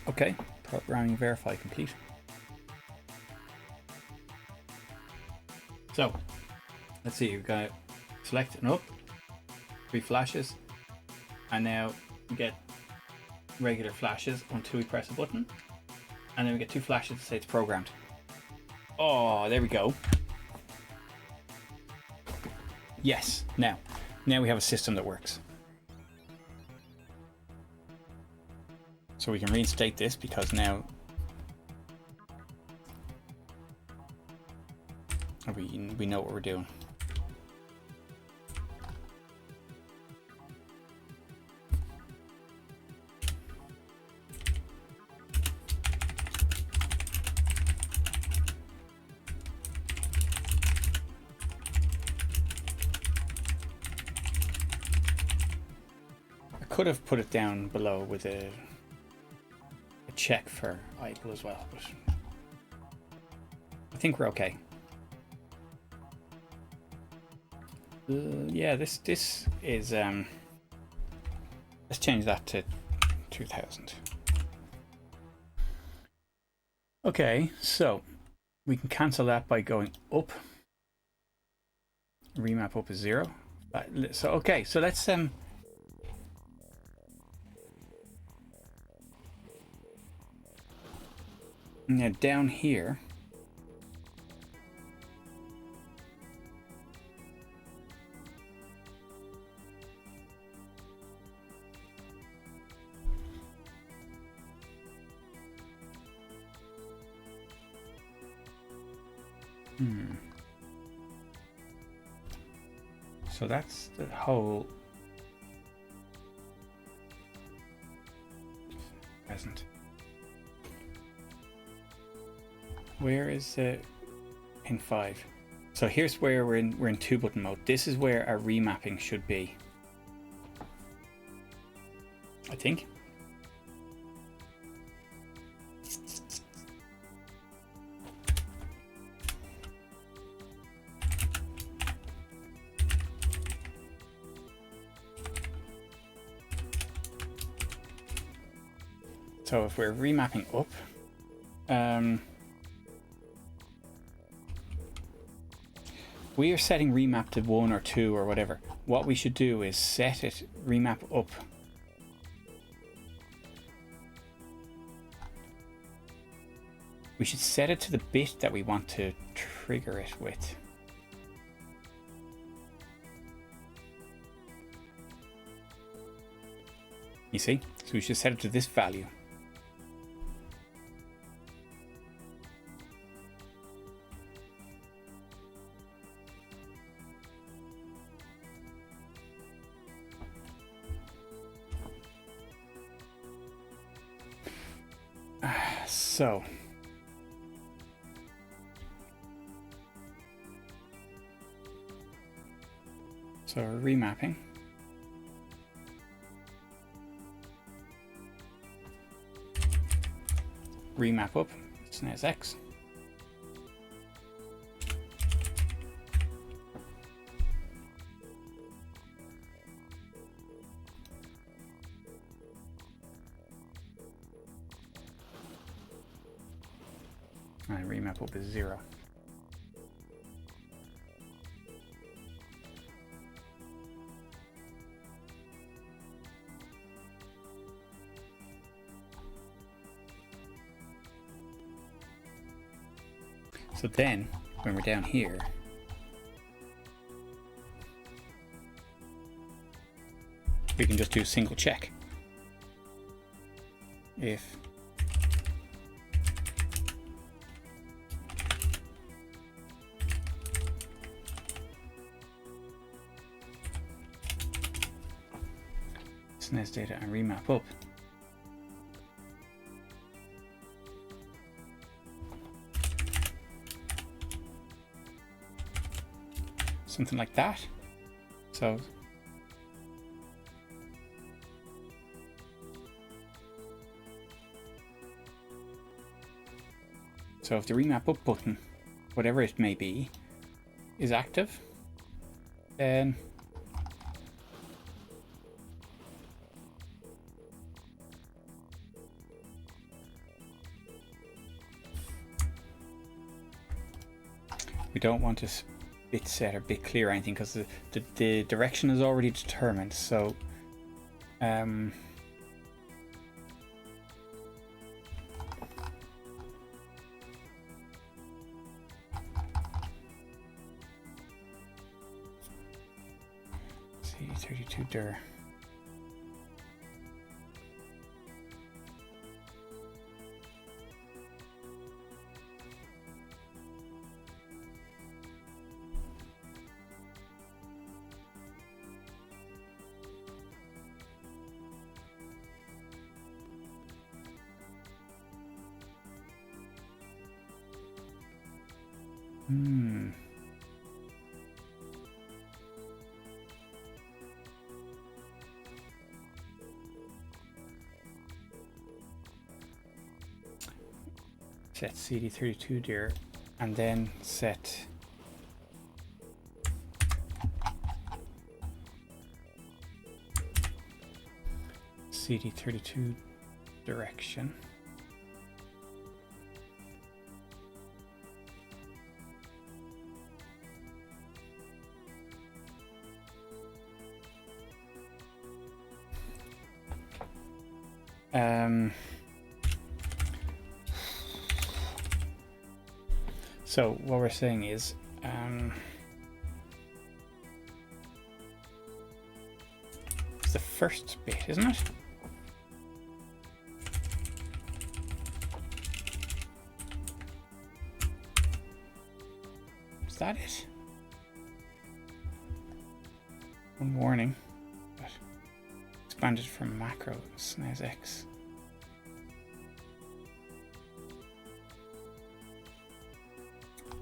S1: Okay, programming verify complete. So, let's see, we've got select and up, 3 flashes, and now we get regular flashes until we press a button, and then we get 2 flashes to say it's programmed. Oh, there we go. Yes, now we have a system that works. So we can reinstate this because now we know what we're doing. I could have put it down below with a check for idle as well, but I think we're okay. Yeah, this is let's change that to 2000. Okay, so we can cancel that by going up. Remap up is 0. So okay, so let's now down here, so that's the whole present. Where is it in 5? So here's where we're in 2-button mode. This is where our remapping should be, I think. So if we're remapping up, we are setting remap to 1 or 2 or whatever. What we should do is set it remap up. We should set it to the bit that we want to trigger it with. You see? So we should set it to this value. So we're remapping. Remap up, SNES X. And remap up is 0. So then, when we're down here, we can just do single check. If SNES data and remap up. Something like that. So if the remap up button, whatever it may be, is active, then we don't want to bit set or bit clear or anything because the direction is already determined. So CD32 dir. Set CD32 dir and then set CD32 direction. So what we're saying is it's the first bit, isn't it? Is that it? One warning, but expanded from macro SNES X.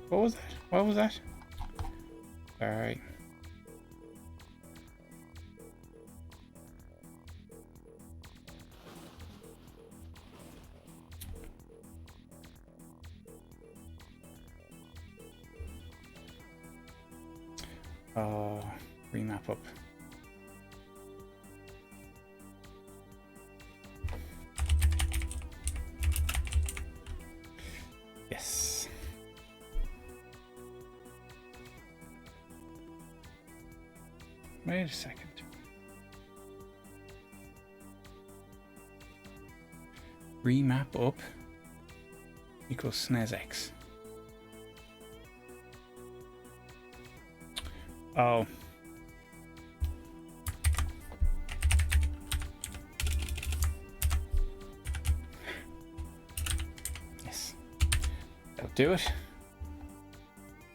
S1: What was that? What was that? All right. Remap up. Wait a second. Remap up equals SNES X. Oh. Yes. That'll do it.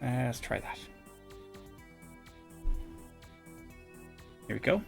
S1: Let's try that. Here we go.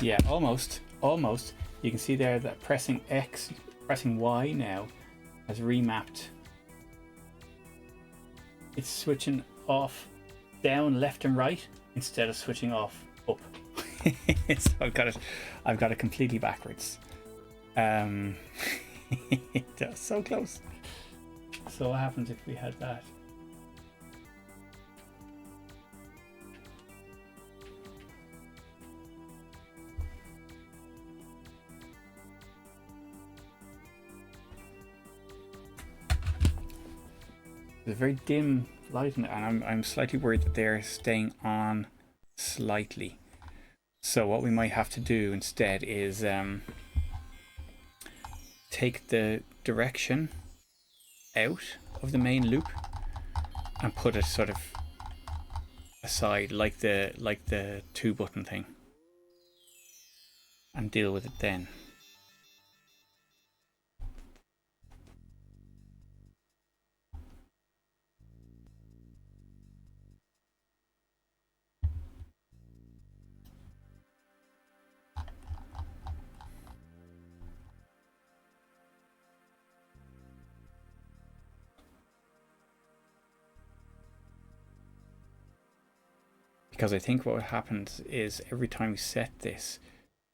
S1: Yeah, almost. You can see there that pressing Y now has remapped. It's switching off down, left and right instead of switching off up. So I've got it completely backwards. That's so close. So what happens if we had that? There's a very dim light in it, and I'm slightly worried that they're staying on slightly. So what we might have to do instead is take the direction out of the main loop and put it sort of aside, like the 2-button thing, and deal with it then. Because I think what happens is every time we set this,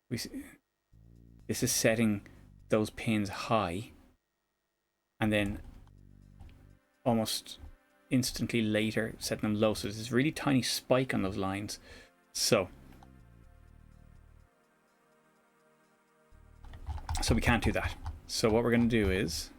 S1: this is setting those pins high, and then almost instantly later setting them low. So there's this really tiny spike on those lines. So we can't do that. So what we're going to do is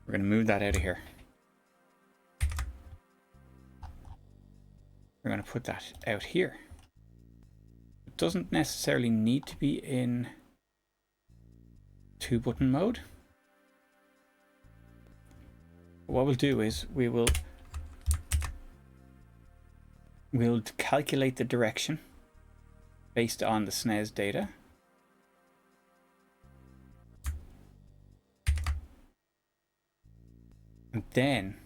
S1: we're going to move that out of here. We're going to put that out here. It doesn't necessarily need to be in 2-button mode. What we'll do is we'll calculate the direction based on the SNES data. And then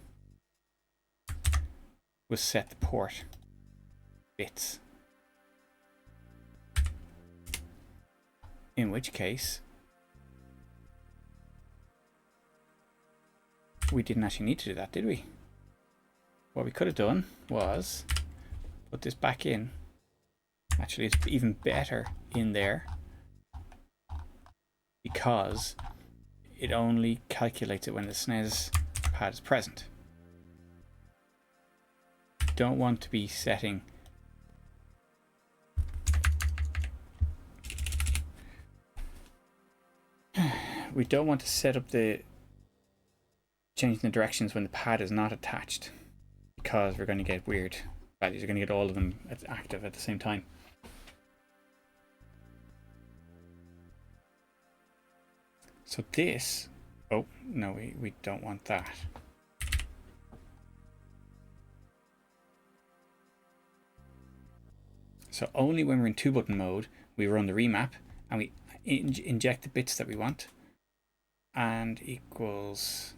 S1: we'll set the port bits. In which case, we didn't actually need to do that, did we? What we could have done was put this back in. Actually, it's even better in there because it only calculates it when the SNES pad is present. Don't want to be setting we don't want to set up the changing the directions when the pad is not attached, because we're going to get weird values. You're going to get all of them active at the same time. So this, oh no, we don't want that. So only when we're in 2-button mode, we run the remap and we inject the bits that we want, and equals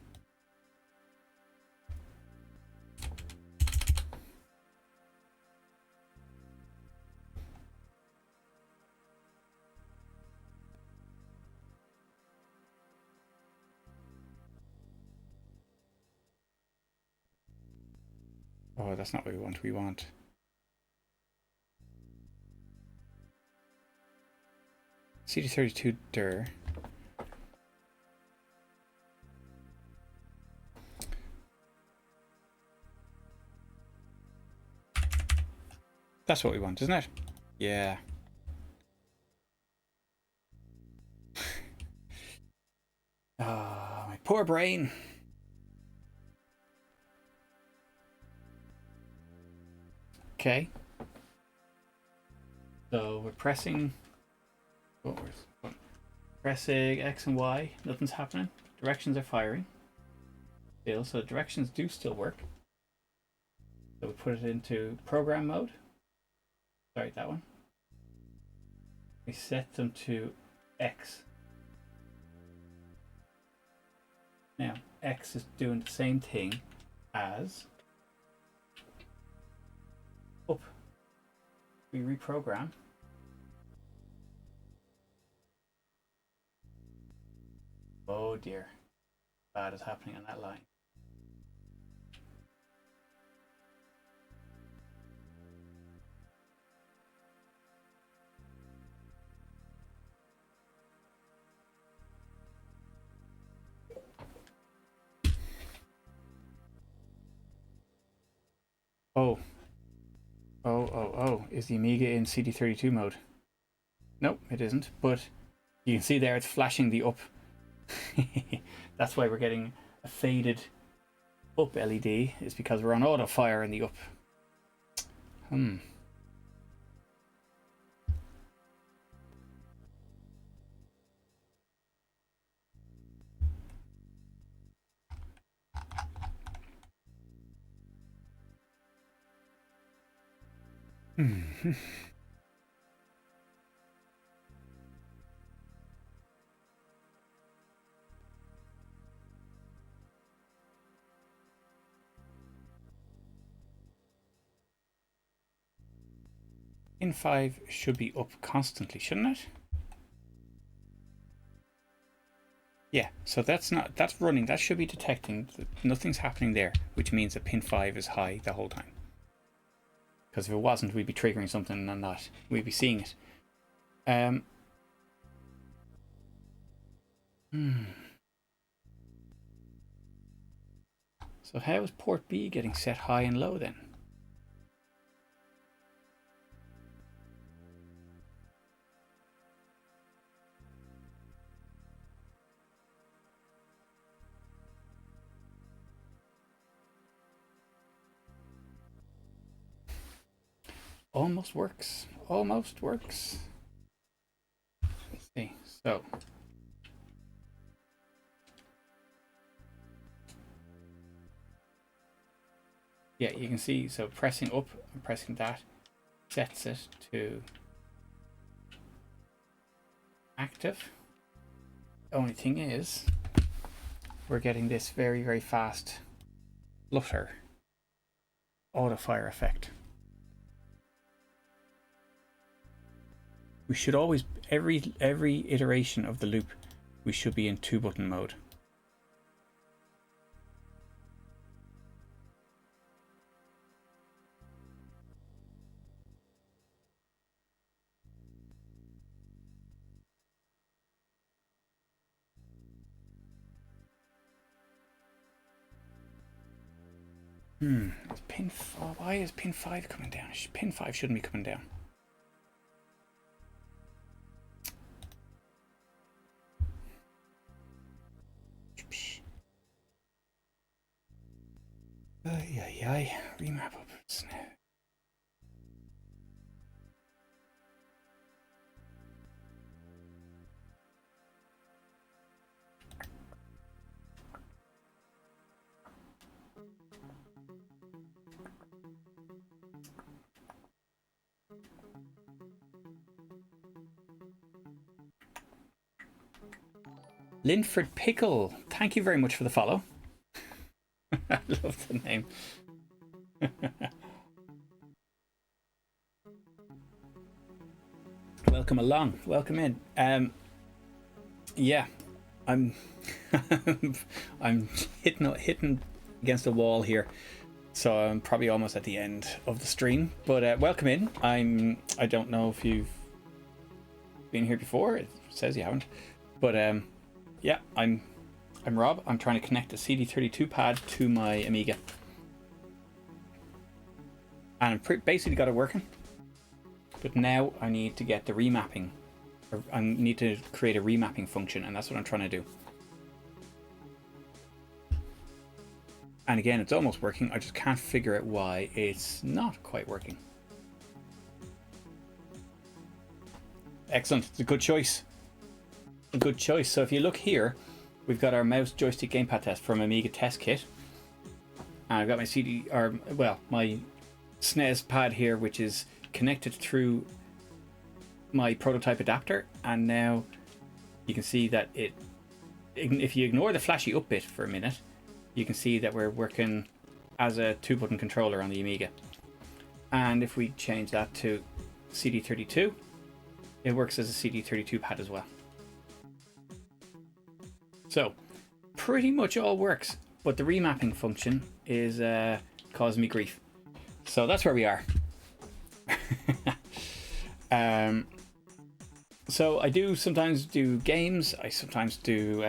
S1: Oh, that's not what we want. We want... CD32 dir. That's what we want, isn't it? Yeah. Ah, my poor brain. Okay. So we're pressing... Oh, pressing X and Y. Nothing's happening. Directions are firing. Still, so directions do still work. So we put it into program mode. Sorry, that one. We set them to X. Now, X is doing the same thing as up. We reprogram. Oh dear. Bad is happening on that line. Oh. Oh. Is the Amiga in CD32 mode? Nope, it isn't. But you can see there it's flashing the up. That's why we're getting a faded up LED. Is because we're on auto fire in the up. Pin 5 should be up constantly, shouldn't it? Yeah, so that's running. That should be detecting that nothing's happening there, which means that pin 5 is high the whole time. Because if it wasn't, we'd be triggering something and not. We'd be seeing it. So how is port B getting set high and low then? Almost works. Almost works. Let's see. So yeah, you can see, so pressing up and pressing that sets it to active. The only thing is we're getting this very, very fast flutter auto fire effect. We should always, every iteration of the loop, we should be in 2-button mode. It's pin 4. Why is pin 5 coming down? Pin 5 shouldn't be coming down. Remap up. Linford Pickle, thank you very much for the follow. I love the name. Welcome along. Welcome in. Yeah, I'm I'm hitting against a wall here. So I'm probably almost at the end of the stream, but welcome in. I don't know if you've been here before. It says you haven't, but yeah, I'm Rob. I'm trying to connect a CD32 pad to my Amiga, and I've basically got it working. But now I need to get the remapping, or I need to create a remapping function, and that's what I'm trying to do. And again, it's almost working. I just can't figure out why it's not quite working. Excellent. It's a good choice. A good choice. So if you look here, we've got our mouse joystick gamepad test from Amiga test kit. And I've got my my SNES pad here, which is connected through my prototype adapter. And now you can see that if you ignore the flashy up bit for a minute, you can see that we're working as a 2-button controller on the Amiga. And if we change that to CD32, it works as a CD32 pad as well. So pretty much all works, but the remapping function is causing me grief. So that's where we are. So I do sometimes do games. I sometimes do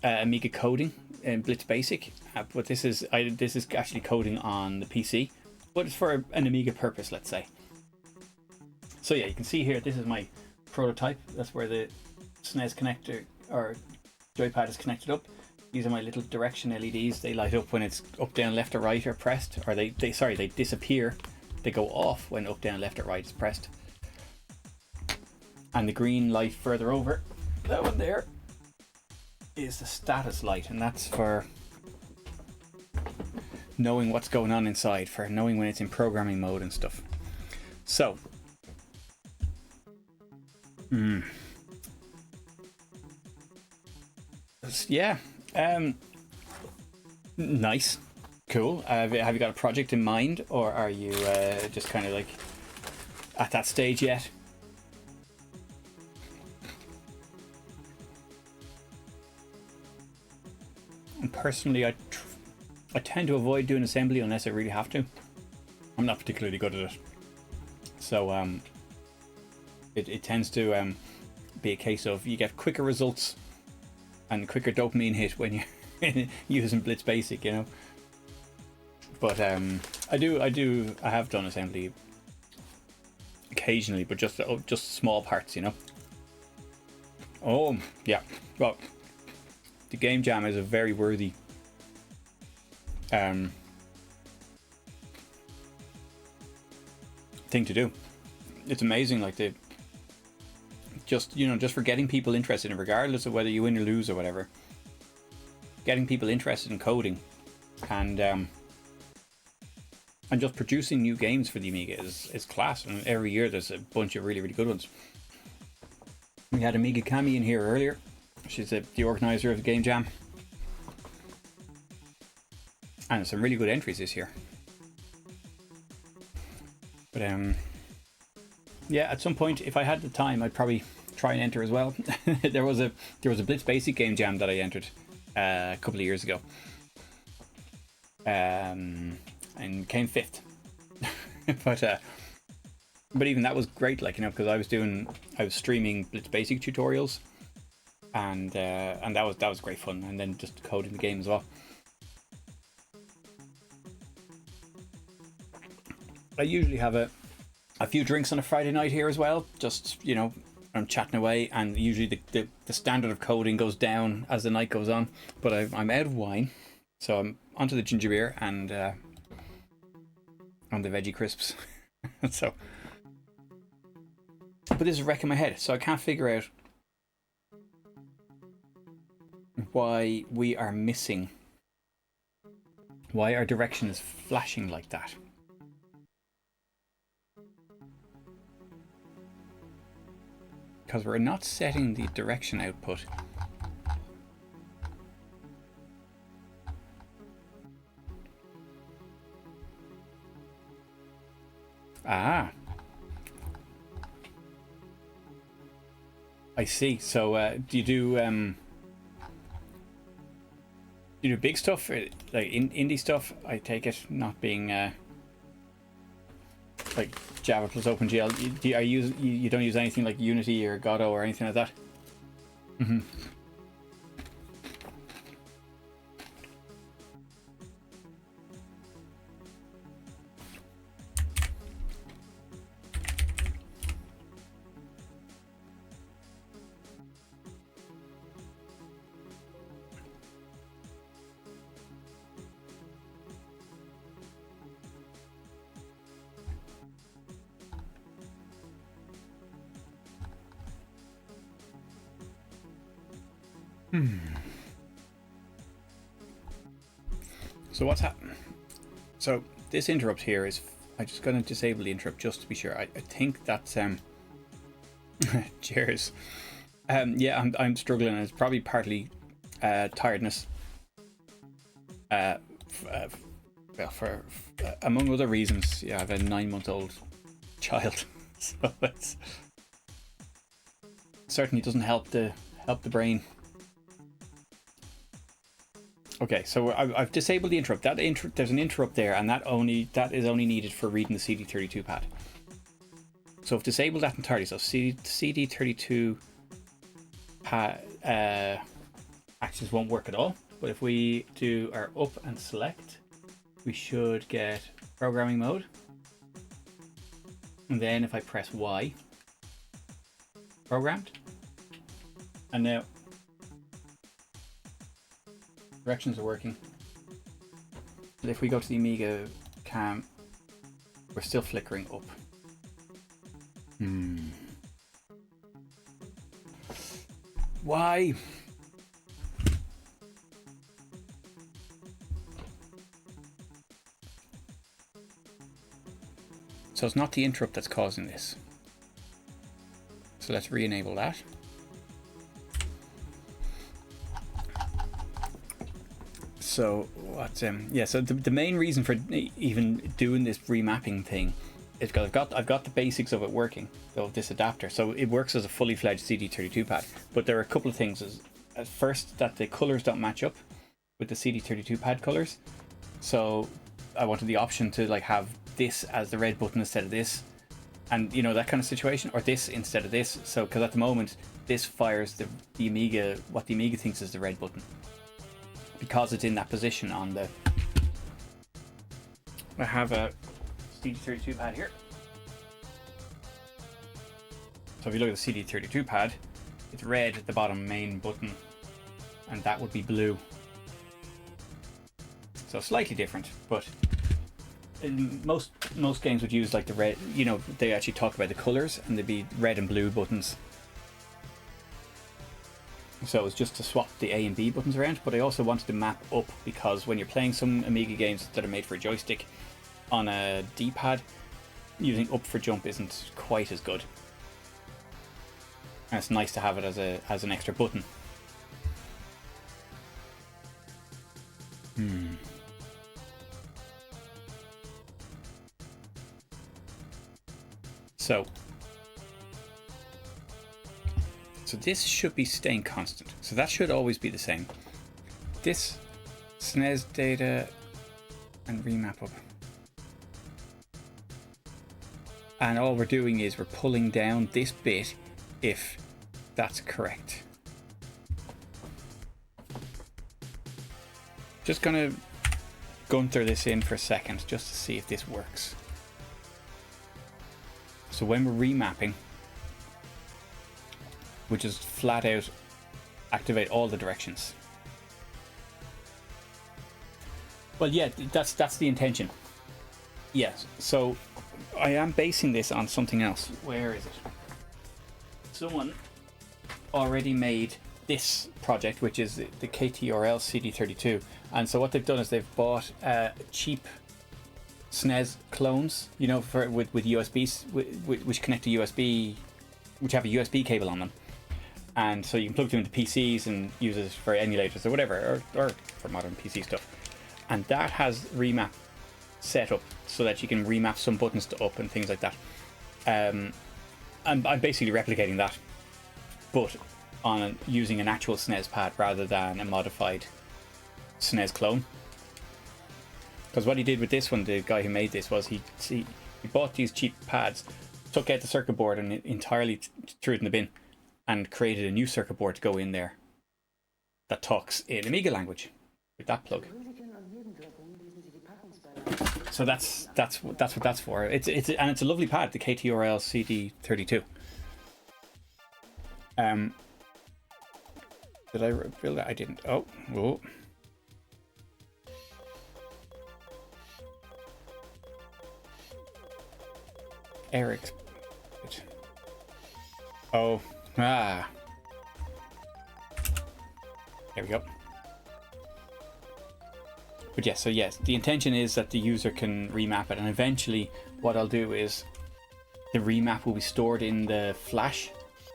S1: Amiga coding in Blitz Basic, but this is actually coding on the PC, but it's for an Amiga purpose, let's say. So yeah, you can see here, this is my prototype. That's where the SNES connector or joypad is connected up. These are my little direction LEDs. They light up when it's up, down, left, or right are pressed, or they disappear. They go off when up, down, left, or right is pressed. And the green light further over, that one there, is the status light, and that's for knowing what's going on inside, for knowing when it's in programming mode and stuff. So yeah, nice, cool. Have you got a project in mind, or are you just kind of like at that stage yet? And personally, I tend to avoid doing assembly unless I really have to. I'm not particularly good at it, so it tends to be a case of you get quicker results and quicker dopamine hit when you're using Blitz Basic, you know. But I have done assembly occasionally, but just small parts, you know. Oh yeah, well, the game jam is a very worthy thing to do. It's amazing, like just for getting people interested in, regardless of whether you win or lose or whatever, getting people interested in coding and just producing new games for the Amiga is class. And every year there's a bunch of really, really good ones. We had Amiga Cami in here earlier. She's the organizer of the game jam, and some really good entries this year. But yeah, at some point, if I had the time, I'd probably try and enter as well. there was a Blitz Basic game jam that I entered a couple of years ago, and came 5th. but even that was great, like, you know, because I was streaming Blitz Basic tutorials, and that was great fun, and then just coding the game as well. I usually have a few drinks on a Friday night here as well, just, you know, I'm chatting away, and usually the standard of coding goes down as the night goes on, but I'm out of wine, so I'm onto the ginger beer and on the veggie crisps. So, but this is wrecking my head, so I can't figure out why we are missing, why our direction is flashing like that. Because we're not setting the direction output. Ah, I see. So do you do You do big stuff, like indie stuff. I take it, not being like Java plus OpenGL. You don't use anything like Unity or Godot or anything like that? Mm-hmm. So what's happened? So this interrupt here is, I'm just going to disable the interrupt just to be sure. I think that's cheers. Yeah, I'm struggling. It's probably partly tiredness. For among other reasons. Yeah, I have a 9-month-old child, so it's certainly doesn't help the brain. Okay, so I've disabled the interrupt. There's an interrupt there, and that is only needed for reading the CD32 pad. So I've disabled that entirely. So CD32 pad axis won't work at all. But if we do our up and select, we should get programming mode. And then if I press Y, programmed. And now directions are working. And if we go to the Amiga cam, we're still flickering up. Why? So it's not the interrupt that's causing this. So let's re-enable that. So what? Yeah. So the main reason for even doing this remapping thing is because I've got the basics of it working. So this adapter, so it works as a fully fledged CD32 pad. But there are a couple of things. At first, that the colors don't match up with the CD32 pad colors. So I wanted the option to like have this as the red button instead of this, and you know, that kind of situation, or this instead of this. So because at the moment this fires the Amiga, what the Amiga thinks is the red button, because it's in that position on the. I have a CD32 pad here. So if you look at the CD32 pad, it's red at the bottom main button, and that would be blue. So slightly different, but in most games would use like the red. You know, they actually talk about the colors, and they'd be red and blue buttons. So it's just to swap the A and B buttons around, but I also wanted to map up, because when you're playing some Amiga games that are made for a joystick on a D-pad, using up for jump isn't quite as good. And it's nice to have it as an extra button. So this should be staying constant. So that should always be the same. This SNES data and remap up. And all we're doing is we're pulling down this bit if that's correct. Just gonna gunter this in for a second just to see if this works. So when we're remapping, we just flat out activate all the directions. Well, yeah, that's the intention. Yes, so I am basing this on something else. Where is it? Someone already made this project, which is the KTRL CD32, and so what they've done is they've bought cheap SNES clones, you know, with USBs, which connect to USB, which have a USB cable on them. And so you can plug them into PCs and use it for emulators or whatever, or for modern PC stuff. And that has remap set up so that you can remap some buttons to up and things like that. I'm basically replicating that, but using an actual SNES pad rather than a modified SNES clone. Because what he did with this one, the guy who made this, was he bought these cheap pads, took out the circuit board and entirely threw it in the bin, and created a new circuit board to go in there that talks in Amiga language with that plug. So that's what that's for. It's a lovely pad, the KTRL CD32. Did I build that? I didn't. Oh, whoa. Eric's. Oh, there we go. But yes, so yes, the intention is that the user can remap it, and eventually what I'll do is the remap will be stored in the flash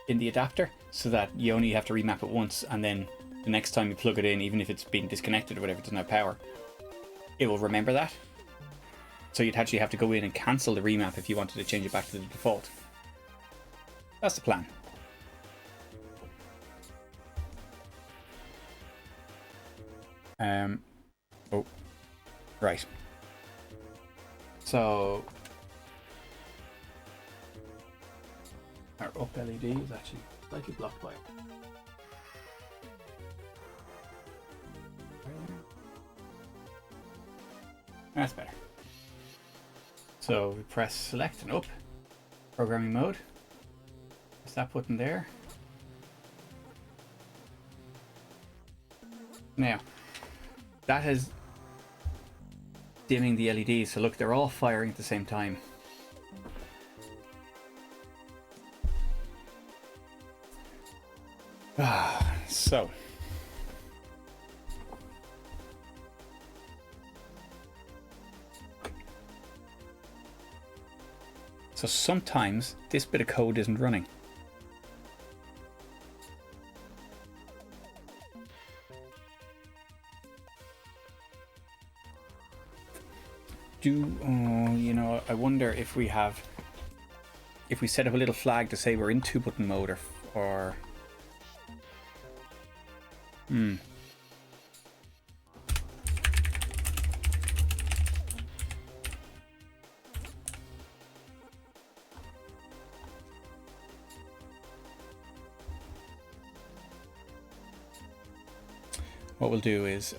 S1: in the adapter, so that you only have to remap it once, and then the next time you plug it in, even if it's been disconnected or whatever, it doesn't have power, it will remember that. So you'd actually have to go in and cancel the remap if you wanted to change it back to the default. That's the plan. Oh, right. So our up LED is actually slightly blocked by it. That's better. So we press select and up, programming mode. Press that button there. Now, that is dimming the LEDs, so look, they're all firing at the same time. So sometimes this bit of code isn't running. You know, I wonder if we set up a little flag to say we're in 2-button mode, or what we'll do is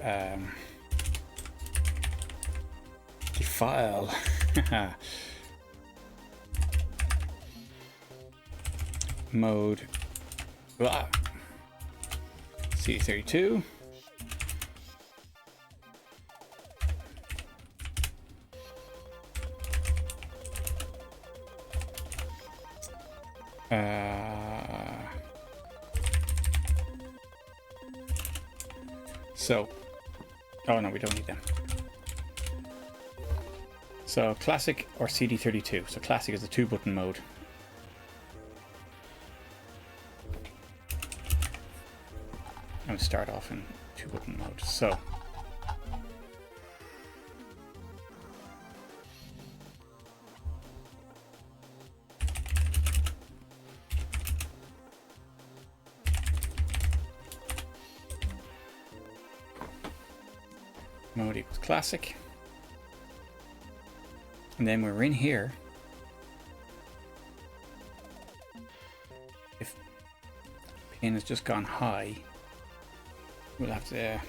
S1: file mode C32 so oh no, we don't need them. So classic or CD32. So classic is the 2-button mode. I'm going to start off in 2-button mode. So mode equals classic. And then when we're in here, if pin has just gone high, we'll have to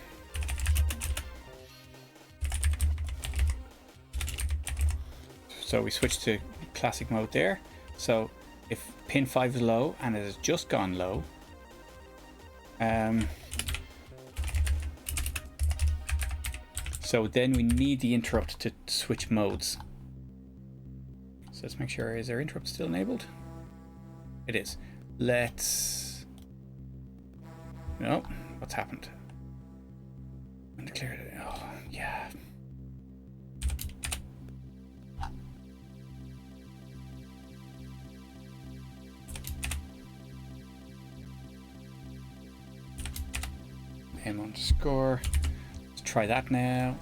S1: so we switch to classic mode there. So if pin 5 is low and it has just gone low, so then we need the interrupt to switch modes. So let's make sure, is our interrupt still enabled? It is. Let's... No, what's happened? Undeclared. Oh, yeah. M underscore. Let's try that now.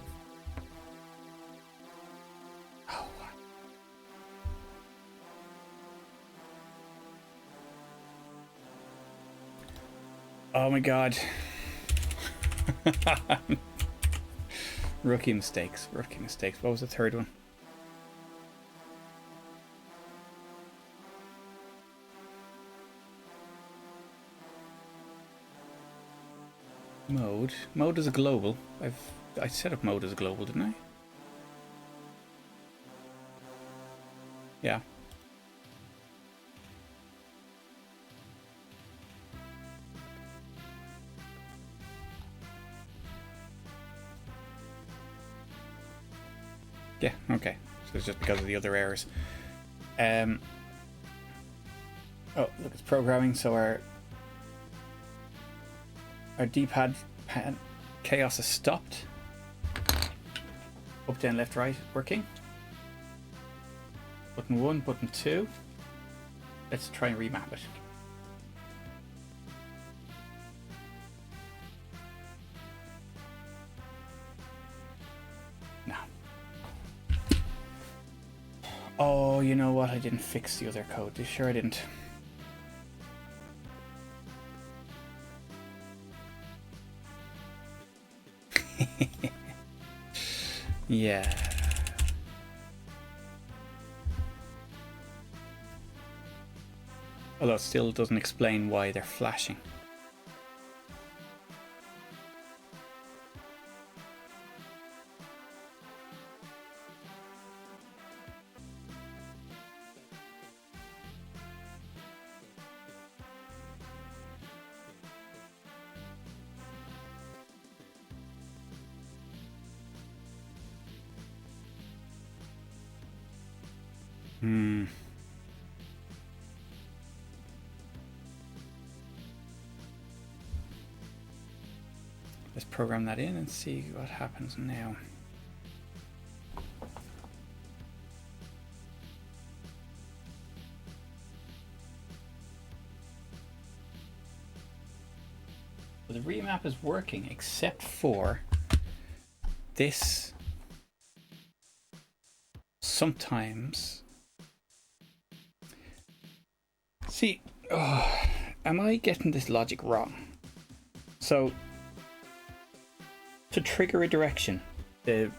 S1: Oh my god. Rookie mistakes. Rookie mistakes. What was the third one? Mode. Mode is a global. I set up mode as a global, didn't I? Yeah. Yeah, okay. So it's just because of the other errors. Oh, look, it's programming, so our D-pad chaos has stopped. Up, down, left, right, working. Button 1, button 2. Let's try and remap it. No. Oh, you know what? I didn't fix the other code. Sure I didn't. Yeah. Although it still doesn't explain why they're flashing. Let's program that in and see what happens now. The remap is working except for this. Sometimes. See, am I getting this logic wrong? So, to trigger a direction, it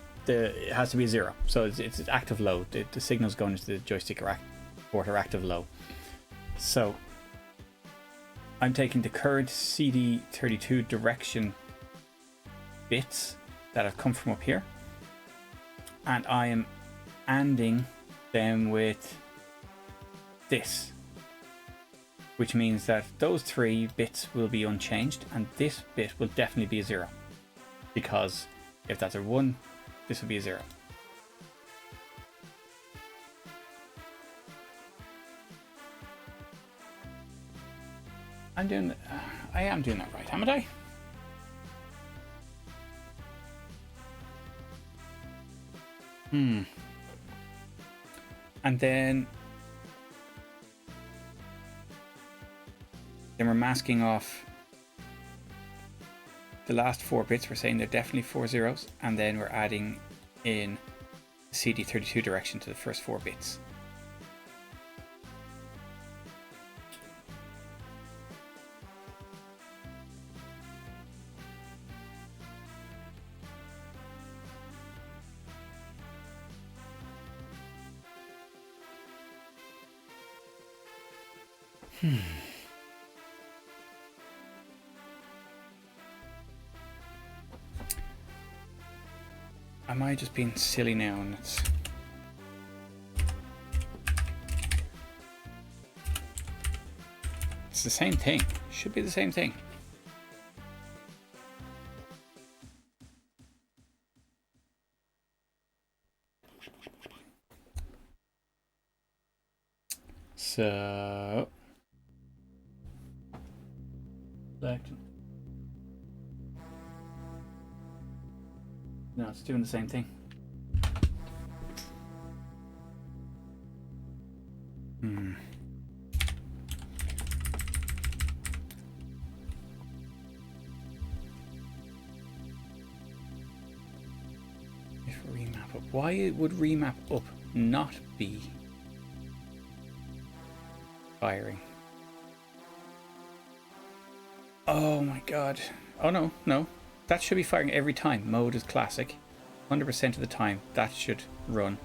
S1: has to be 0. So it's active low. The signal's going into the joystick port or active low. So I'm taking the current CD32 direction bits that have come from up here, and I am ANDing them with this, which means that those 3 bits will be unchanged and this bit will definitely be a 0, because if that's a 1, this will be a 0. I am doing that right, haven't I? And then we're masking off the last 4 bits. We're saying they're definitely 4 zeros, and then we're adding in CD32 direction to the first 4 bits. Am I just being silly now? And it's the same thing. Should be the same thing. So select. No, it's doing the same thing. If remap up, why would remap up not be firing? Oh my god. Oh no, that should be firing every time. Mode is classic. 100% of the time, that should run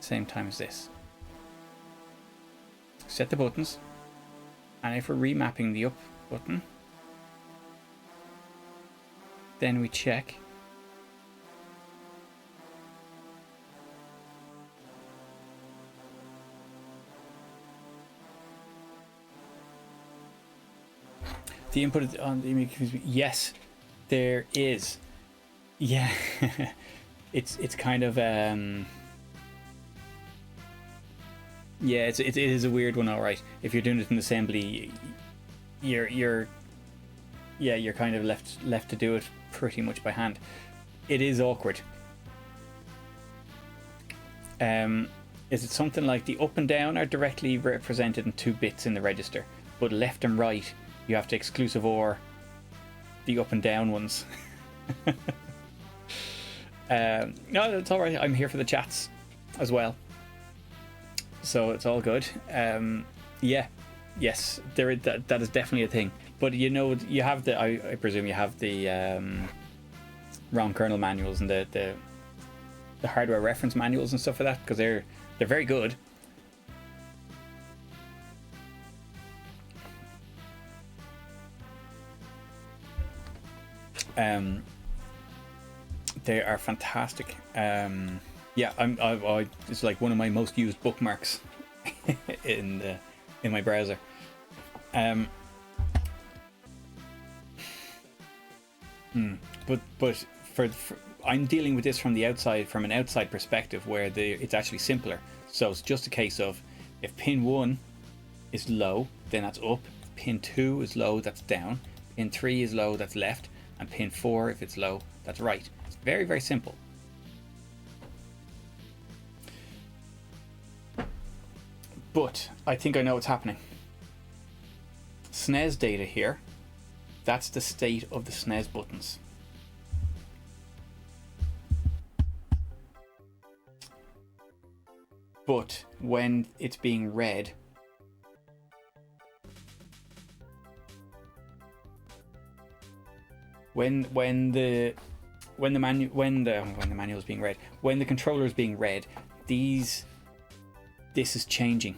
S1: same time as this. Set the buttons, and if we're remapping the up button, then we check the input on the Amiga. Yes, there is. Yeah, it's kind of yeah, it is a weird one, all right. If you're doing it in assembly, you're kind of left to do it pretty much by hand. It is awkward. Is it something like the up and down are directly represented in 2 bits in the register, but left and right you have to exclusive OR the up and down ones? No, it's all right. I'm here for the chats as well, so it's all good. Yeah, yes, that is definitely a thing. But you know, you have the I presume you have the ROM kernel manuals and the hardware reference manuals and stuff like that, because they're very good. They are fantastic. Yeah, it's like one of my most used bookmarks in my browser. But for I'm dealing with this from the outside, from an outside perspective, where it's actually simpler. So it's just a case of, if pin 1 is low, then that's up. If pin 2 is low, that's down. Pin 3 is low, that's left. And pin 4, if it's low, that's right. It's very, very simple. But I think I know what's happening. SNES data here. That's the state of the SNES buttons. But when it's being read, when the manual is being read, when the controller is being read, this is changing.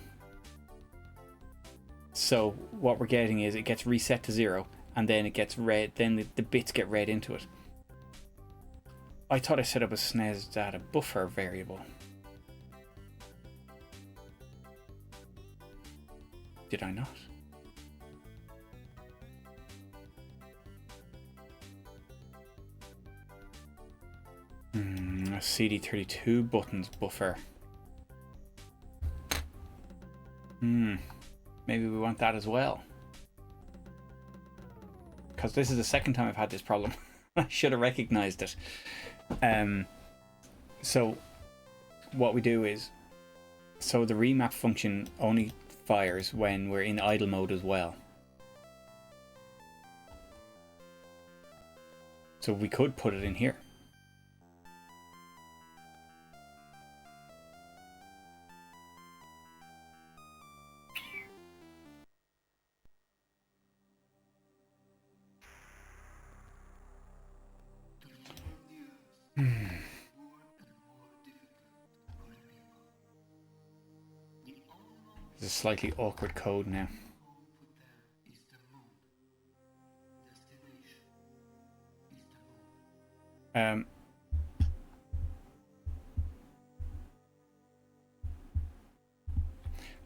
S1: So what we're getting is it gets reset to 0, and then it gets read. Then the bits get read into it. I thought I set up a SNES data buffer variable. Did I not? A CD32 buttons buffer. Maybe we want that as well, because this is the second time I've had this problem. I should have recognized it. So what we do is, so the remap function only fires when we're in idle mode as well. So we could put it in here. It's a slightly awkward code now.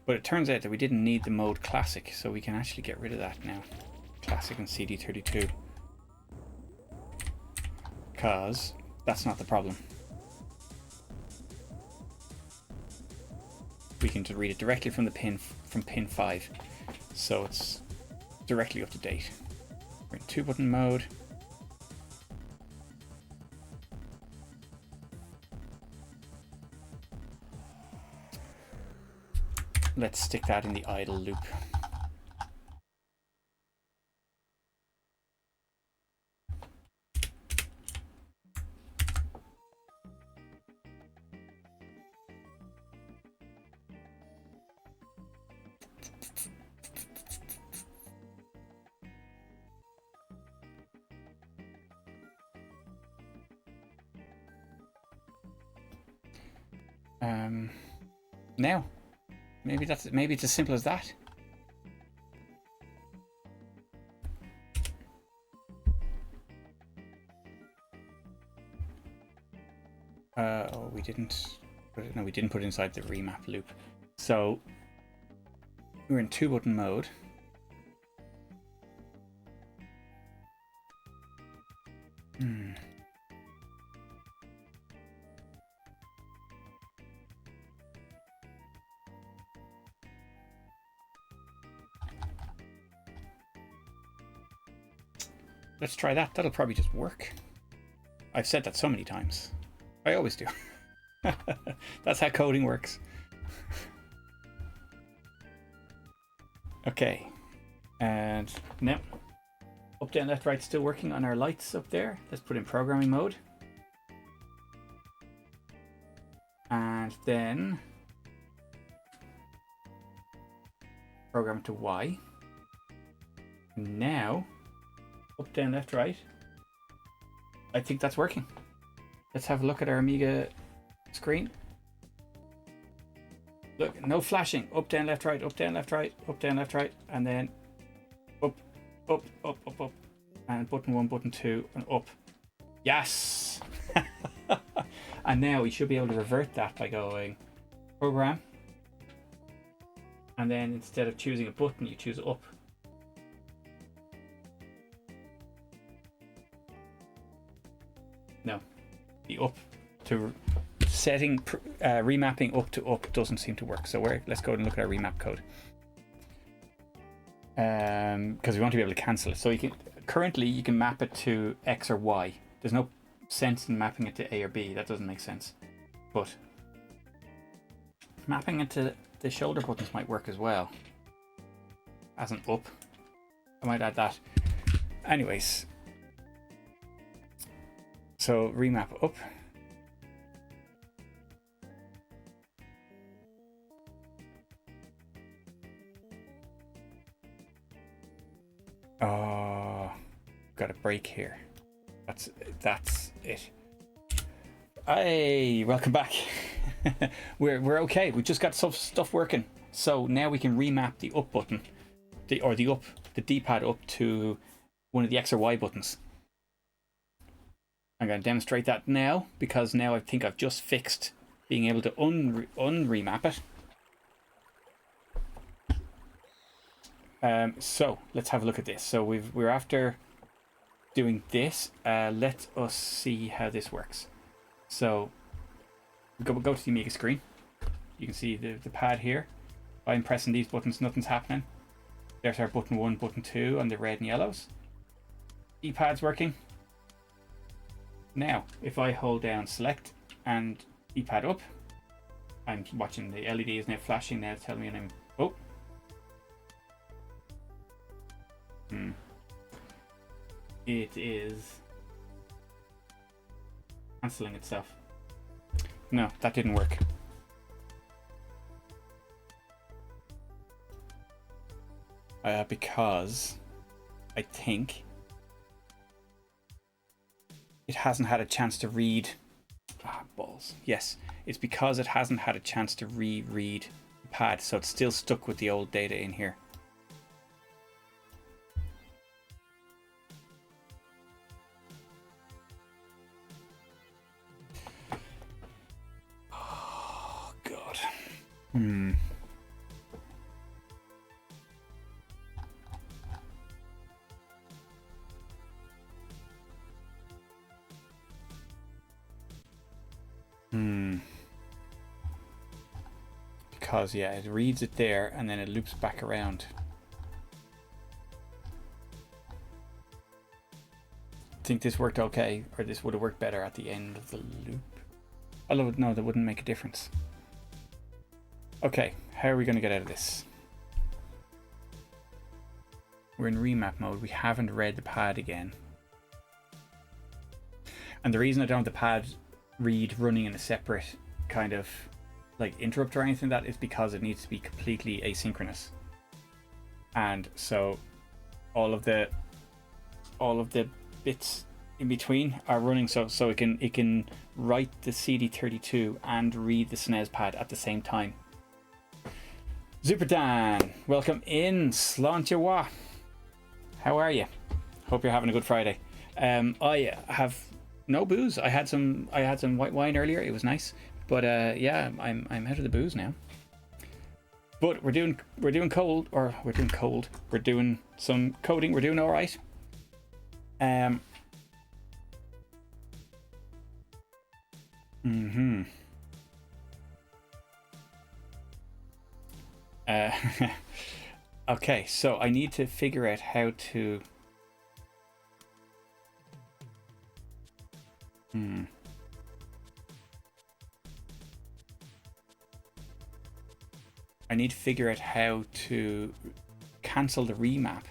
S1: But it turns out that we didn't need the mode classic, so we can actually get rid of that now. Classic and CD32. Because that's not the problem. We can read it directly from the pin, from pin 5. So it's directly up to date. We're in 2-button mode. Let's stick that in the idle loop. Now, maybe it's as simple as that. Oh, we didn't. No, we didn't put it inside the remap loop. So we're in 2-button mode. Let's try that. That'll probably just work. I've said that so many times. I always do. That's how coding works. Okay. And now, up, down, left, right, still working on our lights up there. Let's put in programming mode. And then program to Y. Now, up, down, left, right. I think that's working. Let's have a look at our Amiga screen. Look, no flashing. Up, down, left, right, up, down, left, right, up, down, left, right, and then up, up, up, up, up, and button 1, button 2, and up. Yes! And now we should be able to revert that by going program, and then instead of choosing a button, you choose up. No, the up to setting remapping up to up doesn't seem to work. So let's go and look at our remap code, because we want to be able to cancel it. So currently you can map it to X or Y. There's no sense in mapping it to A or B. That doesn't make sense. But mapping it to the shoulder buttons might work as well as an up. I might add that. Anyways, so remap up. Oh, got a break here. That's it. Hey, welcome back. we're okay. We just got stuff working. So now we can remap the up button, the D-pad up to one of the X or Y buttons. I'm going to demonstrate that now, because now I think I've just fixed being able to unremap it. So let's have a look at this. So we're after doing this. Let us see how this works. So go to the Amiga screen. You can see the pad here. I'm pressing these buttons, nothing's happening. There's our button 1, button 2 on the red and yellows. D-pad's working. Now, if I hold down select and D-pad up, I'm watching the LED is now flashing now, telling me I'm It is cancelling itself. No, that didn't work. Because I think it hasn't had a chance to read. Balls. Yes, it's because it hasn't had a chance to reread the pad, so it's still stuck with the old data in here. Oh God. Because yeah, it reads it there and then it loops back around. Think this worked okay, or this would have worked better at the end of the loop? Although no, that wouldn't make a difference. Okay, how are we going to get out of this? We're in remap mode. We haven't read the pad again. And the reason I don't have the pad read running in a separate kind of like interrupt or anything like that is because it needs to be completely asynchronous. And so all of the bits in between are running, so it can write the CD32 and read the SNES pad at the same time. Super Dan, welcome in. Sláinte. How are you? Hope you're having a good Friday. I have no booze. I had some white wine earlier. It was nice, but yeah, I'm out of the booze now. But we're doing some coding. We're doing all right. Okay, so I need to figure out how to. I need to figure out how to cancel the remap.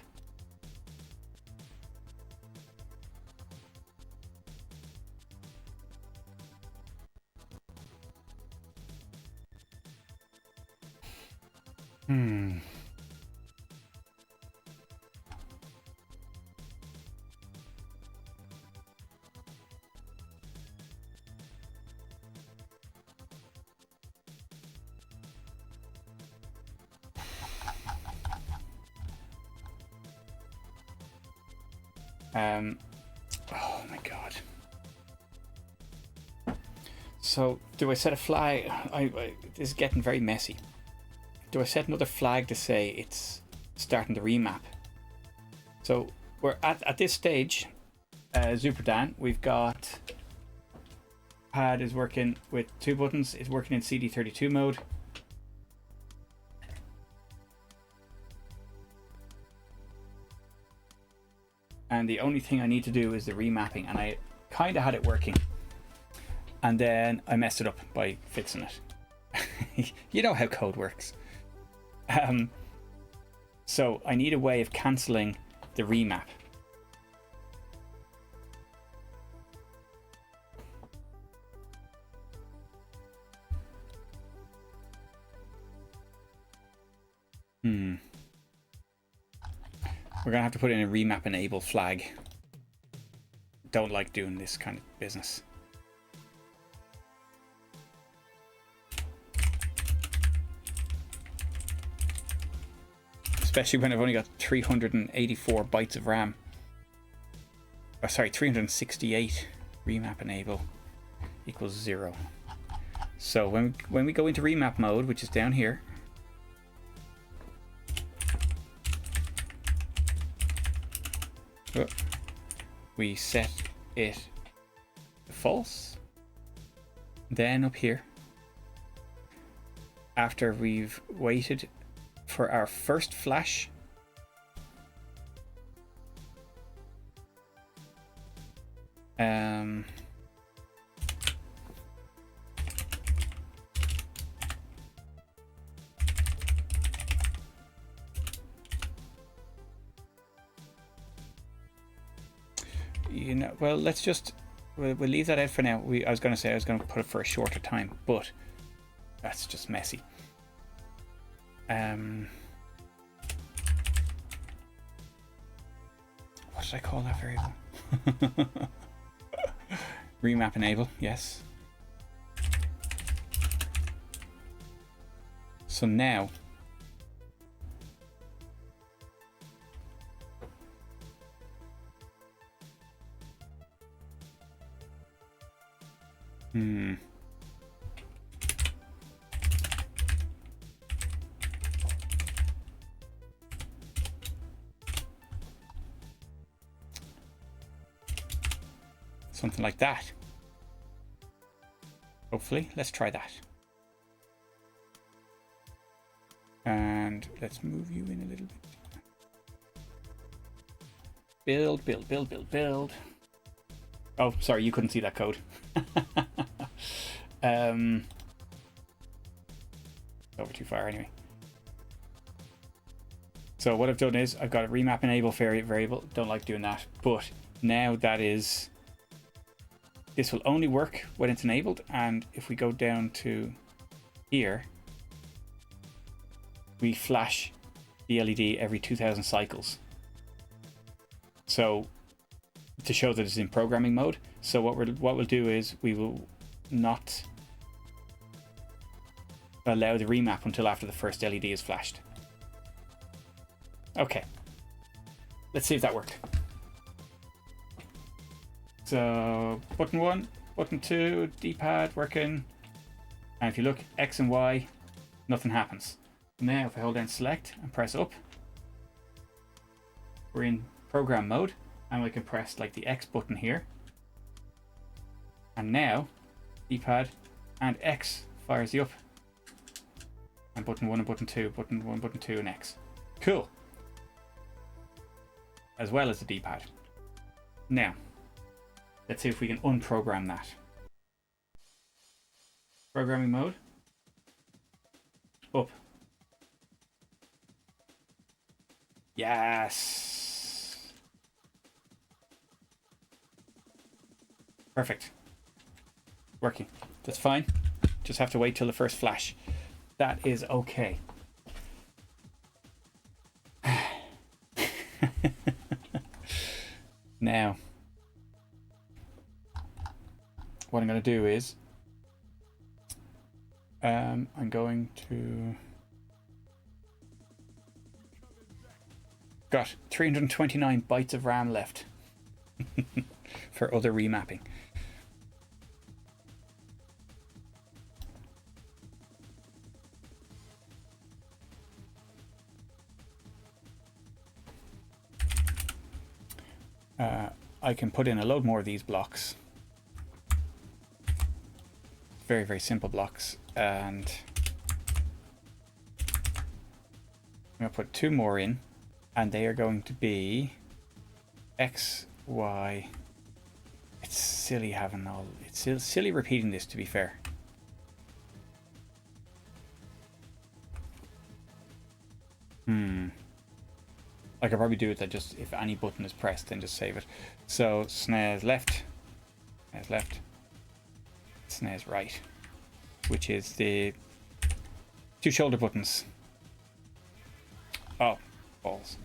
S1: Oh my god. So do I set a flag? This is getting very messy. Do I set another flag to say it's starting the remap? So we're at this stage, Super Dan, we've got pad is working with 2 buttons, is working in CD32 mode. And the only thing I need to do is the remapping, and I kind of had it working. And then I messed it up by fixing it. You know how code works. So I need a way of cancelling the remap. We're gonna have to put in a remap enable flag. Don't like doing this kind of business. Especially when I've only got 384 bytes of RAM. Oh, sorry, 368. Remap enable equals 0. So when we go into remap mode, which is down here, we set it to false. Then up here, after we've waited for our first flash, you know, well, let's just we'll leave that out for now. I was going to say I was going to put it for a shorter time, but that's just messy. What did I call that variable? Remap enable, yes. So now something like that. Hopefully, let's try that. And let's move you in a little bit. Build, build, build, build, build. Oh, sorry, you couldn't see that code. Over too far anyway. So what I've done is I've got a remap enable variable. Don't like doing that, but now that is, this will only work when it's enabled. And if we go down to here, we flash the LED every 2000 cycles. So to show that it's in programming mode. So what we'll do is we will not allow the remap until after the first LED is flashed. Okay, let's see if that worked. So button 1, button 2, D-pad working, and if you look X and Y, nothing happens. Now if I hold down select and press up, we're in program mode, and we can press like the X button here, and now D-pad and X fires you up, and button 1 and button 2, button 1, button 2 and X. Cool. As well as the D-pad. Now let's see if we can unprogram that. Programming mode. Up. Yes. Perfect. Working. That's fine. Just have to wait till the first flash. That is okay. Now, what I'm going to do is I'm going to got 329 bytes of RAM left for other remapping. I can put in a load more of these blocks. Very, very simple blocks, and I'm going to put 2 more in, and they are going to be X, Y. It's silly having all, it's silly repeating this, to be fair. I could probably do it that just if any button is pressed, then just save it. So SNES left, SNES left, SNES right, which is the 2 shoulder buttons. Oh, balls.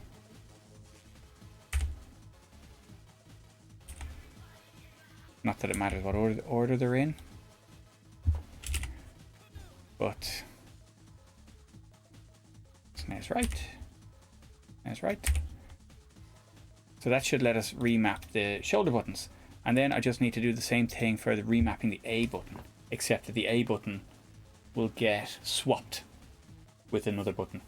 S1: Not that it matters what order they're in, but SNES right. That's right. So that should let us remap the shoulder buttons. And then I just need to do the same thing for the remapping the A button, except that the A button will get swapped with another button.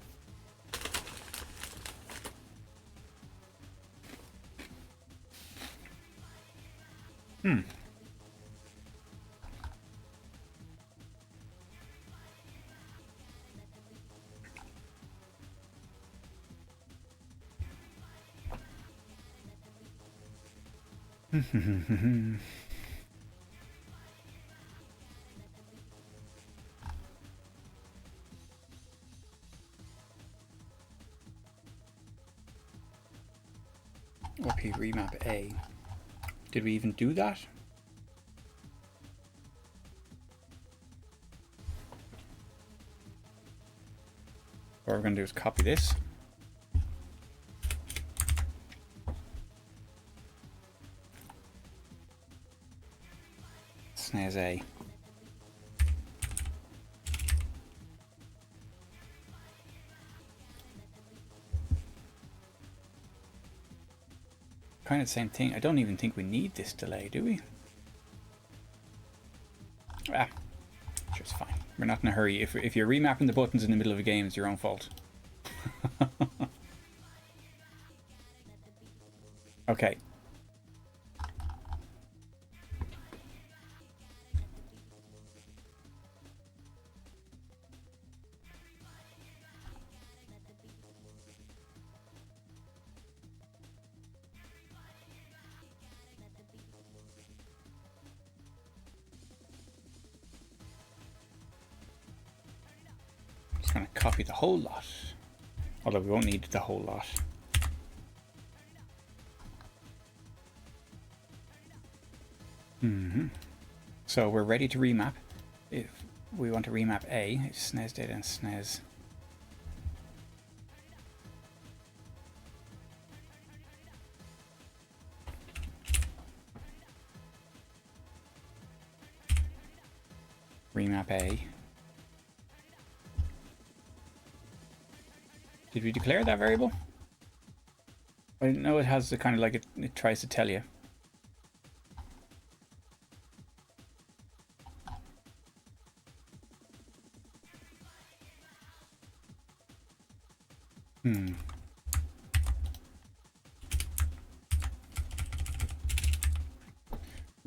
S1: Okay, remap A. Did we even do that? What we're going to do is copy this. SNES A. Kind of the same thing. I don't even think we need this delay, do we? Ah, sure, it's fine. We're not in a hurry. If you're remapping the buttons in the middle of a game, it's your own fault. Okay. Just going to copy the whole lot. Although we won't need the whole lot. So we're ready to remap. If we want to remap A, SNES data and SNES. remap A. Did we declare that variable? I know it has the kind of like it tries to tell you.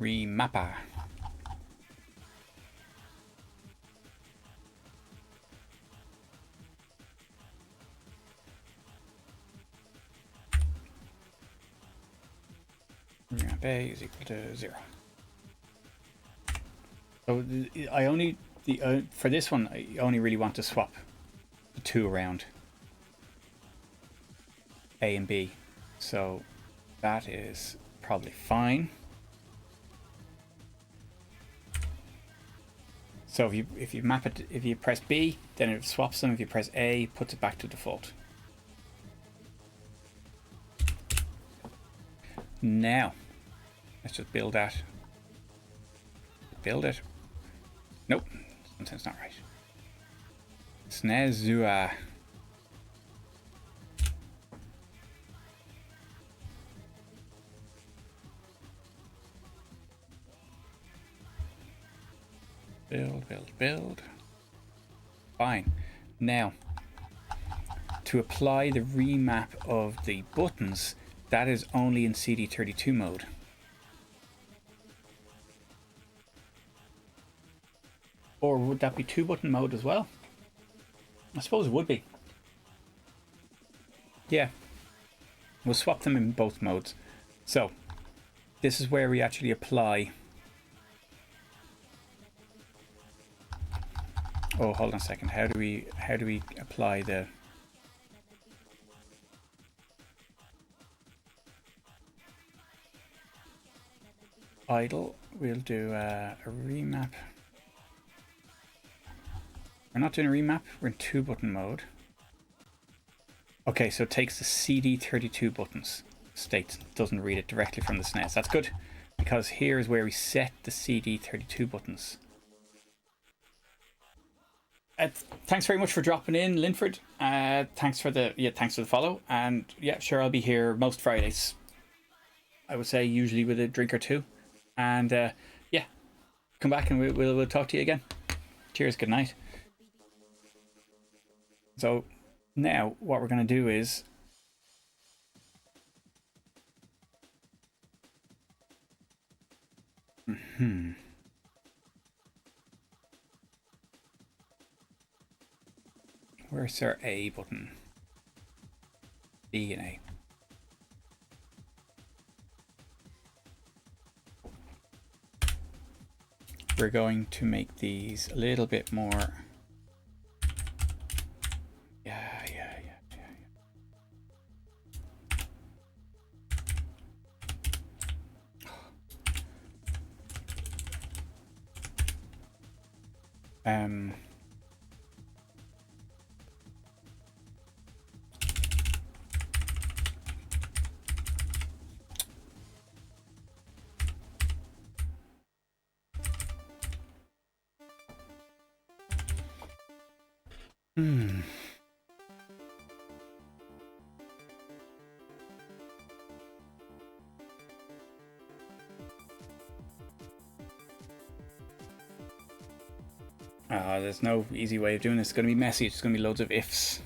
S1: Remapper. Remap A is equal to 0. So I only for this one I only really want to swap the two around, A and B. So that is probably fine. So if you map it, if you press B, then it swaps them. If you press A, puts it back to default. Now, let's just build that. Build it. Nope, something's not right. Snezua. Build. Fine. Now, to apply the remap of the buttons, that is only in CD32 mode. Or would that be 2-button mode as well? I suppose it would be. Yeah. We'll swap them in both modes. So, this is where we actually apply. Oh, hold on a second. How do we apply the idle? We'll do a remap. We're not doing a remap, we're in 2-button mode. Okay, so it takes the CD32 buttons state, doesn't read it directly from the SNES. That's good, because here is where we set the CD32 buttons. Thanks very much for dropping in, Linford. Thanks for the follow, and yeah, sure, I'll be here most Fridays. I would say usually with a drink or two, and yeah, come back and we'll talk to you again. Cheers, good night. So now what we're going to do is where's our A button? B and A. We're going to make these a little bit more. Yeah. There's no easy way of doing this. It's going to be messy. It's going to be loads of ifs.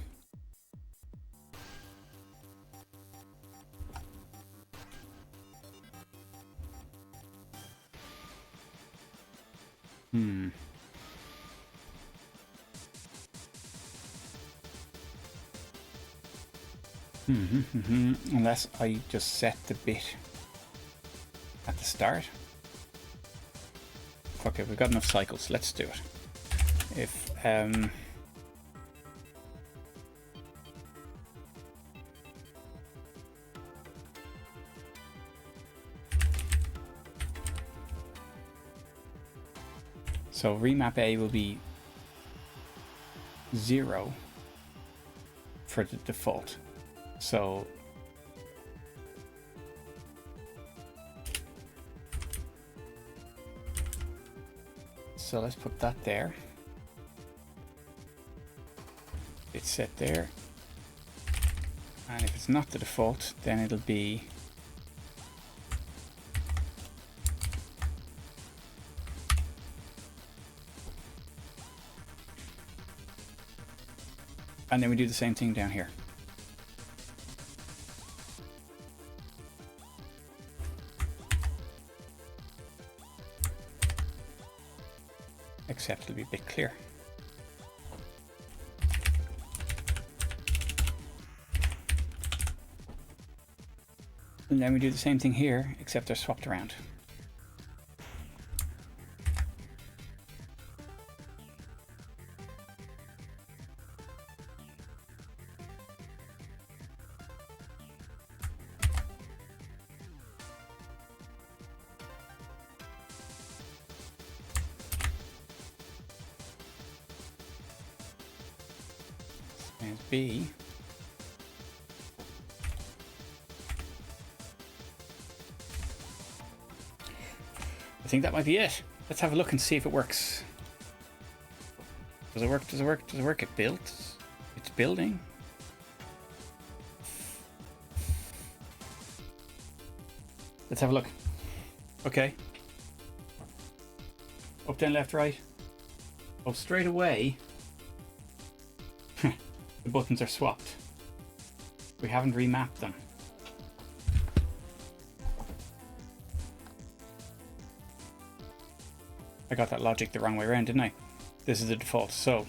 S1: Unless I just set the bit at the start. Okay, we've got enough cycles. Let's do it. If so remap A will be 0 for the default. So So let's put that there. It's set there. And if it's not the default, then it'll be and then we do the same thing down here. Except it'll be a bit clear. And then we do the same thing here, except they're swapped around. And B. I think that might be it. Let's have a look and see if it works. Does it work? Does it work? Does it work? It built. It's building. Let's have a look. Okay. Up, down, left, right. Oh, straight away. The buttons are swapped. We haven't remapped them. I got that logic the wrong way around, didn't I? This is the default, so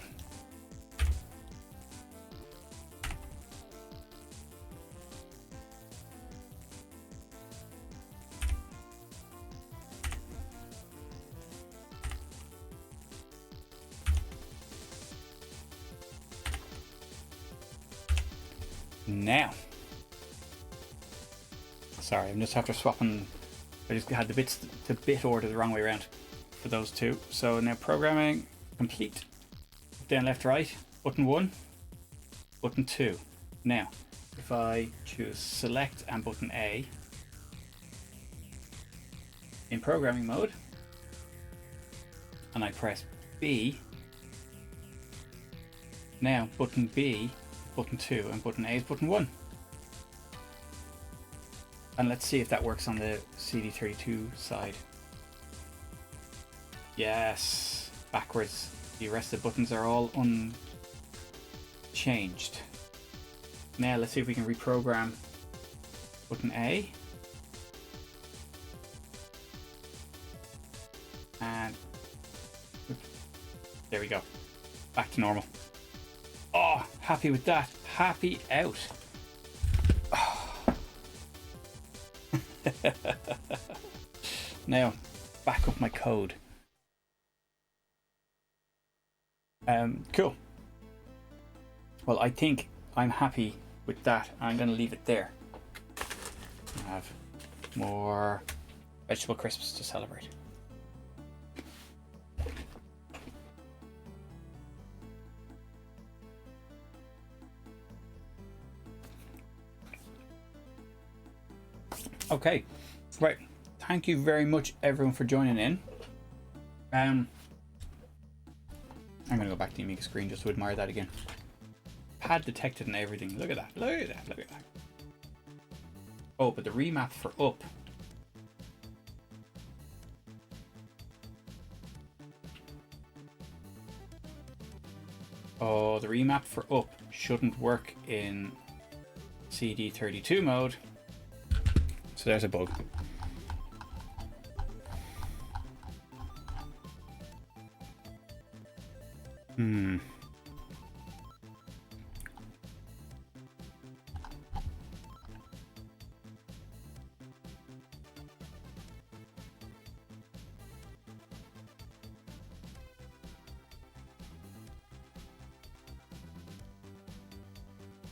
S1: now. Sorry, I'm just after swapping. I just had the bits to bit order the wrong way around for those two. So now programming complete. Down, left, right. Button 1, button 2. Now, if I choose select and button A in programming mode, and I press B, now button B, button 2, and button A is button 1. And let's see if that works on the CD32 side. Yes, backwards. The rest of the buttons are all unchanged. Now let's see if we can reprogram button A. And there we go. Back to normal. Oh, happy with that. Happy out. Now, back up my code. Cool. Well, I think I'm happy with that. I'm going to leave it there. I have more vegetable crisps to celebrate. Okay, right. Thank you very much, everyone, for joining in. I'm going to go back to the Amiga screen just to admire that again. Pad detected and everything. Look at that. Look at that. Look at that. Oh, but the remap for up. Oh, the remap for up shouldn't work in CD32 mode. So there's a bug.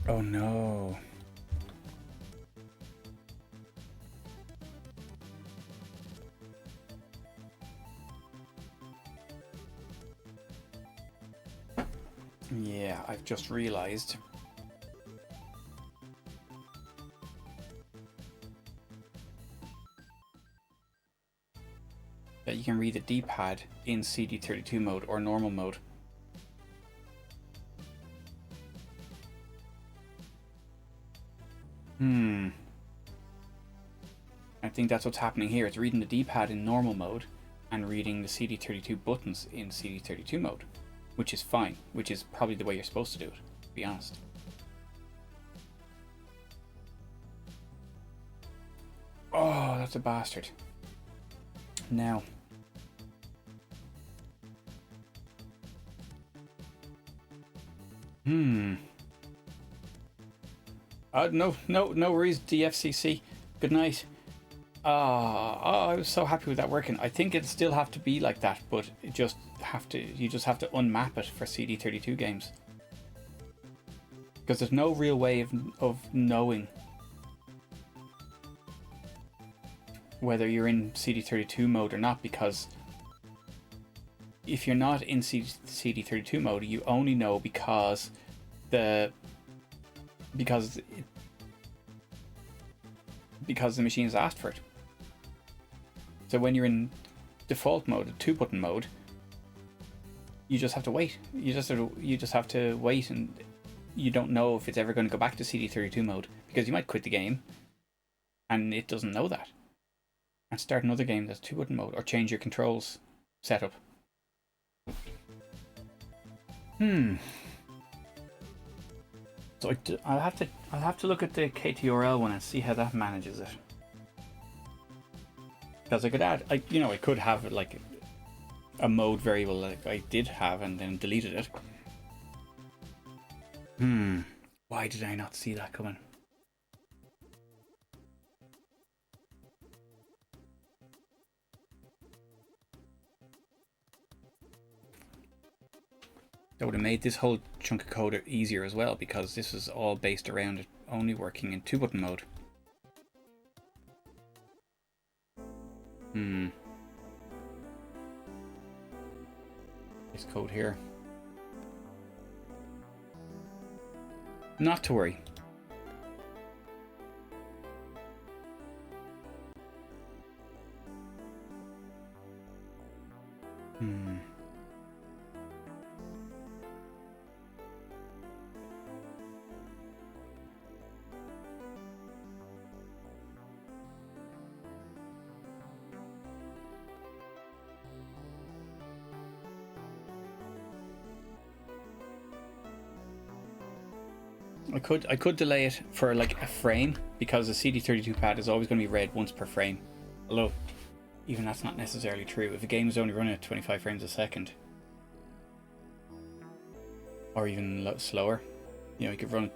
S1: Oh no. Yeah, I've just realized. that you can read the D-pad in CD32 mode or normal mode. I think that's what's happening here. It's reading the D-pad in normal mode and reading the CD32 buttons in CD32 mode, which is fine, which is probably the way you're supposed to do it, to be honest. Oh, that's a bastard. Now. No worries, DFCC. Good night. I was so happy with that working. I think it'd still have to be like that, but you just have to unmap it for CD32 games. Because there's no real way of knowing whether you're in CD32 mode or not, because if you're not in CD32 mode, you only know because the machine's asked for it. So when you're in default mode, 2-button mode, you just have to wait. You just have to wait, and you don't know if it's ever going to go back to CD32 mode, because you might quit the game and it doesn't know that, and start another game that's 2-button mode, or change your controls setup. So I'll have to look at the KTRL one and see how that manages it. Because I could add, I could have like a mode variable like I did have and then deleted it. Why did I not see that coming? That would have made this whole chunk of code easier as well, because this is all based around it only working in 2-button mode. This code here. Not to worry. I could delay it for like a frame, because the CD32 pad is always going to be read once per frame. Although, even that's not necessarily true. If a game is only running at 25 frames a second, or even slower, you could run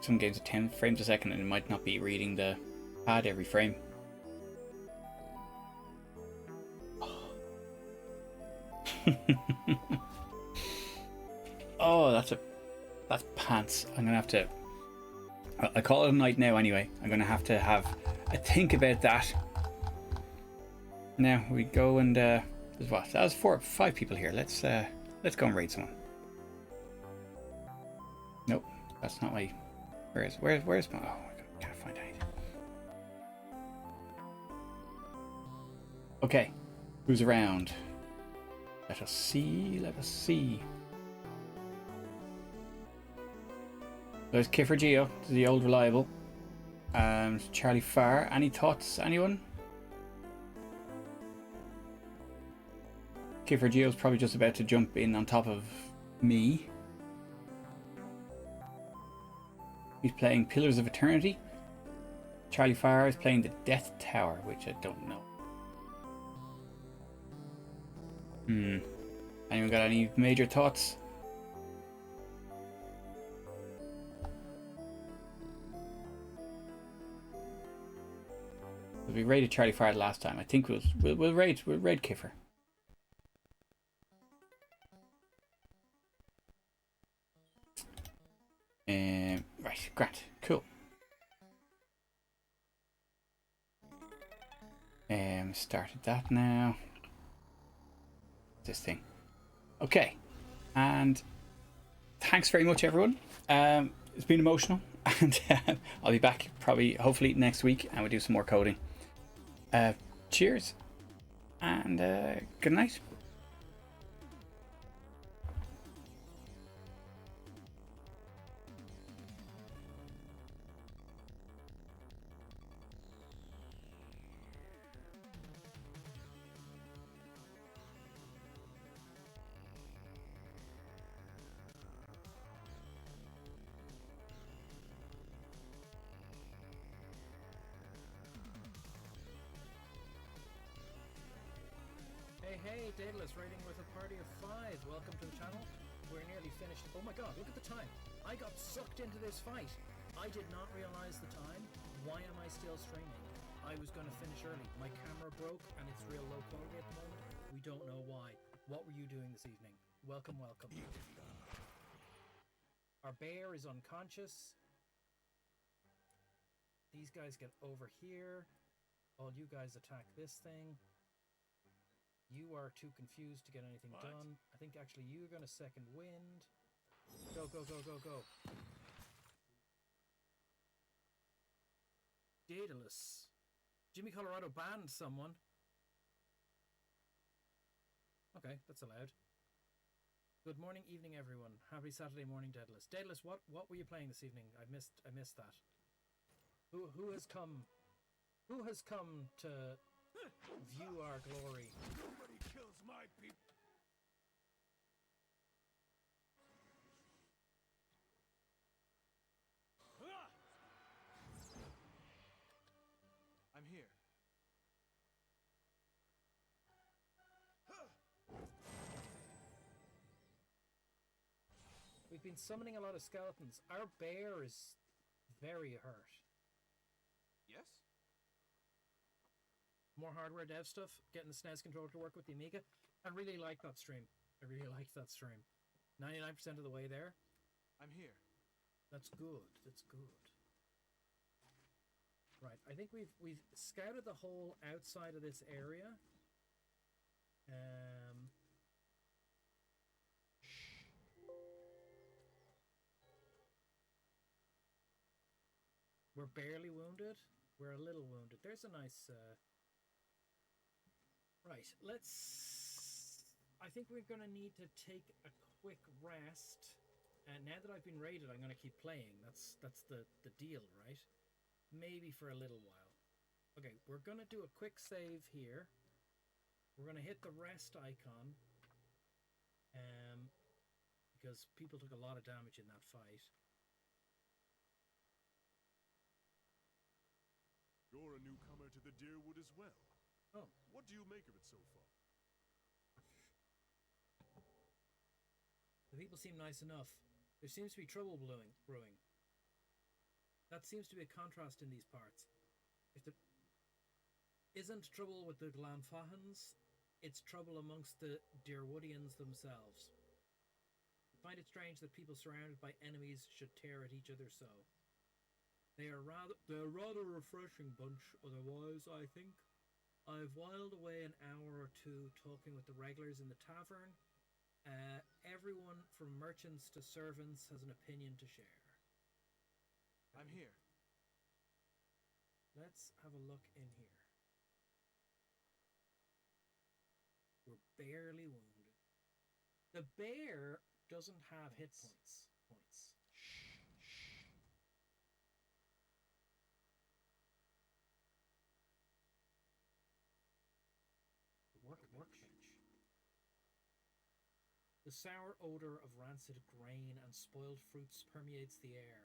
S1: some games at 10 frames a second and it might not be reading the pad every frame. Oh, that's pants. I'm gonna have to. I call it a night now anyway. I'm gonna have to have a think about that. Now we go and there's what? That was 5 people here. Let's go and raid someone. Nope, that's not my. Where's my? Oh my god, can't find anything. Okay, who's around? Let us see. There's Kiffer Geo, the old reliable. Charlie Farr. Any thoughts, anyone? Kiffer Geo's probably just about to jump in on top of me. He's playing Pillars of Eternity. Charlie Farr is playing the Death Tower, which I don't know. Anyone got any major thoughts? We raided Charlie Farr last time. I think we'll raid Kiffer. Right, great, cool. Started that now. This thing. Okay, and thanks very much, everyone. It's been emotional, and I'll be back hopefully next week, and we'll do some more coding. Cheers. and good night.
S2: Hey, Daedalus, raiding with a party of 5. Welcome to the channel. We're nearly finished. Oh my god, look at the time. I got sucked into this fight. I did not realize the time. Why am I still streaming? I was going to finish early. My camera broke and it's real low quality at the moment. We don't know why. What were you doing this evening? Welcome, welcome. Our bear is unconscious. These guys get over here. All you guys attack this thing. You are too confused to get anything done. I think actually you're going to second wind. Go, go, go, go, go. Daedalus. Jimmy Colorado banned someone. Okay, that's allowed. Good morning, evening, everyone. Happy Saturday morning, Daedalus. Daedalus, what were you playing this evening? I missed that. Who has come? Who has come to view our glory?
S3: Nobody kills my people. I'm here.
S2: We've been summoning a lot of skeletons. Our bear is very hurt.
S3: Yes?
S2: More hardware dev stuff, getting the SNES controller to work with the Amiga. I really like that stream. I really like that stream. 99% of the way there.
S3: I'm here.
S2: That's good. That's good. Right, I think we've scouted the whole outside of this area. We're barely wounded. We're a little wounded. There's a nice right, let's... I think we're going to need to take a quick rest. And now that I've been raided, I'm going to keep playing. That's the deal, right? Maybe for a little while. Okay, we're going to do a quick save here. We're going to hit the rest icon. Because people took a lot of damage in that fight.
S4: You're a newcomer to the Deerwood as well.
S2: Oh.
S4: What do you make of it so far?
S2: The people seem nice enough. There seems to be trouble brewing. That seems to be a contrast in these parts. If there isn't trouble with the Glanfahans, it's trouble amongst the Deerwoodians themselves. I find it strange that people surrounded by enemies should tear at each other so. They're a rather refreshing bunch otherwise, I think. I've whiled away an hour or two talking with the regulars in the tavern. Everyone from merchants to servants has an opinion to share.
S3: I'm here.
S2: Let's have a look in here. We're barely wounded. The bear doesn't have hit points. Workbench. The sour odor of rancid grain and spoiled fruits permeates the air.